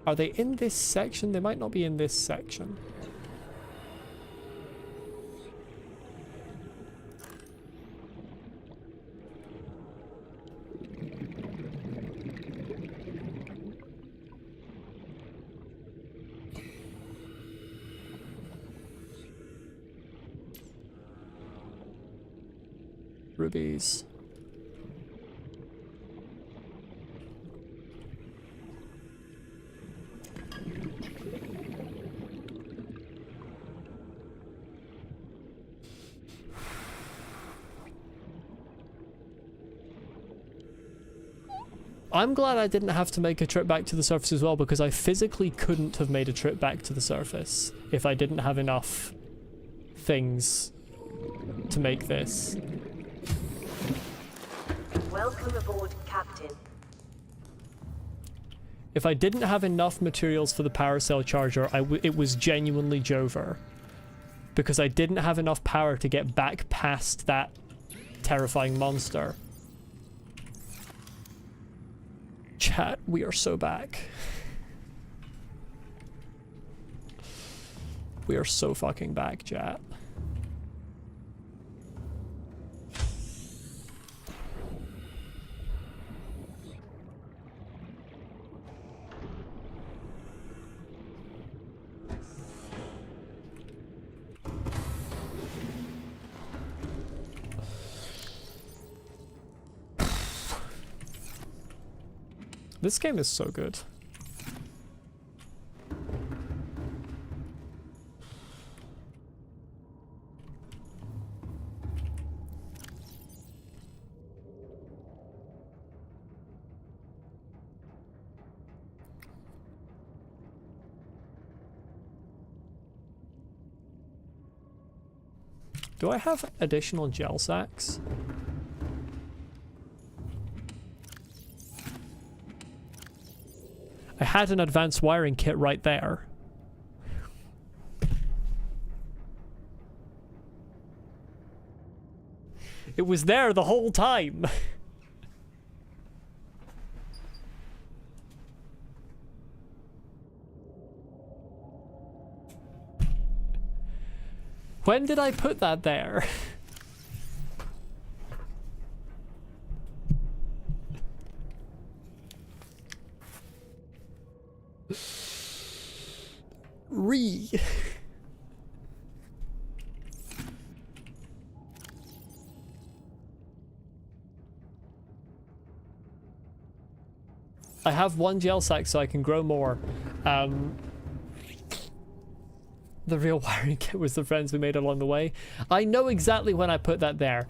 Are they in this section? They might not be in this section. Rubies. I'm glad I didn't have to make a trip back to the surface as well, because I physically couldn't have made a trip back to the surface if I didn't have enough things to make this.
Welcome aboard, Captain.
If I didn't have enough materials for the power cell charger, it was genuinely Jover. Because I didn't have enough power to get back past that terrifying monster. Chat, we are so back. We are so fucking back, chat. This game is so good. Do I have additional gel sacks? I had an advanced wiring kit right there. It was there the whole time. When did I put that there? I have one gel sack so I can grow more. The real wiring kit was the friends we made along the way. I know exactly when I put that there.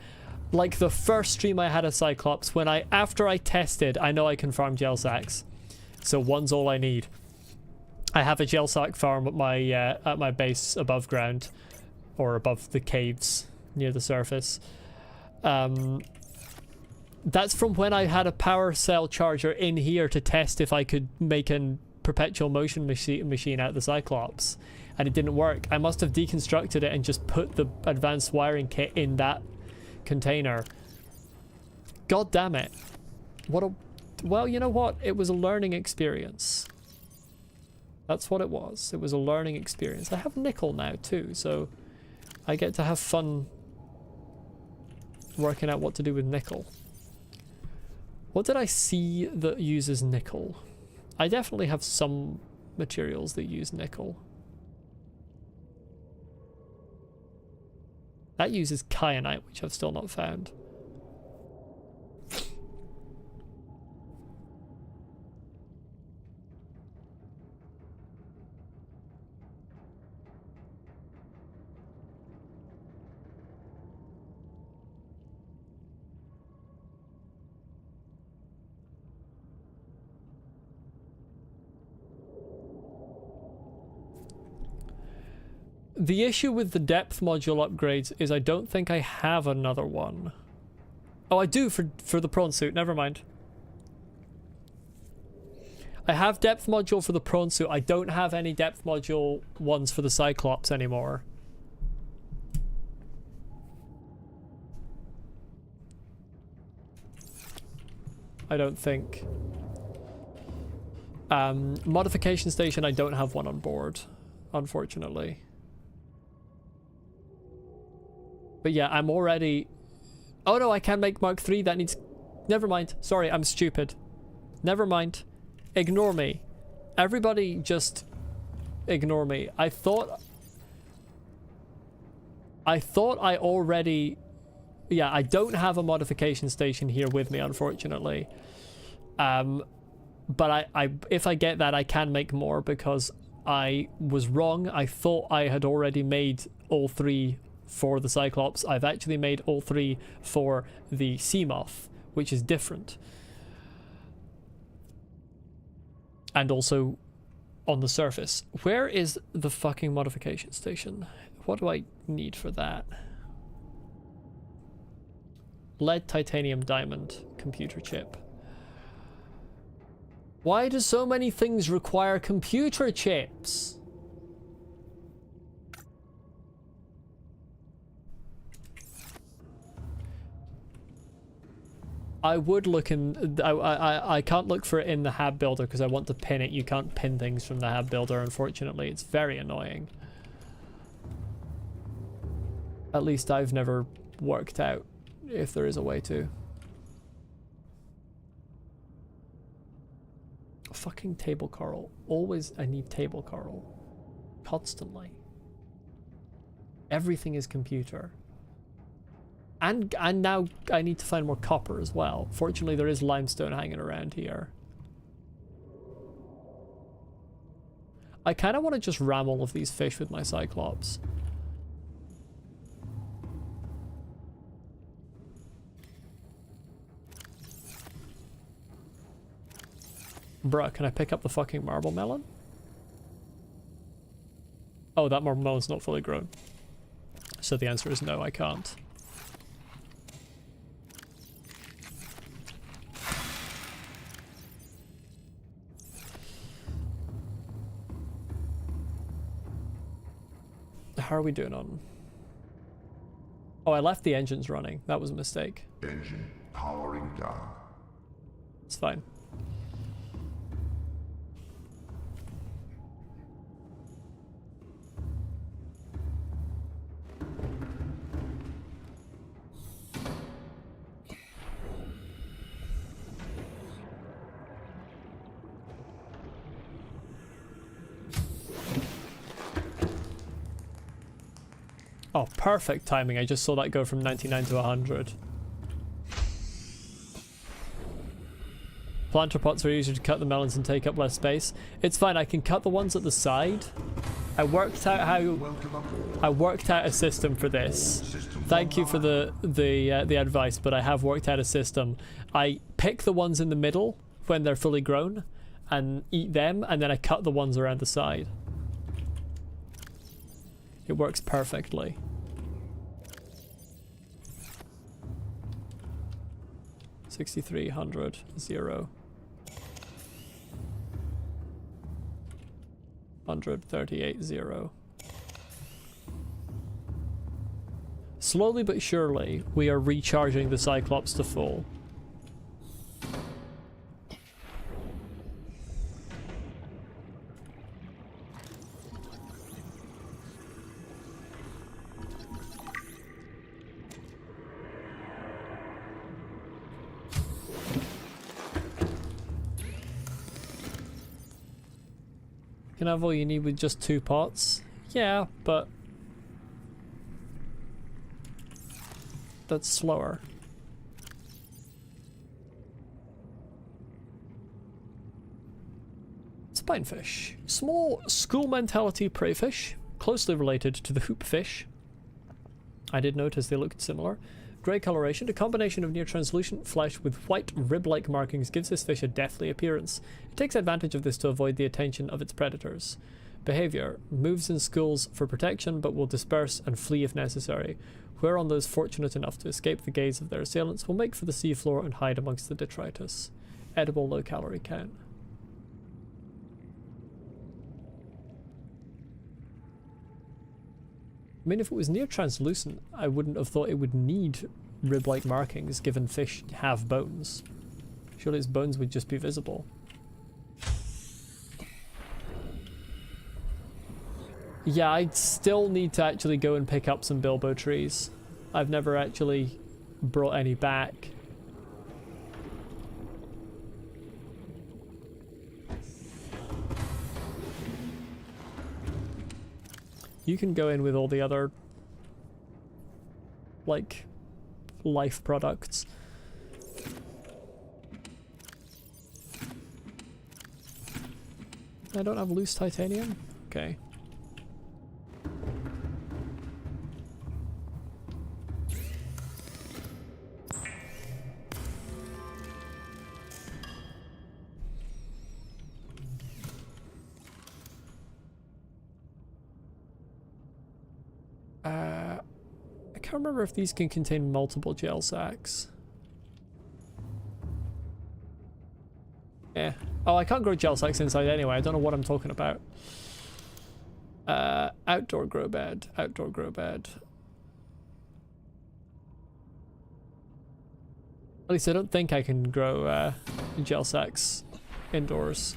Like the first stream I had a Cyclops, after I tested, I know I can farm gel sacks. So one's all I need. I have a gel sack farm at my base above ground, or above the caves near the surface. That's from when I had a power cell charger in here to test if I could make a perpetual motion machine out of the Cyclops, and it didn't work. I must have deconstructed it and just put the advanced wiring kit in that container. God damn it. Well, you know what? It was a learning experience. That's what it was. It was a learning experience. I have nickel now too, so I get to have fun working out what to do with nickel. What did I see that uses nickel? I definitely have some materials that use nickel. That uses kyanite, which I've still not found. The issue with the depth module upgrades is I don't think I have another one. Oh, I do for the prawn suit. Never mind. I have depth module for the prawn suit. I don't have any depth module ones for the Cyclops anymore. I don't think. Modification station, I don't have one on board, unfortunately. But yeah, I'm already... Oh no, I can make Mark 3. That needs... Never mind. Sorry, I'm stupid. Never mind. Ignore me. Everybody just ignore me. I thought I already... Yeah, I don't have a modification station here with me, unfortunately. But if I get that, I can make more because I was wrong. I thought I had already made all 3 for the Cyclops. I've actually made all 3 for the Seamoth, which is different. And also on the surface. Where is the fucking modification station? What do I need for that? Lead, titanium, diamond, computer chip. Why do so many things require computer chips? I would look in. I can't look for it in the hab builder because I want to pin it. You can't pin things from the hab builder, unfortunately. It's very annoying. At least I've never worked out if there is a way to. Fucking table coral. Always I need table coral. Constantly. Everything is computer. And now I need to find more copper as well. Fortunately, there is limestone hanging around here. I kind of want to just ram all of these fish with my Cyclops. Bruh, can I pick up the fucking marble melon? Oh, that marble melon's not fully grown. So the answer is no, I can't. How are we doing on... Oh, I left the engines running. That was a mistake.
Engine powering down.
It's fine. Oh, perfect timing. I just saw that go from 99 to 100. Planter pots are easier to cut the melons and take up less space. It's fine, I can cut the ones at the side. I worked out a system for this. Thank you for the advice, but I have worked out a system. I pick the ones in the middle when they're fully grown and eat them, and then I cut the ones around the side. It works perfectly. $6,300, 0. 138, 0. Slowly but surely, we are recharging the Cyclops to full. You can have all you need with just 2 pots. Yeah, but that's slower. Spinefish. Small school mentality prey fish, closely related to the hoop fish. I did notice they looked similar. Grey coloration, a combination of near translucent flesh with white rib-like markings gives this fish a deathly appearance. It takes advantage of this to avoid the attention of its predators. Behavior. Moves in schools for protection but will disperse and flee if necessary. Whereon those fortunate enough to escape the gaze of their assailants will make for the seafloor and hide amongst the detritus. Edible, low calorie count. I mean, if it was near translucent, I wouldn't have thought it would need rib-like markings, given fish have bones. Surely its bones would just be visible. Yeah, I'd still need to actually go and pick up some bilbo trees. I've never actually brought any back. You can go in with all the other, like, life products. I don't have loose titanium? Okay. I can't remember if these can contain multiple gel sacks. Yeah. Oh, I can't grow gel sacks inside anyway. I don't know what I'm talking about. Outdoor grow bed. Outdoor grow bed. At least I don't think I can grow gel sacks indoors.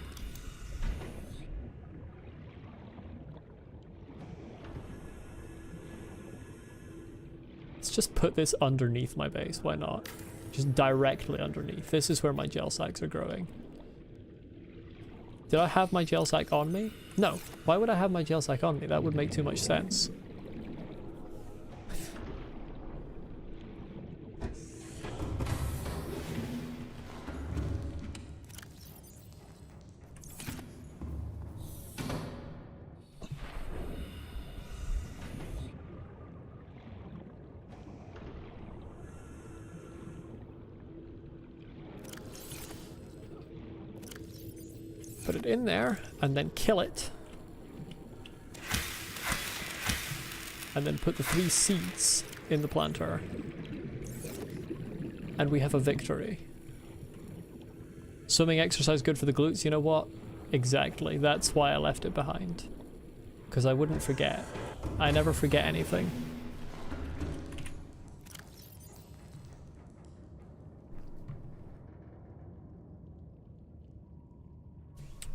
Let's just put this underneath my base. Why not? Just directly underneath. This is where my gel sacks are growing. Did I have my gel sack on me? No. Why would I have my gel sack on me? That would make too much sense. Put it in there, and then kill it. And then put the 3 seeds in the planter. And we have a victory. Swimming exercise good for the glutes, you know what? Exactly, that's why I left it behind. Because I wouldn't forget. I never forget anything.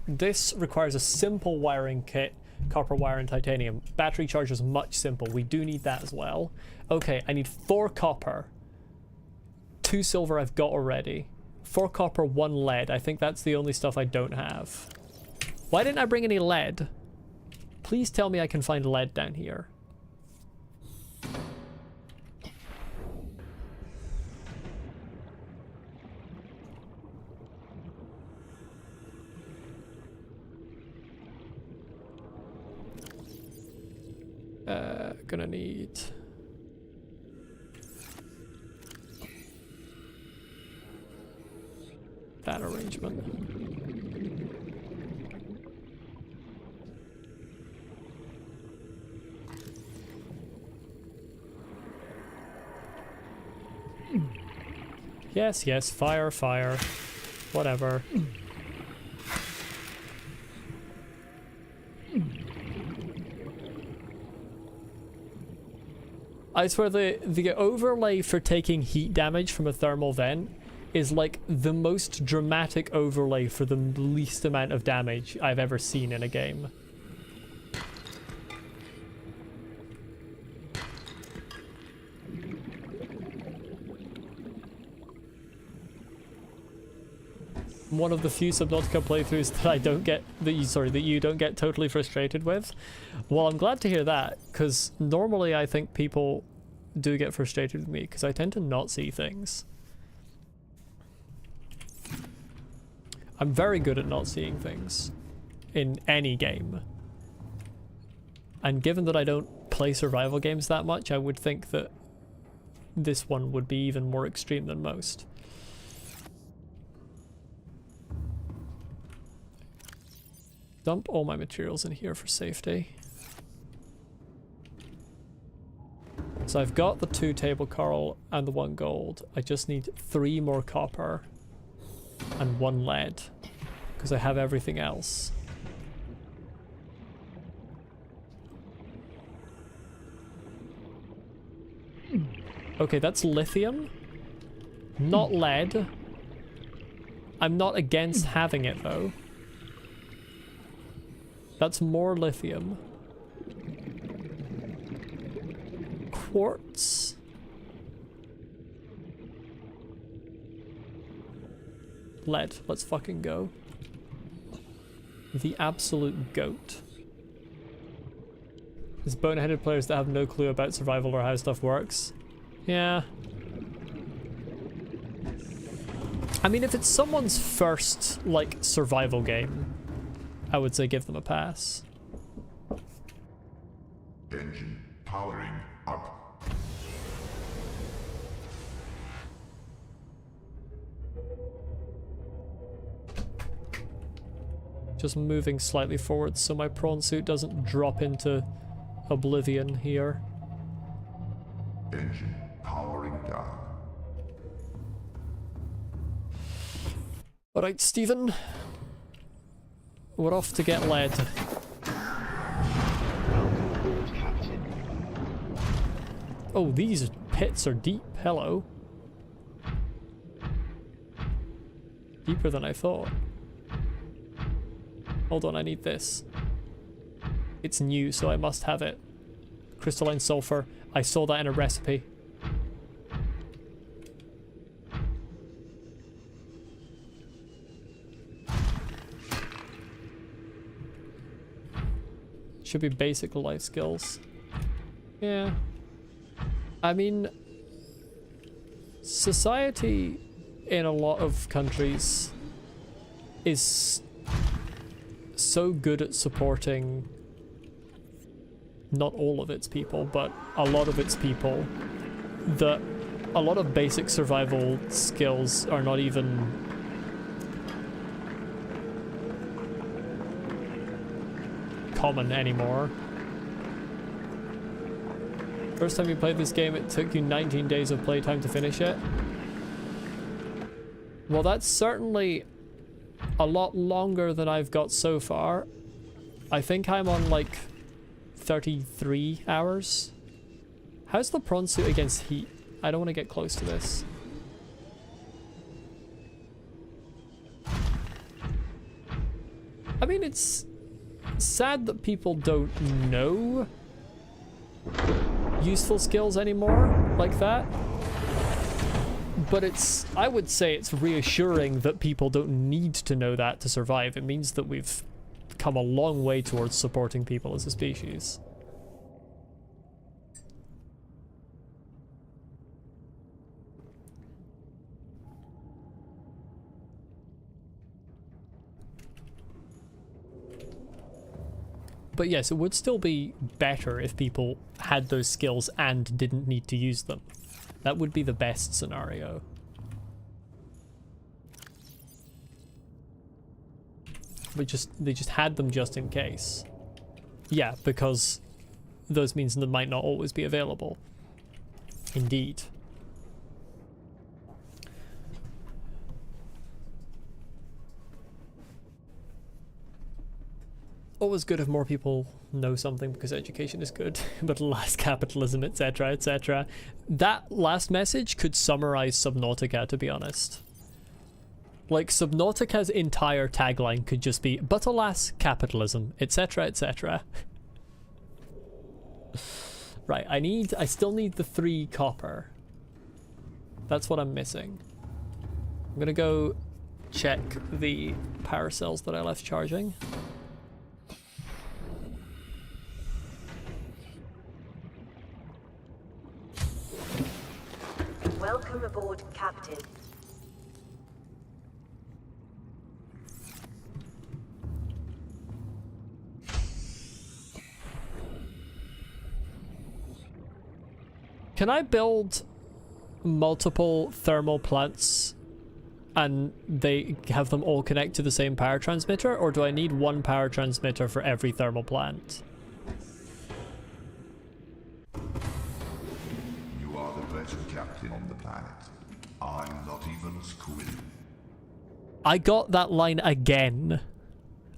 This requires a simple wiring kit, copper wire and titanium. Battery charge is much simple. We do need that as well. Okay, I need 4 copper. 2 silver I've got already. 4 copper, 1 lead. I think that's the only stuff I don't have. Why didn't I bring any lead? Please tell me I can find lead down here. Gonna need that arrangement. Yes, yes, fire, fire, whatever. I swear the overlay for taking heat damage from a thermal vent is like the most dramatic overlay for the least amount of damage I've ever seen in a game. One of the few Subnautica playthroughs that I don't get, that you don't get totally frustrated with. Well, I'm glad to hear that, because normally I think people do get frustrated with me, because I tend to not see things. I'm very good at not seeing things in any game. And given that I don't play survival games that much, I would think that this one would be even more extreme than most. Dump all my materials in here for safety. So I've got the 2 table coral and the 1 gold. I just need 3 more copper and 1 lead, because I have everything else. Okay, that's lithium, not lead. I'm not against having it though. That's more lithium. Quartz. Lead. Let's fucking go. The absolute goat. There's boneheaded players that have no clue about survival or how stuff works. Yeah. I mean, if it's someone's first, like, survival game, I would say give them a pass.
Engine powering up.
Just moving slightly forward so my prawn suit doesn't drop into oblivion here.
Engine powering down.
Alright, Stephen. We're off to get lead.
Welcome aboard, Captain.
Oh, these pits are deep. Hello. cheaper than I thought. Hold on, I need this. It's new, so I must have it. Crystalline sulfur. I saw that in a recipe. Should be basic life skills. Yeah. I mean, society in a lot of countries is so good at supporting not all of its people, but a lot of its people, that a lot of basic survival skills are not even common anymore. First time you played this game, it took you 19 days of playtime to finish it. Well, that's certainly a lot longer than I've got so far. I think I'm on like 33 hours. How's the prawn suit against heat? I don't want to get close to this. I mean, it's sad that people don't know useful skills anymore like that. But it's, I would say it's reassuring that people don't need to know that to survive. It means that we've come a long way towards supporting people as a species. But yes, it would still be better if people had those skills and didn't need to use them. That would be the best scenario. But they just had them just in case. Yeah, because those means that might not always be available. Indeed. Always good if more people know something because education is good, but less capitalism, etc., etc. That last message could summarize Subnautica, to be honest. Like, Subnautica's entire tagline could just be, but alas, capitalism, etc., etc. Right, I still need the 3 copper. That's what I'm missing. I'm gonna go check the power cells that I left charging.
Welcome aboard, Captain.
Can I build multiple thermal plants and they have them all connect to the same power transmitter, or do I need one power transmitter for every thermal plant?
You are the best captain on the planet. I'm not even Squid.
I got that line again.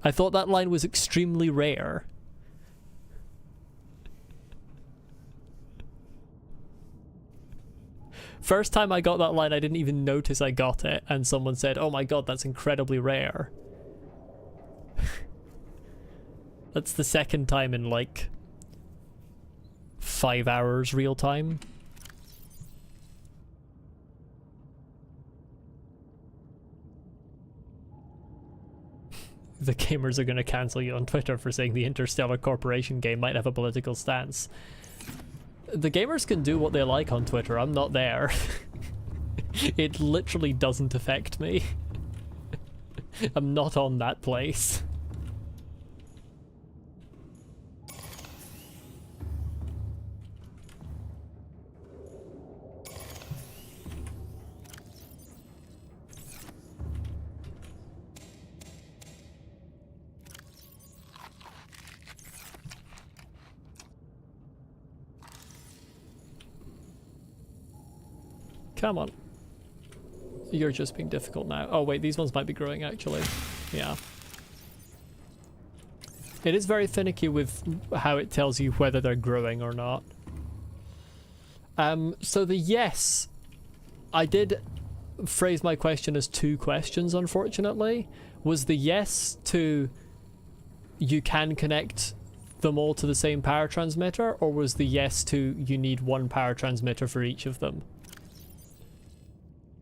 I thought that line was extremely rare. First time I got that line, I didn't even notice I got it, and someone said, "Oh my god, that's incredibly rare." That's the second time in like 5 hours real time. The gamers are going to cancel you on Twitter for saying the Interstellar Corporation game might have a political stance. The gamers can do what they like on Twitter. I'm not there. It literally doesn't affect me. I'm not on that place. Come on. You're just being difficult now. Oh wait, these ones might be growing actually. Yeah. It is very finicky with how it tells you whether they're growing or not. So the yes, I did phrase my question as two questions, unfortunately. Was the yes to you can connect them all to the same power transmitter, or was the yes to you need one power transmitter for each of them?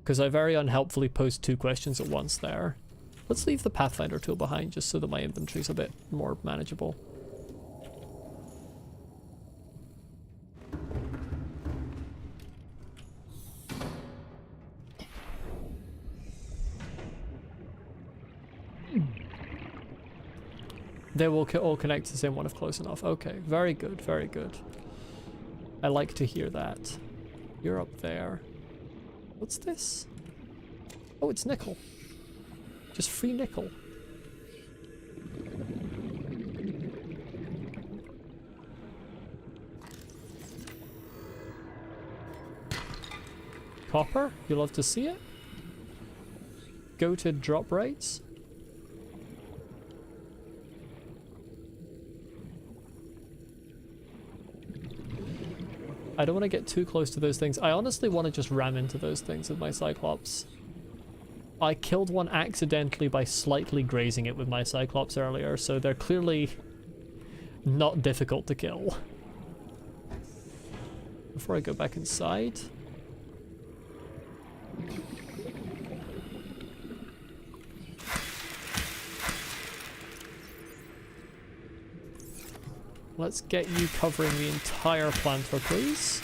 Because I very unhelpfully posed two questions at once there. Let's leave the Pathfinder tool behind just so that my inventory's a bit more manageable. They will all connect to the same one if close enough. Okay, very good, very good. I like to hear that. You're up there. What's this? Oh, it's nickel. Just free nickel. Copper? You love to see it? Go to drop rates. I don't want to get too close to those things. I honestly want to just ram into those things with my Cyclops. I killed one accidentally by slightly grazing it with my Cyclops earlier, so they're clearly not difficult to kill. Before I go back inside. Let's get you covering the entire planter, please.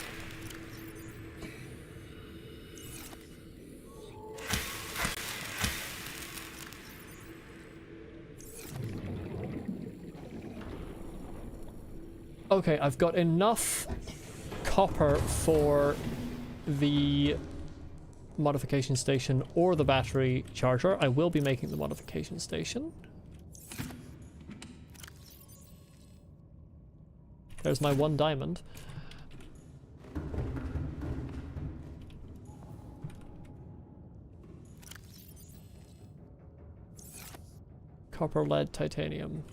Okay, I've got enough copper for the modification station or the battery charger. I will be making the modification station. There's my one diamond. Copper, lead, titanium.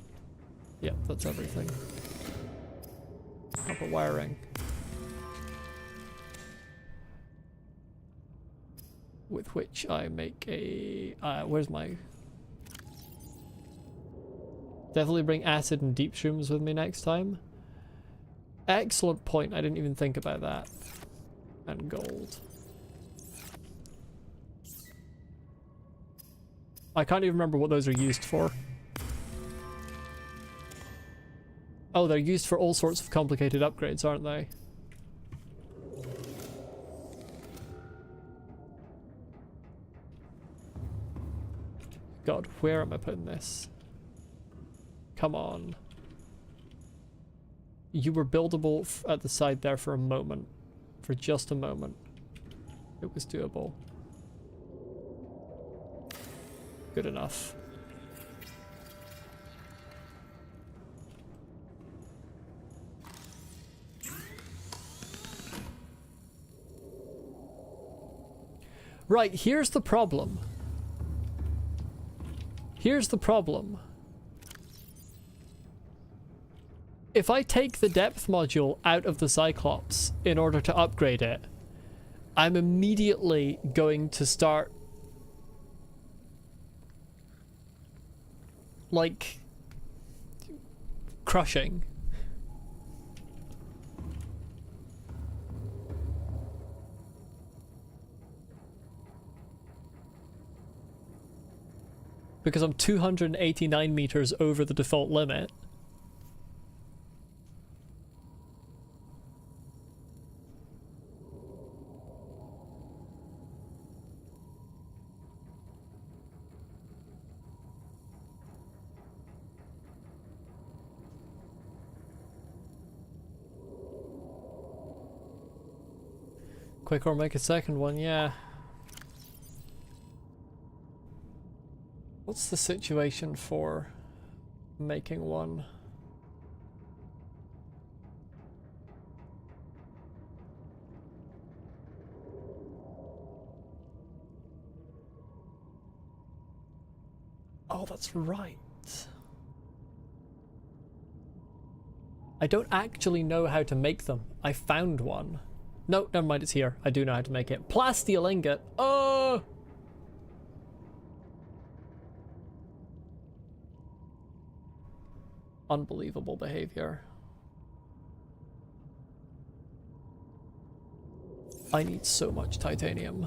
Yep, that's everything. Copper wiring. With which I make a... where's my... Definitely bring acid and deep shrooms with me next time. Excellent point, I didn't even think about that. And gold. I can't even remember what those are used for. Oh, they're used for all sorts of complicated upgrades, aren't they? God, where am I putting this? Come on. You were buildable at the side there for a moment. For just a moment. It was doable. Good enough. Right, here's the problem. Here's the problem. If I take the depth module out of the Cyclops in order to upgrade it, I'm immediately going to start like crushing. Because I'm 289 meters over the default limit. Quick or make a second one, yeah. What's the situation for making one? Oh, that's right. I don't actually know how to make them. I found one. No, never mind, it's here. I do know how to make it. Plasteel ingot. Oh! Unbelievable behavior. I need so much titanium.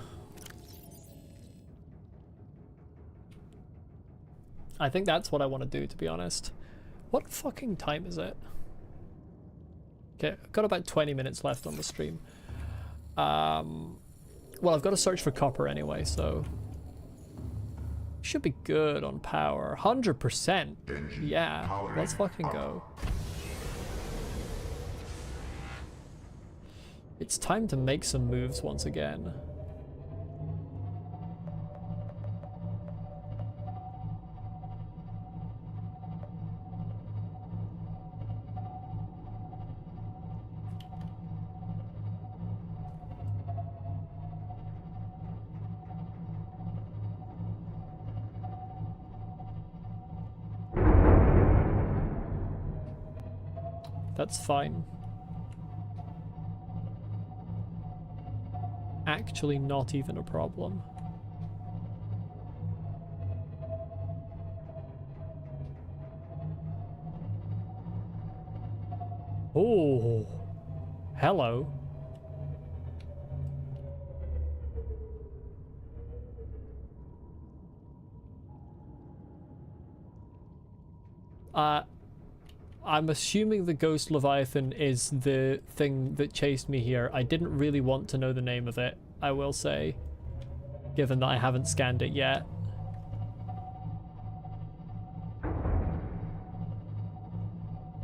I think that's what I want to do, to be honest. What fucking time is it? Okay, I've got about 20 minutes left on the stream. Well, I've got to search for copper anyway, so... Should be good on power. 100%. Yeah, let's fucking go. It's time to make some moves once again. That's fine. Actually not even a problem. Oh, hello. I'm assuming the Ghost Leviathan is the thing that chased me here. I didn't really want to know the name of it, I will say, given that I haven't scanned it yet.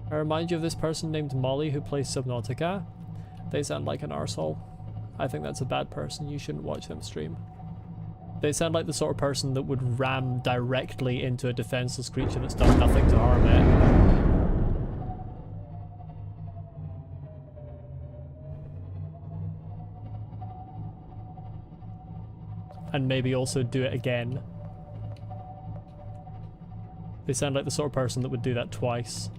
I remind you of this person named Molly who plays Subnautica. They sound like an arsehole. I think that's a bad person. You shouldn't watch them stream. They sound like the sort of person that would ram directly into a defenseless creature that's done nothing to harm it. And maybe also do it again. They sound like the sort of person that would do that twice.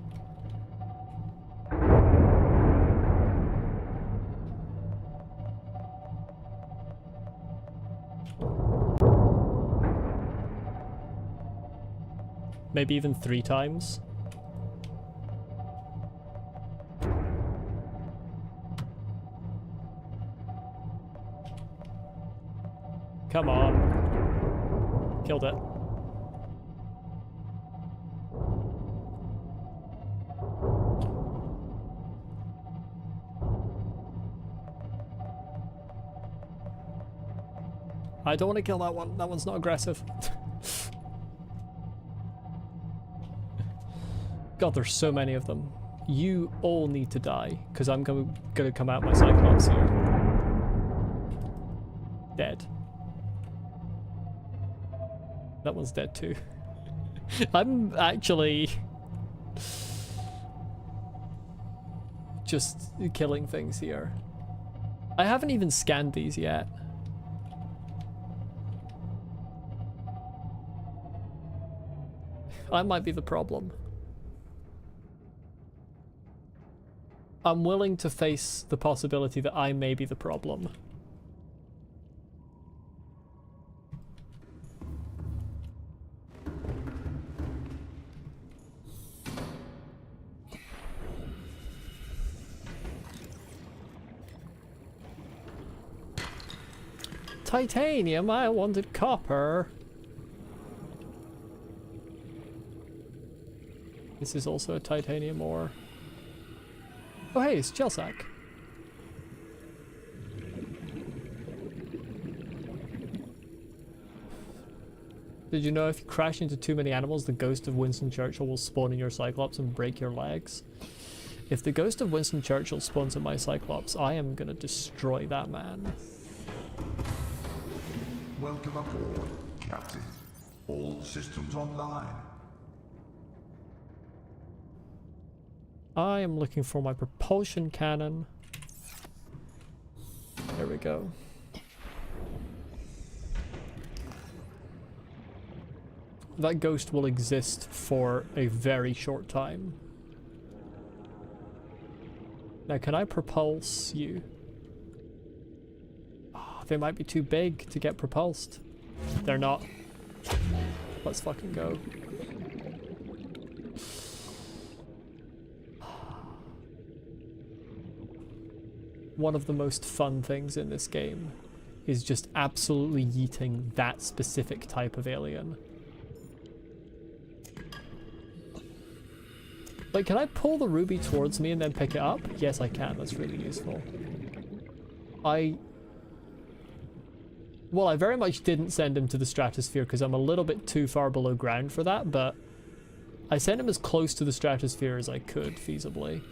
Maybe even 3 times. Come on. Killed it. I don't want to kill that one. That one's not aggressive. God, there's so many of them. You all need to die, because I'm gonna come out my Cyclops here. Dead. That one's dead too. I'm actually just killing things here. I haven't even scanned these yet. I might be the problem. I'm willing to face the possibility that I may be the problem. Titanium, I wanted copper. This is also a titanium ore. Oh hey, it's Chelsack. Did you know if you crash into too many animals, the ghost of Winston Churchill will spawn in your Cyclops and break your legs? If the ghost of Winston Churchill spawns in my Cyclops, I am gonna destroy that man.
Welcome aboard, Captain. All systems online.
I am looking for my propulsion cannon. There we go. That ghost will exist for a very short time. Now, can I propulse you? They might be too big to get propulsed. They're not. Let's fucking go. One of the most fun things in this game is just absolutely yeeting that specific type of alien. Like, can I pull the ruby towards me and then pick it up? Yes, I can. That's really useful. Well, I very much didn't send him to the stratosphere because I'm a little bit too far below ground for that, but I sent him as close to the stratosphere as I could, feasibly.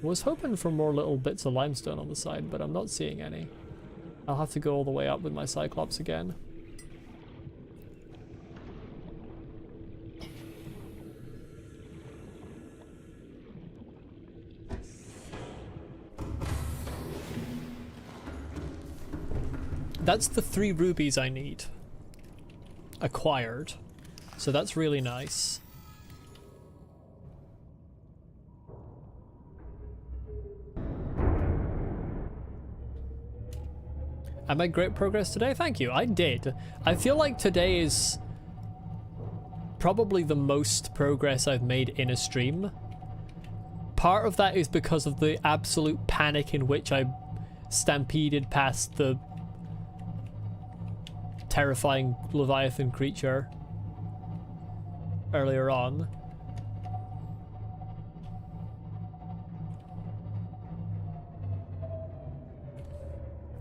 Was hoping for more little bits of limestone on the side, but I'm not seeing any. I'll have to go all the way up with my Cyclops again. That's the 3 rubies I need. Acquired. So that's really nice. I made great progress today. Thank you. I did. I feel like today is probably the most progress I've made in a stream. Part of that is because of the absolute panic in which I stampeded past the terrifying Leviathan creature earlier on.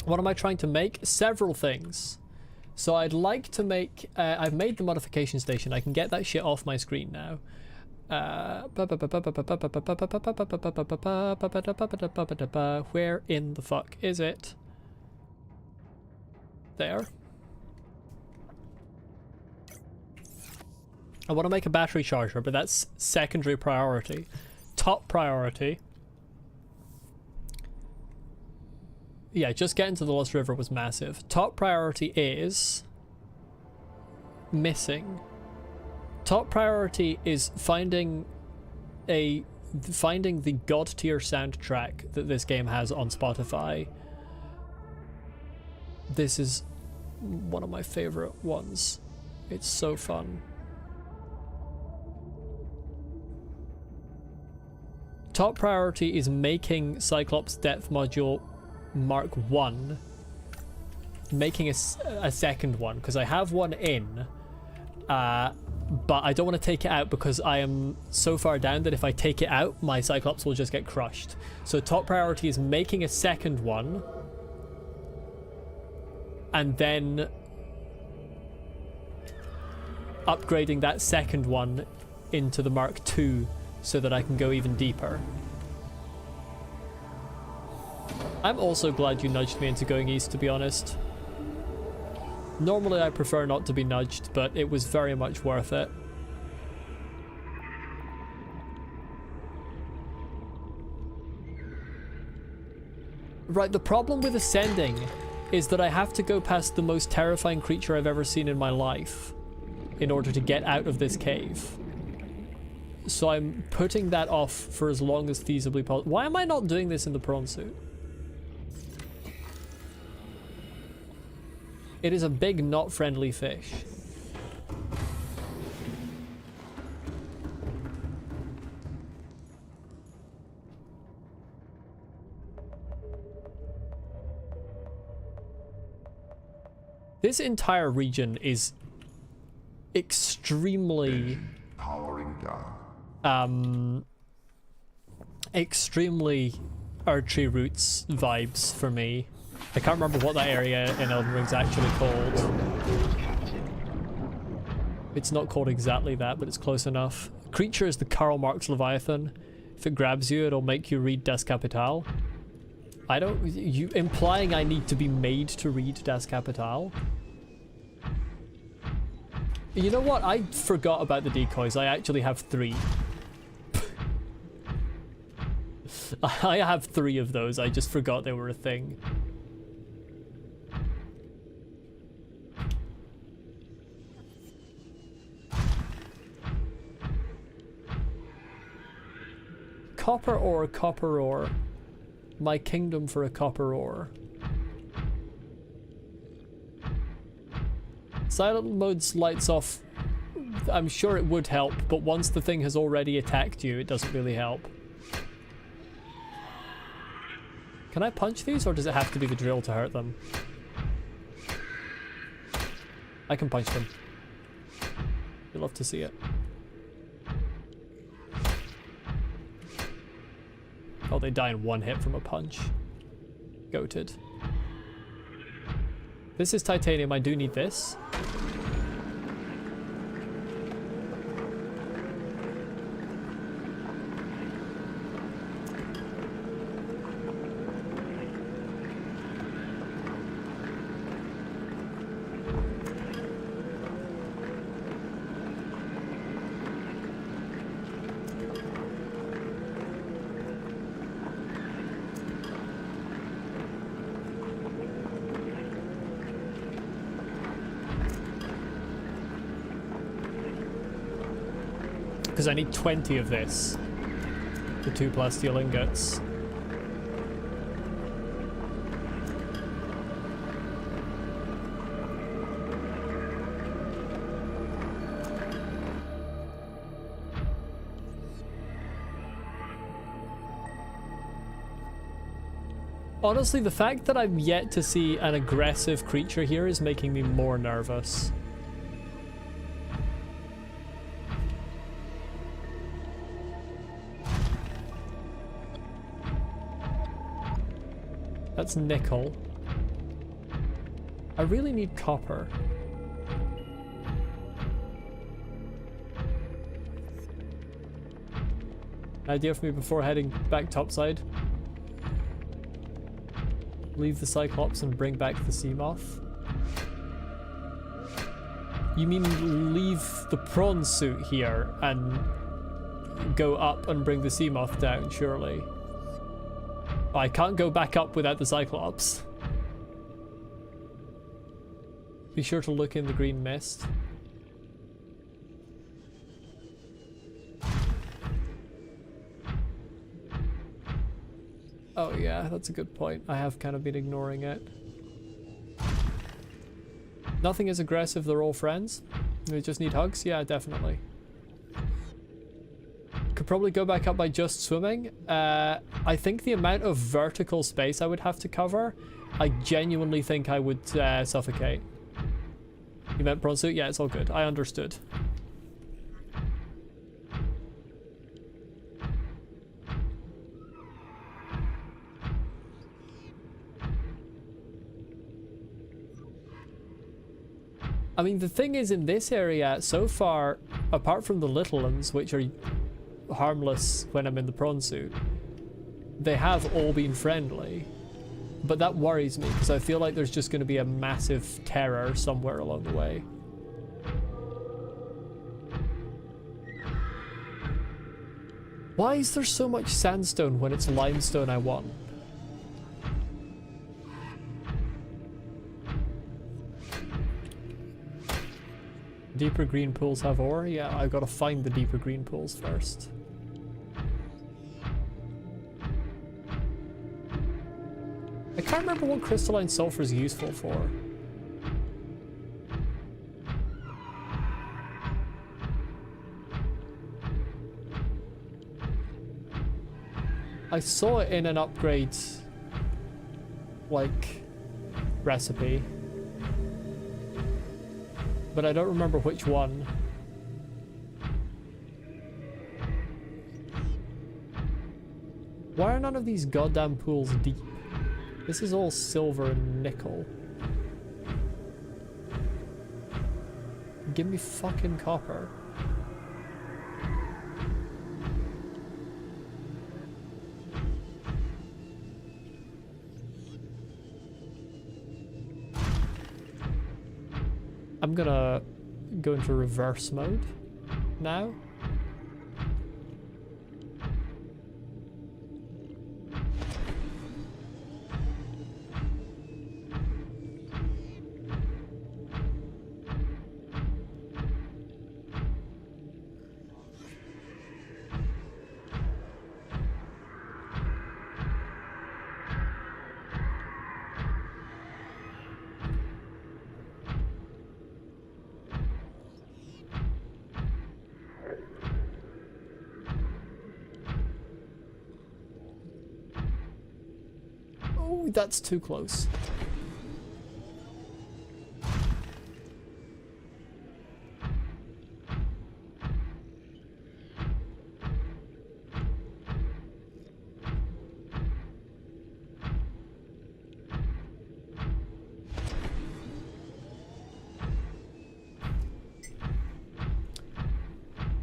What am I trying to make? Several things. So I'd like to make... I've made the modification station. I can get that shit off my screen now. Where in the fuck is it? There. I want to make a battery charger, but that's secondary priority. Top priority... Yeah, just getting to the Lost River was massive. Top priority is... missing. Top priority is finding the God tier soundtrack that this game has on Spotify. This is one of my favorite ones. It's so fun. Top priority is making Cyclops Depth Module Mark 1, making a second one, because I have one in, but I don't want to take it out because I am so far down that if I take it out, my Cyclops will just get crushed. So top priority is making a second one, and then upgrading that second one into the Mark 2 so that I can go even deeper. I'm also glad you nudged me into going east, to be honest. Normally I prefer not to be nudged, but it was very much worth it. Right, the problem with ascending is that I have to go past the most terrifying creature I've ever seen in my life in order to get out of this cave. So I'm putting that off for as long as feasibly possible. Why am I not doing this in the prawn suit? It is a big, not friendly fish. This entire region is extremely...
Powering down.
Extremely archery roots vibes for me. I can't remember what that area in Elden Ring's actually called. It's not called exactly that, but it's close enough. Creature is the Karl Marx Leviathan. If it grabs you, it'll make you read Das Kapital. I don't... You implying I need to be made to read Das Kapital? You know what? I forgot about the decoys. I actually have 3. I have 3 of those. I just forgot they were a thing. copper ore, copper ore. My kingdom for a copper ore. Silent mode's lights off. I'm sure it would help, but once the thing has already attacked you, it doesn't really help. Can I punch these, or does it have to be the drill to hurt them? I can punch them. You'd love to see it. Oh, they die in one hit from a punch. Goated. This is titanium. I do need this. Because I need 20 of this. The 2 plasteel ingots. Honestly, the fact that I'm yet to see an aggressive creature here is making me more nervous. That's nickel. I really need copper. Idea for me before heading back topside? Leave the Cyclops and bring back the Seamoth? You mean leave the prawn suit here and go up and bring the Seamoth down, surely? I can't go back up without the Cyclops. Be sure to look in the green mist. Oh yeah, that's a good point. I have kind of been ignoring it. Nothing is aggressive, they're all friends. They just need hugs? Yeah, definitely. Could probably go back up by just swimming. I think the amount of vertical space I would have to cover, I genuinely think I would suffocate. You meant prawn suit? Yeah, it's all good. I understood. I mean, the thing is, in this area, so far, apart from the little ones, which are harmless when I'm in the prawn suit, they have all been friendly. But that worries me, because I feel like there's just going to be a massive terror somewhere along the way. Why is there so much sandstone when it's limestone I want? Deeper green pools have ore? Yeah, I've got to find the deeper green pools first. I can't remember what crystalline sulfur is useful for. I saw it in an upgrade, like, recipe. But I don't remember which one. Why are none of these goddamn pools deep? This is all silver and nickel. Give me fucking copper. I'm gonna go into reverse mode now. Oh, that's too close.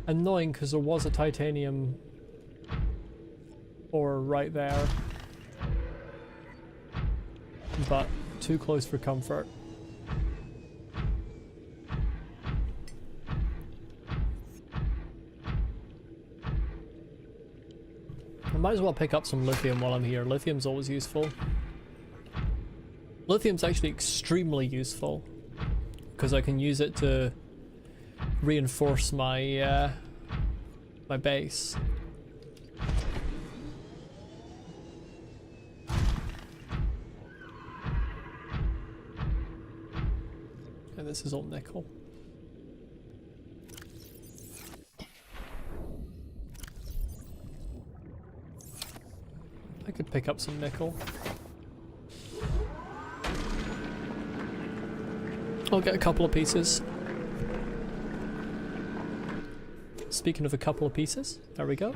Annoying because there was a titanium ore right there, but too close for comfort. I might as well pick up some lithium while I'm here. Lithium's always useful. Lithium's actually extremely useful because I can use it to reinforce my my base. And this is all nickel. I could pick up some nickel. I'll get a couple of pieces. Speaking of a couple of pieces, there we go.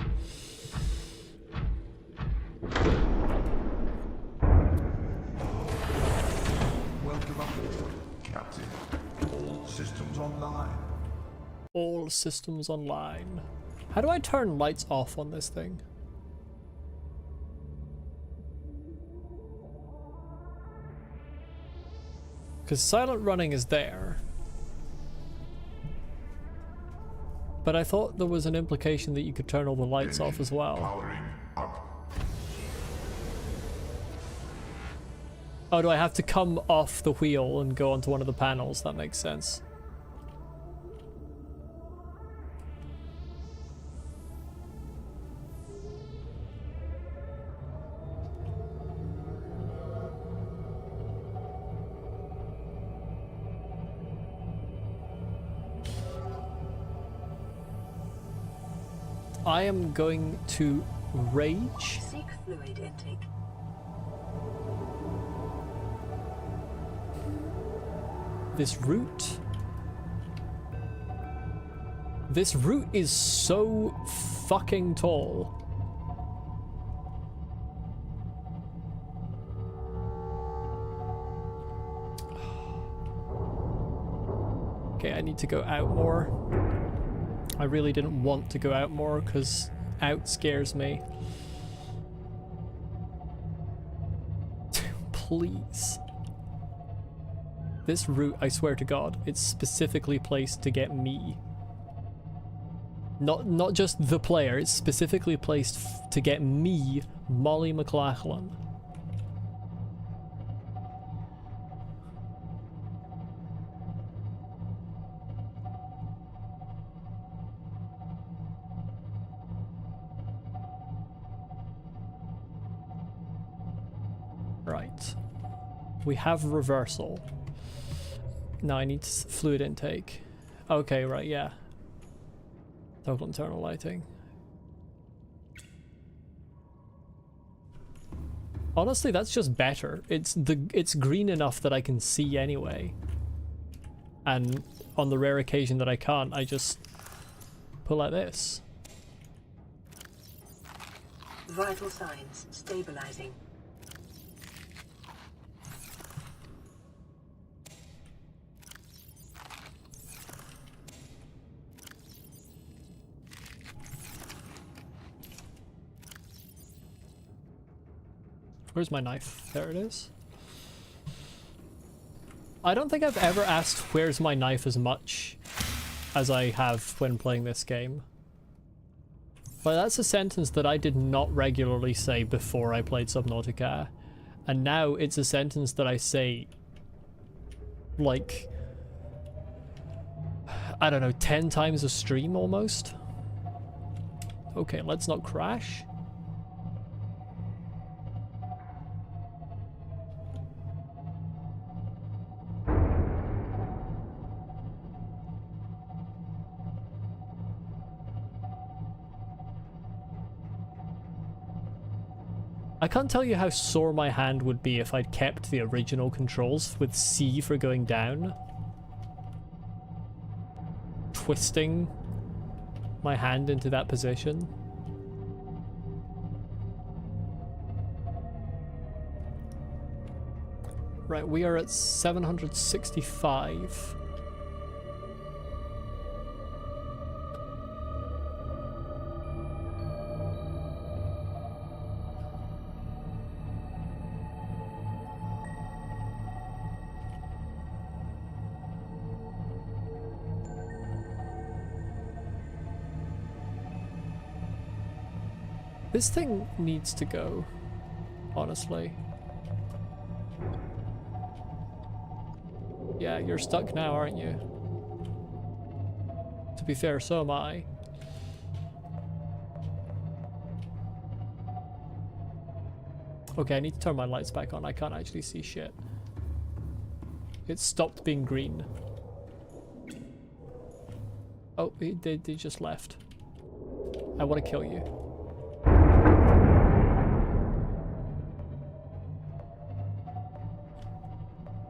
Welcome aboard, Captain. All systems online.
All systems online. How do I turn lights off on this thing? Because silent running is there. But I thought there was an implication that you could turn all the lights off as well.
Powering up.
Oh, do I have to come off the wheel and go onto one of the panels? That makes sense. I am going to rage.
Seek fluid intake.
This route. This route is so fucking tall. Okay, I need to go out more. I really didn't want to go out more because out scares me. Please. This route, I swear to God, it's specifically placed to get me. Not just the player, it's specifically placed to get me, Molly McLachlan. Right. We have reversal. Now I need fluid intake. Okay, right, yeah. Toggle internal lighting. Honestly, that's just better. It's green enough that I can see anyway. And on the rare occasion that I can't, I just pull like this.
Vital signs stabilizing.
Where's my knife? There it is. I don't think I've ever asked where's my knife as much as I have when playing this game. But that's a sentence that I did not regularly say before I played Subnautica. And now it's a sentence that I say like, I don't know, 10 times a stream almost. Okay, let's not crash. I can't tell you how sore my hand would be if I'd kept the original controls with C for going down. Twisting my hand into that position. Right, we are at 765. This thing needs to go, honestly. Yeah, you're stuck now, aren't you? To be fair, so am I. Okay, I need to turn my lights back on. I can't actually see shit. It stopped being green. Oh, they just left. I want to kill you.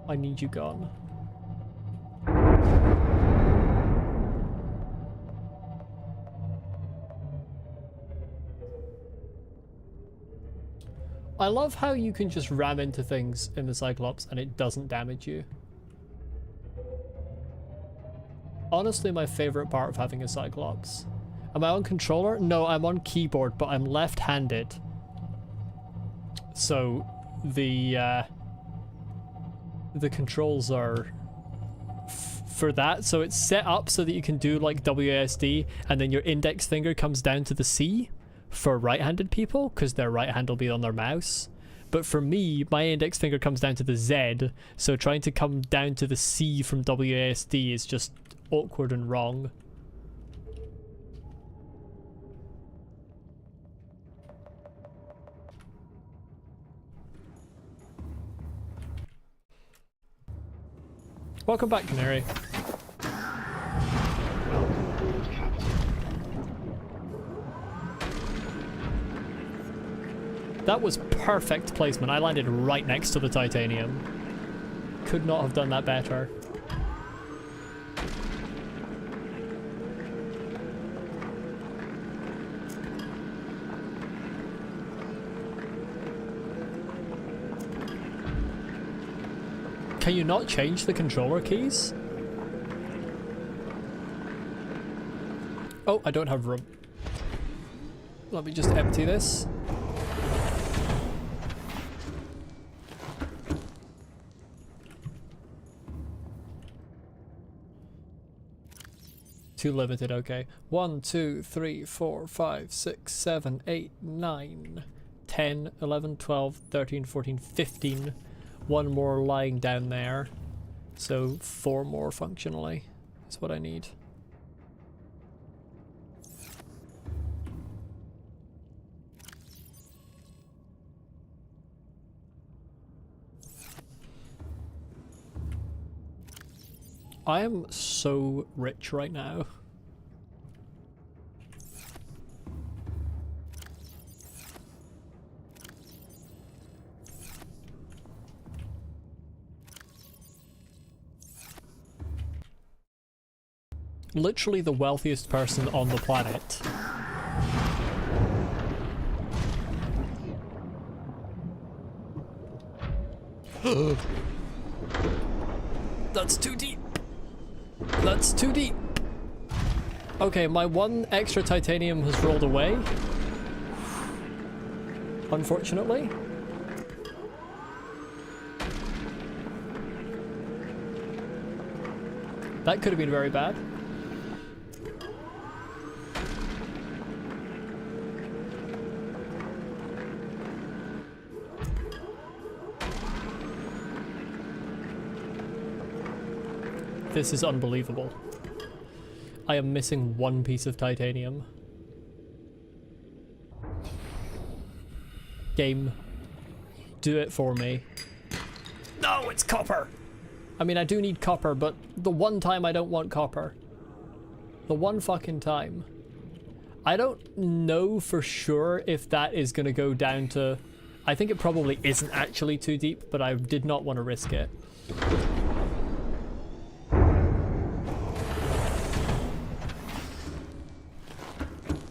I need you gone. I love how you can just ram into things in the Cyclops and it doesn't damage you. Honestly, my favorite part of having a Cyclops. Am I on controller? No, I'm on keyboard, but I'm left-handed. So the controls are for that. So it's set up so that you can do like WASD and then your index finger comes down to the C for right-handed people because their right hand will be on their mouse. But for me, my index finger comes down to the Z, so trying to come down to the C from WASD is just awkward and wrong. Welcome back, Canary. That was perfect placement. I landed right next to the titanium. Could not have done that better. Can you not change the controller keys? Oh, I don't have room. Let me just empty this. Too limited, okay. 1, 2, 3, 4, 5, 6, 7, 8, 9, 10, 11, 12, 13, 14, 15. One more lying down there. So 4 more functionally is what I need. I am so rich right now. Literally the wealthiest person on the planet. That's too deep. That's too deep. Okay, my 1 extra titanium has rolled away. Unfortunately. That could have been very bad. This is unbelievable. I am missing 1 piece of titanium. Game, do it for me. No, it's copper! I mean, I do need copper, but the one time I don't want copper. The one fucking time. I don't know for sure if that is gonna go down to I think it probably isn't actually too deep, but I did not want to risk it.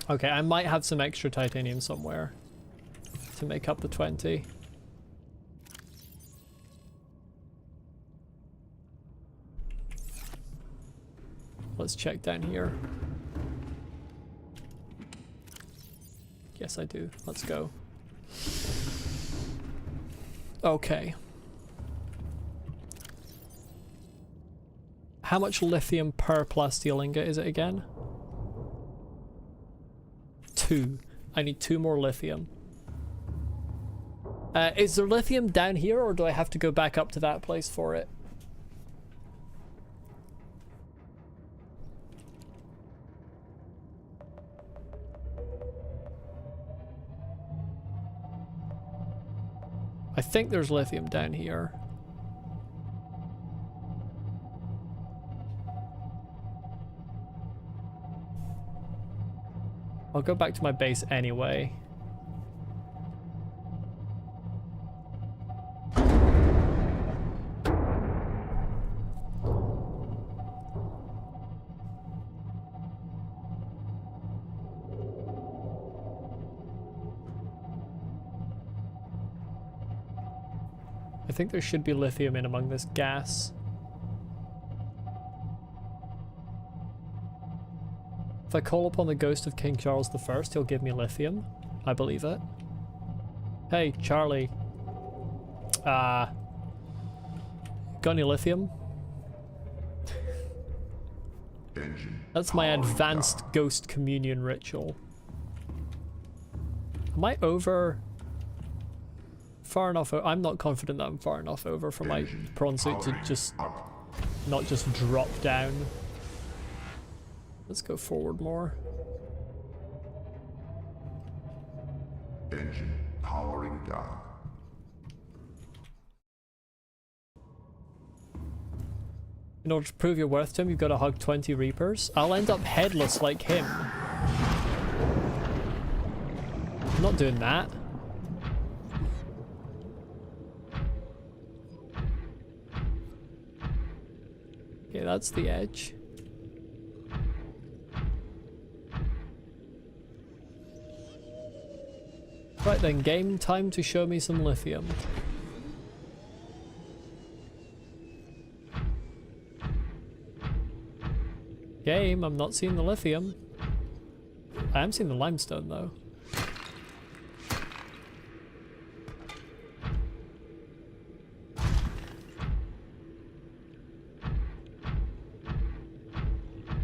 Okay, I might have some extra titanium somewhere to make up the 20. Let's check down here. Yes, I do. Let's go. Okay. How much lithium per plasteel ingot is it again? 2. I need 2 more lithium. Is there lithium down here, or do I have to go back up to that place for it? I think there's lithium down here. I'll go back to my base anyway. I think there should be lithium in among this gas. If I call upon the ghost of King Charles I, he'll give me lithium. I believe it. Hey, Charlie. Got any lithium? That's my advanced ghost communion ritual. Am I over... far enough? I'm not confident that I'm far enough over for my prawn suit to just... not just drop down. Let's go forward more.
Engine powering down.
In order to prove your worth to him, you've got to hug 20 Reapers. I'll end up headless like him. I'm not doing that. Okay, that's the edge. Right then, game time to show me some lithium. Game, I'm not seeing the lithium. I am seeing the limestone though.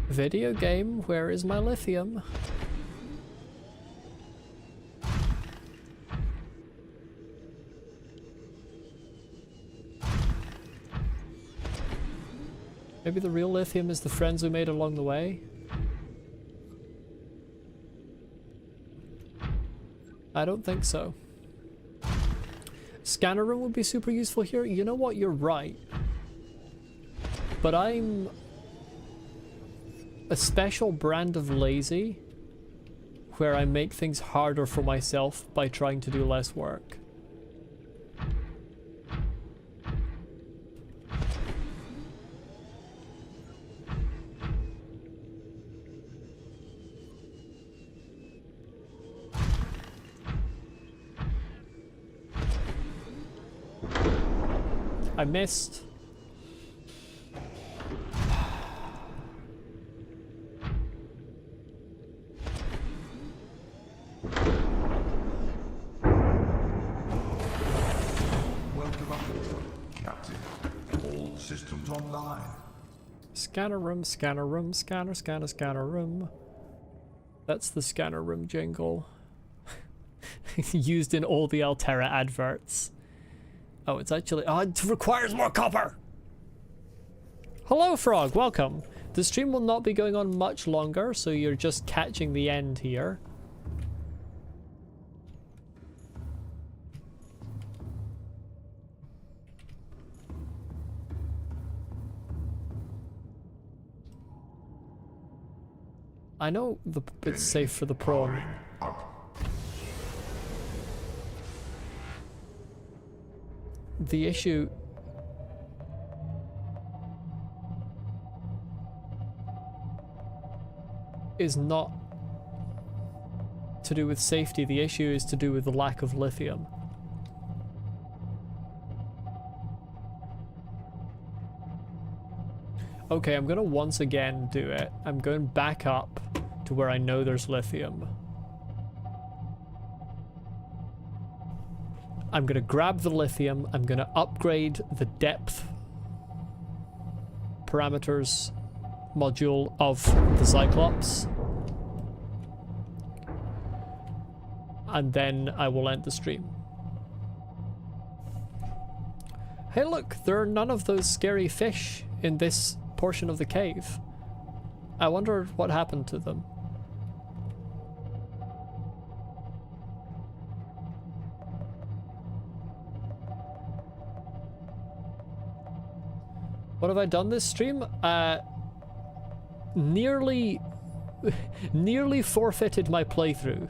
Video game, where is my lithium? Maybe the real lithium is the friends we made along the way? I don't think so. Scanner room would be super useful here. You know what? You're right. But I'm a special brand of lazy where I make things harder for myself by trying to do less work. I missed.
Welcome aboard, Captain. All systems online.
Scanner room, scanner room, scanner, scanner, scanner room. That's the scanner room jingle. Used in all the Altera adverts. Oh, it's actually... oh, it requires more copper! Hello, Frog. Welcome. The stream will not be going on much longer, so you're just catching the end here. I know it's safe for the prawn. the issue is not to do with safety. The issue is to do with the lack of lithium. Okay, I'm gonna once again do it. I'm going back up to where I know there's lithium. I'm gonna grab the lithium. I'm gonna upgrade the depth parameters module of the Cyclops. And then I will end the stream. Hey look, there are none of those scary fish in this portion of the cave. I wonder what happened to them. What have I done this stream? Nearly forfeited my playthrough,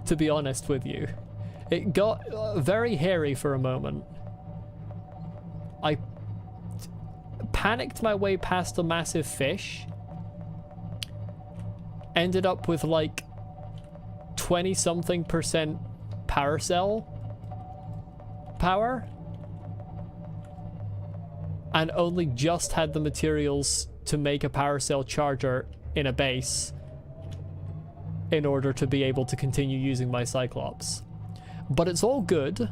to be honest with you. It got very hairy for a moment. I panicked my way past a massive fish. Ended up with like 20-something% power cell power. And only just had the materials to make a power cell charger in a base in order to be able to continue using my Cyclops. But it's all good.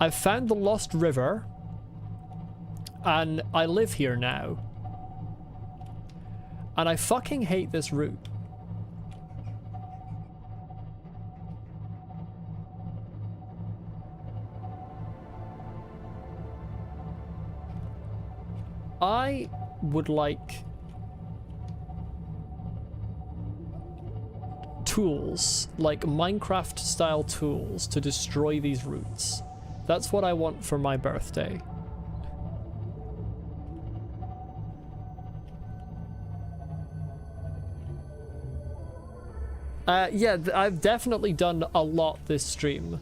I've found the Lost River, and I live here now. And I fucking hate this route. I would like tools, like Minecraft style tools, to destroy these routes. That's what I want for my birthday. Yeah, I've definitely done a lot this stream.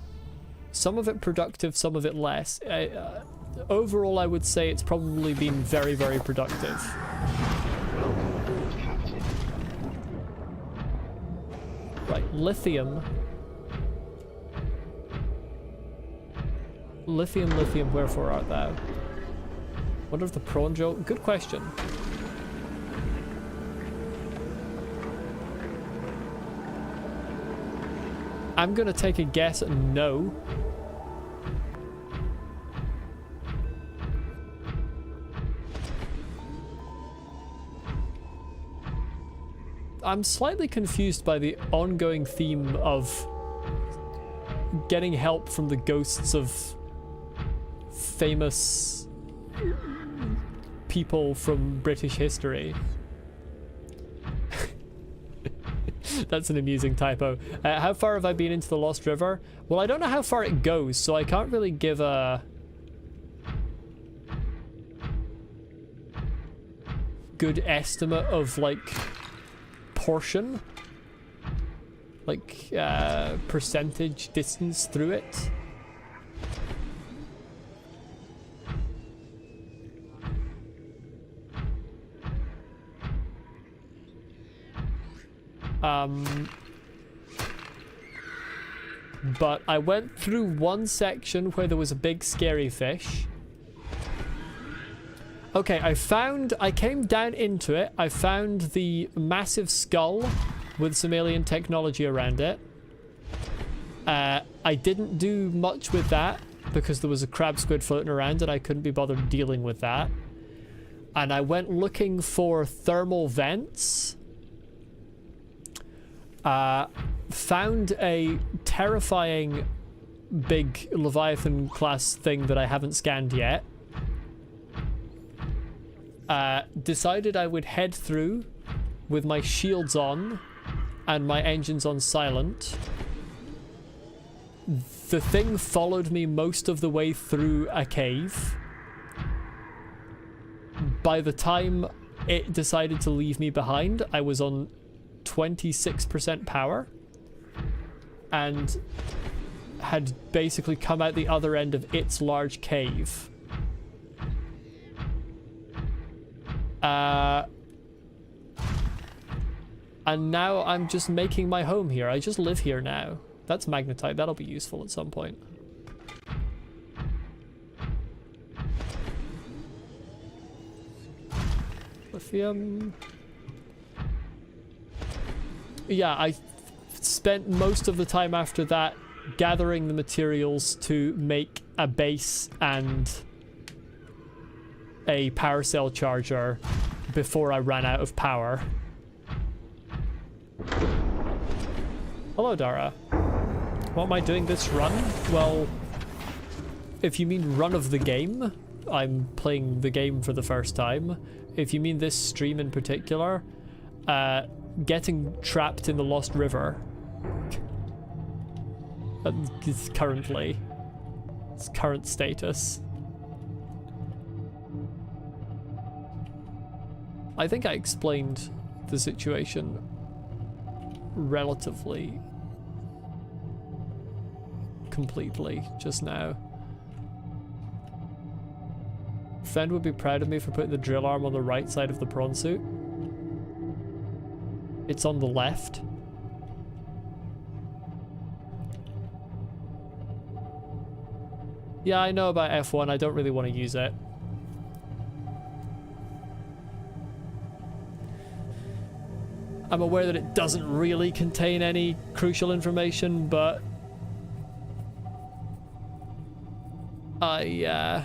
Some of it productive, some of it less. Overall, I would say it's probably been very, very productive. Right, lithium. Lithium, lithium, wherefore art thou? Wonder if the prawn joke... Good question. I'm gonna take a guess at no. I'm slightly confused by the ongoing theme of getting help from the ghosts of famous people from British history. That's an amusing typo. How far have I been into the Lost River? Well, I don't know how far it goes, so I can't really give a good estimate of, like, portion. Like, percentage distance through it. But I went through one section where there was a big scary fish. Okay, I came down into it. I found the massive skull with some alien technology around it. I didn't do much with that because there was a crab squid floating around and I couldn't be bothered dealing with that. And I went looking for thermal vents. Found a terrifying big Leviathan class thing that I haven't scanned yet. Decided I would head through with my shields on and my engines on silent. The thing followed me most of the way through a cave. By the time it decided to leave me behind, I was on 26% power. And had basically come out the other end of its large cave. And now I'm just making my home here. I just live here now. That's magnetite. That'll be useful at some point. Lithium. Yeah, I spent most of the time after that gathering the materials to make a base and a power cell charger before I ran out of power. Hello, Dara. What am I doing this run? Well, if you mean run of the game, I'm playing the game for the first time. If you mean this stream in particular, getting trapped in the Lost River. It's currently its current status. I think I explained the situation relatively completely just now. Friend would be proud of me for putting the drill arm on the right side of the prawn suit. It's on the left. Yeah, I know about F1. I don't really want to use it. I'm aware that it doesn't really contain any crucial information, but I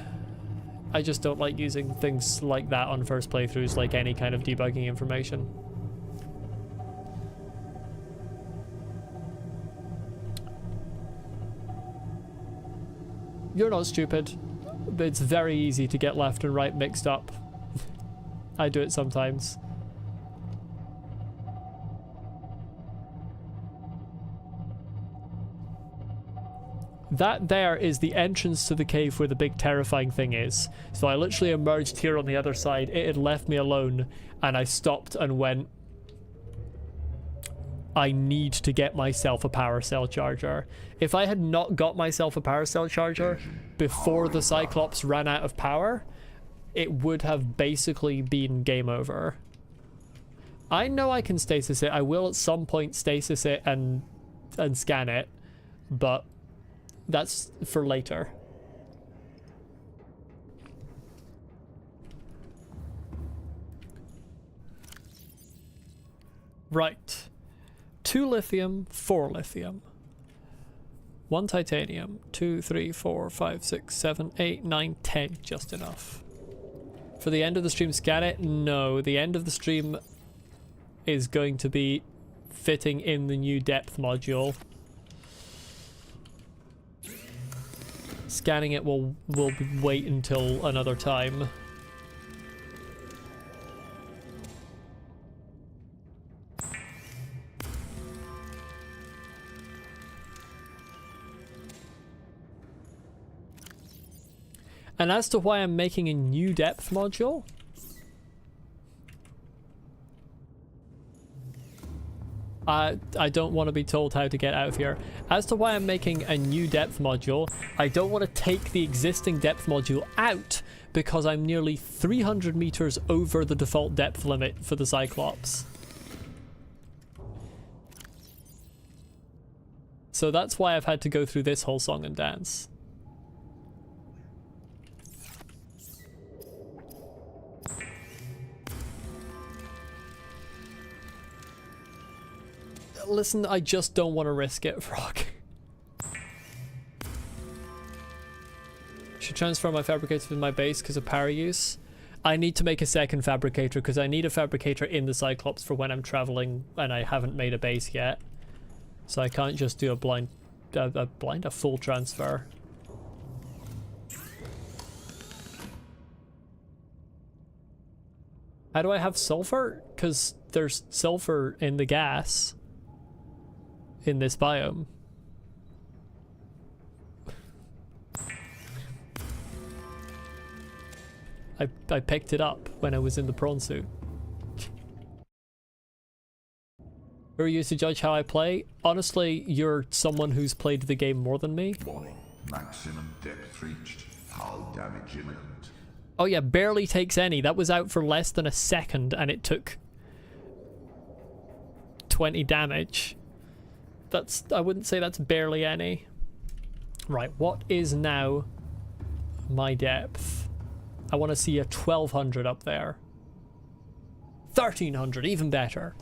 just don't like using things like that on first playthroughs, like any kind of debugging information. You're not stupid. It's very easy to get left and right mixed up. I do it sometimes. That there is the entrance to the cave where the big terrifying thing is. So I literally emerged here on the other side. It had left me alone and I stopped and went, I need to get myself a power cell charger. If I had not got myself a power cell charger before the Cyclops ran out of power, it would have basically been game over. I know I can stasis it. I will at some point stasis it and scan it, but that's for later. Right. 2 lithium, 4 lithium. 1 titanium. 2, 3, 4, 5, 6, 7, 8, 9, 10. Just enough. For the end of the stream, scan it? No. The end of the stream is going to be fitting in the new depth module. Scanning it will wait until another time. And as to why I'm making a new depth module, I don't want to be told how to get out of here. As to why I'm making a new depth module, I don't want to take the existing depth module out because I'm nearly 300 meters over the default depth limit for the Cyclops. So that's why I've had to go through this whole song and dance. Listen, I just don't want to risk it, Frog. Should transfer my fabricator to my base because of power use. I need to make a second fabricator because I need a fabricator in the Cyclops for when I'm traveling and I haven't made a base yet. So I can't just do a full transfer. How do I have sulfur? Because there's sulfur in the gas in this biome. I picked it up when I was in the prawn suit. Who are you to judge how I play? Honestly, you're someone who's played the game more than me.
Warning. Maximum depth reached. Hull damage imminent.
Oh yeah, barely takes any. That was out for less than a second and it took 20 damage. I wouldn't say that's barely any. Right, what is now my depth? I want to see a 1200 up there. 1300, even better.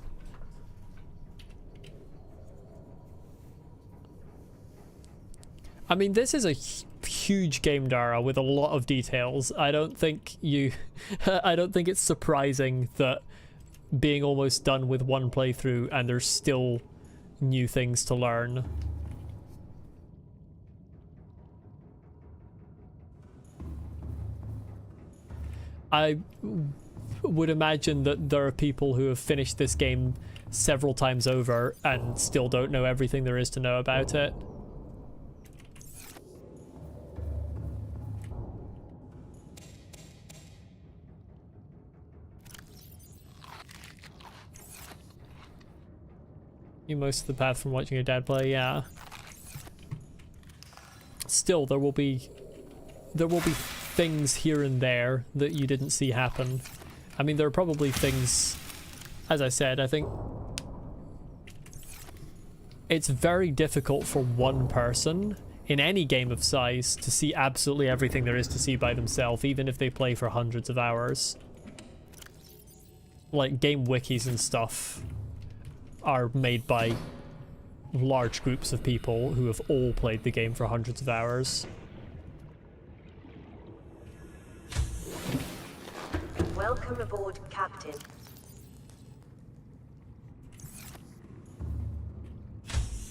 I mean, this is a huge game, Dara, with a lot of details. I don't think I don't think it's surprising that being almost done with one playthrough and there's still new things to learn. I would imagine that there are people who have finished this game several times over and still don't know everything there is to know about it. You most of the path from watching your dad play, yeah. Still, there will be things here and there that you didn't see happen. I mean, there are probably things, as I said, I think it's very difficult for one person in any game of size to see absolutely everything there is to see by themselves, even if they play for hundreds of hours. Like, game wikis and stuff are made by large groups of people who have all played the game for hundreds of hours.
Welcome aboard, Captain.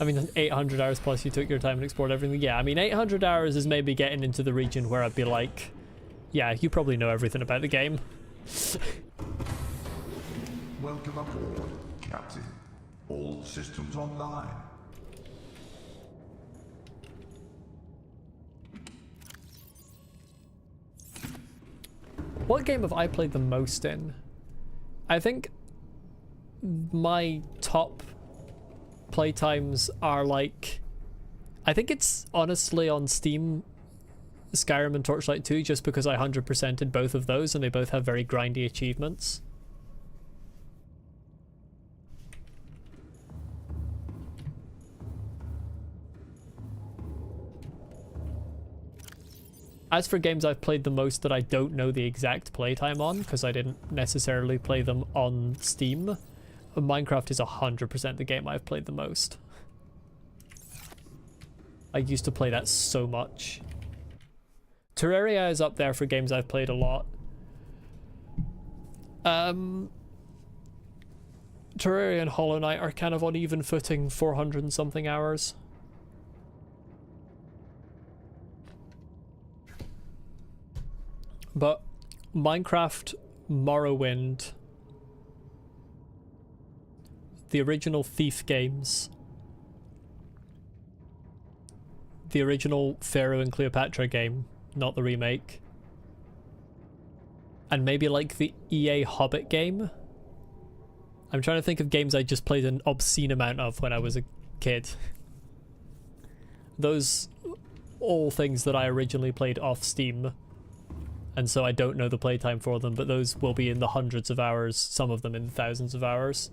I mean, 800 hours plus you took your time and explored everything. Yeah, I mean, 800 hours is maybe getting into the region where I'd be like, yeah, you probably know everything about the game.
Welcome aboard, Captain. All systems online.
What game have I played the most in? I think my top playtimes are like, I think it's honestly on Steam, Skyrim and Torchlight 2, just because I 100%ed both of those and they both have very grindy achievements. As for games I've played the most that I don't know the exact playtime on, because I didn't necessarily play them on Steam, Minecraft is 100% the game I've played the most. I used to play that so much. Terraria is up there for games I've played a lot. Terraria and Hollow Knight are kind of on even footing, 400 and something hours. But Minecraft, Morrowind, the original Thief games, the original Pharaoh and Cleopatra game, not the remake, and maybe like the EA Hobbit game. I'm trying to think of games I just played an obscene amount of when I was a kid. Those all things that I originally played off Steam. And so I don't know the playtime for them, but those will be in the hundreds of hours, some of them in the thousands of hours.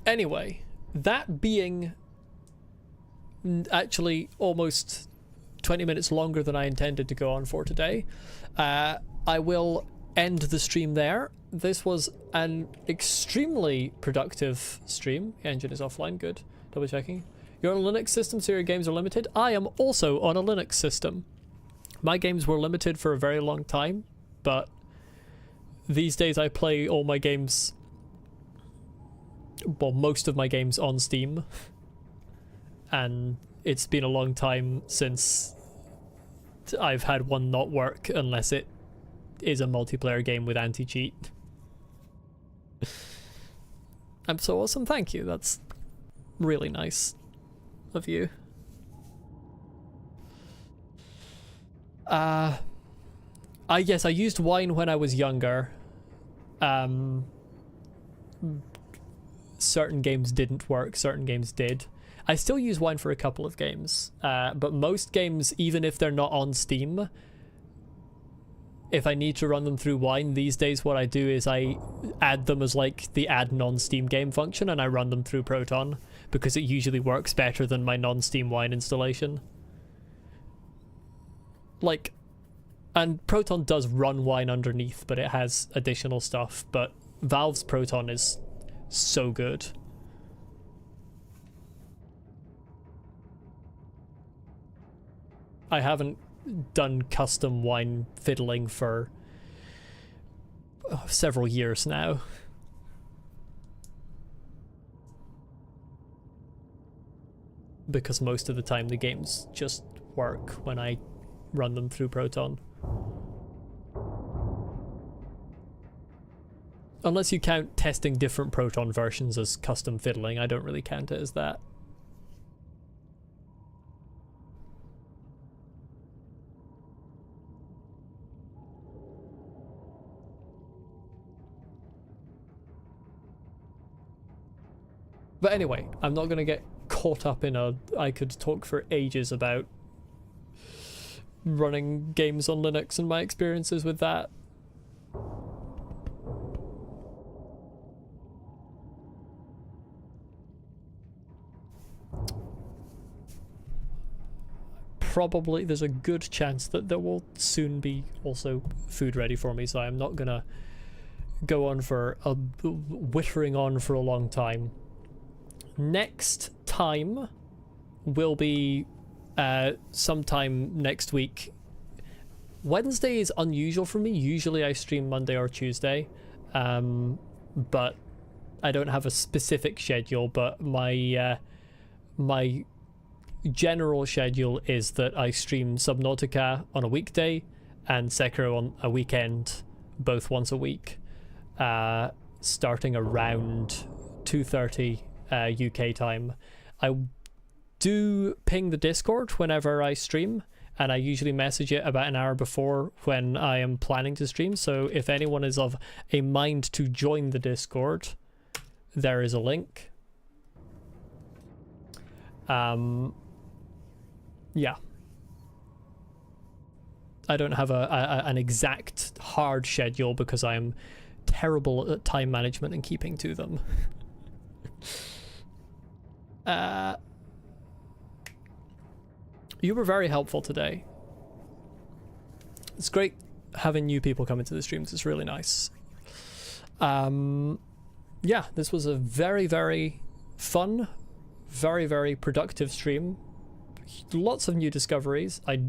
Anyway, that being actually almost 20 minutes longer than I intended to go on for today, I will end the stream there. This was an extremely productive stream. The engine is offline, good. Double checking. You're on a Linux system, so your games are limited. I am also on a Linux system. My games were limited for a very long time, but these days I play all my games, well, most of my games on Steam. And it's been a long time since I've had one not work unless it is a multiplayer game with anti-cheat. I'm so awesome, thank you. That's really nice of you. Yes, I used wine when I was younger. certain games didn't work, certain games did. I still use Wine for a couple of games, but most games, even if they're not on Steam, if I need to run them through Wine these days, what I do is I add them as like the add non-Steam game function, and I run them through Proton, because it usually works better than my non-Steam Wine installation. Like, and Proton does run Wine underneath, but it has additional stuff, but Valve's Proton is so good. I haven't done custom Wine fiddling for several years now. Because most of the time the games just work when I run them through Proton. Unless you count testing different Proton versions as custom fiddling, I don't really count it as that. But anyway, I'm not going to get caught up in a... I could talk for ages about running games on Linux and my experiences with that. Probably there's a good chance that there will soon be also food ready for me, so I'm not going to go on for a whittering on for a long time. Next time will be sometime next week. Wednesday is unusual for me. Usually I stream Monday or Tuesday, but I don't have a specific schedule. But my my general schedule is that I stream Subnautica on a weekday and Sekiro on a weekend, both once a week, starting around 2:30 UK time. I do ping the Discord whenever I stream, and I usually message it about an hour before when I am planning to stream, so if anyone is of a mind to join the Discord, there is a link. Yeah. I don't have an exact hard schedule because I am terrible at time management and keeping to them. You were very helpful today. It's great having new people come into the streams. It's really nice. Yeah, this was a very, very fun, very, very productive stream. Lots of new discoveries. I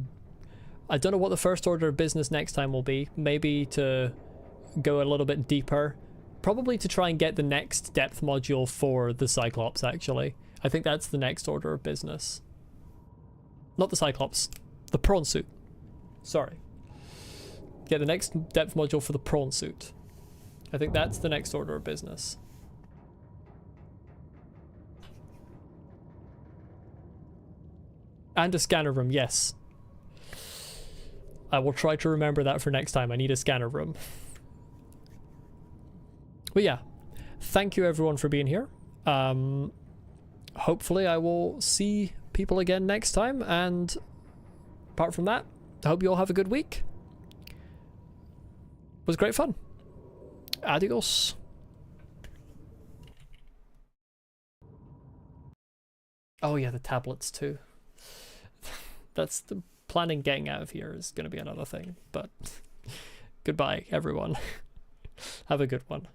don't know what the first order of business next time will be. Maybe to go a little bit deeper. Probably to try and get the next depth module for the Cyclops, actually. I think that's the next order of business. Not the Cyclops. The prawn suit. Sorry. Get the next depth module for the prawn suit. I think that's the next order of business. And a scanner room, yes. I will try to remember that for next time. I need a scanner room. But yeah, thank you everyone for being here. Hopefully I will see people again next time, and apart from that, I hope you all have a good week. It was great fun. Adios. Oh yeah, the tablets too. That's the planning. Getting out of here is going to be another thing, but goodbye everyone. Have a good one.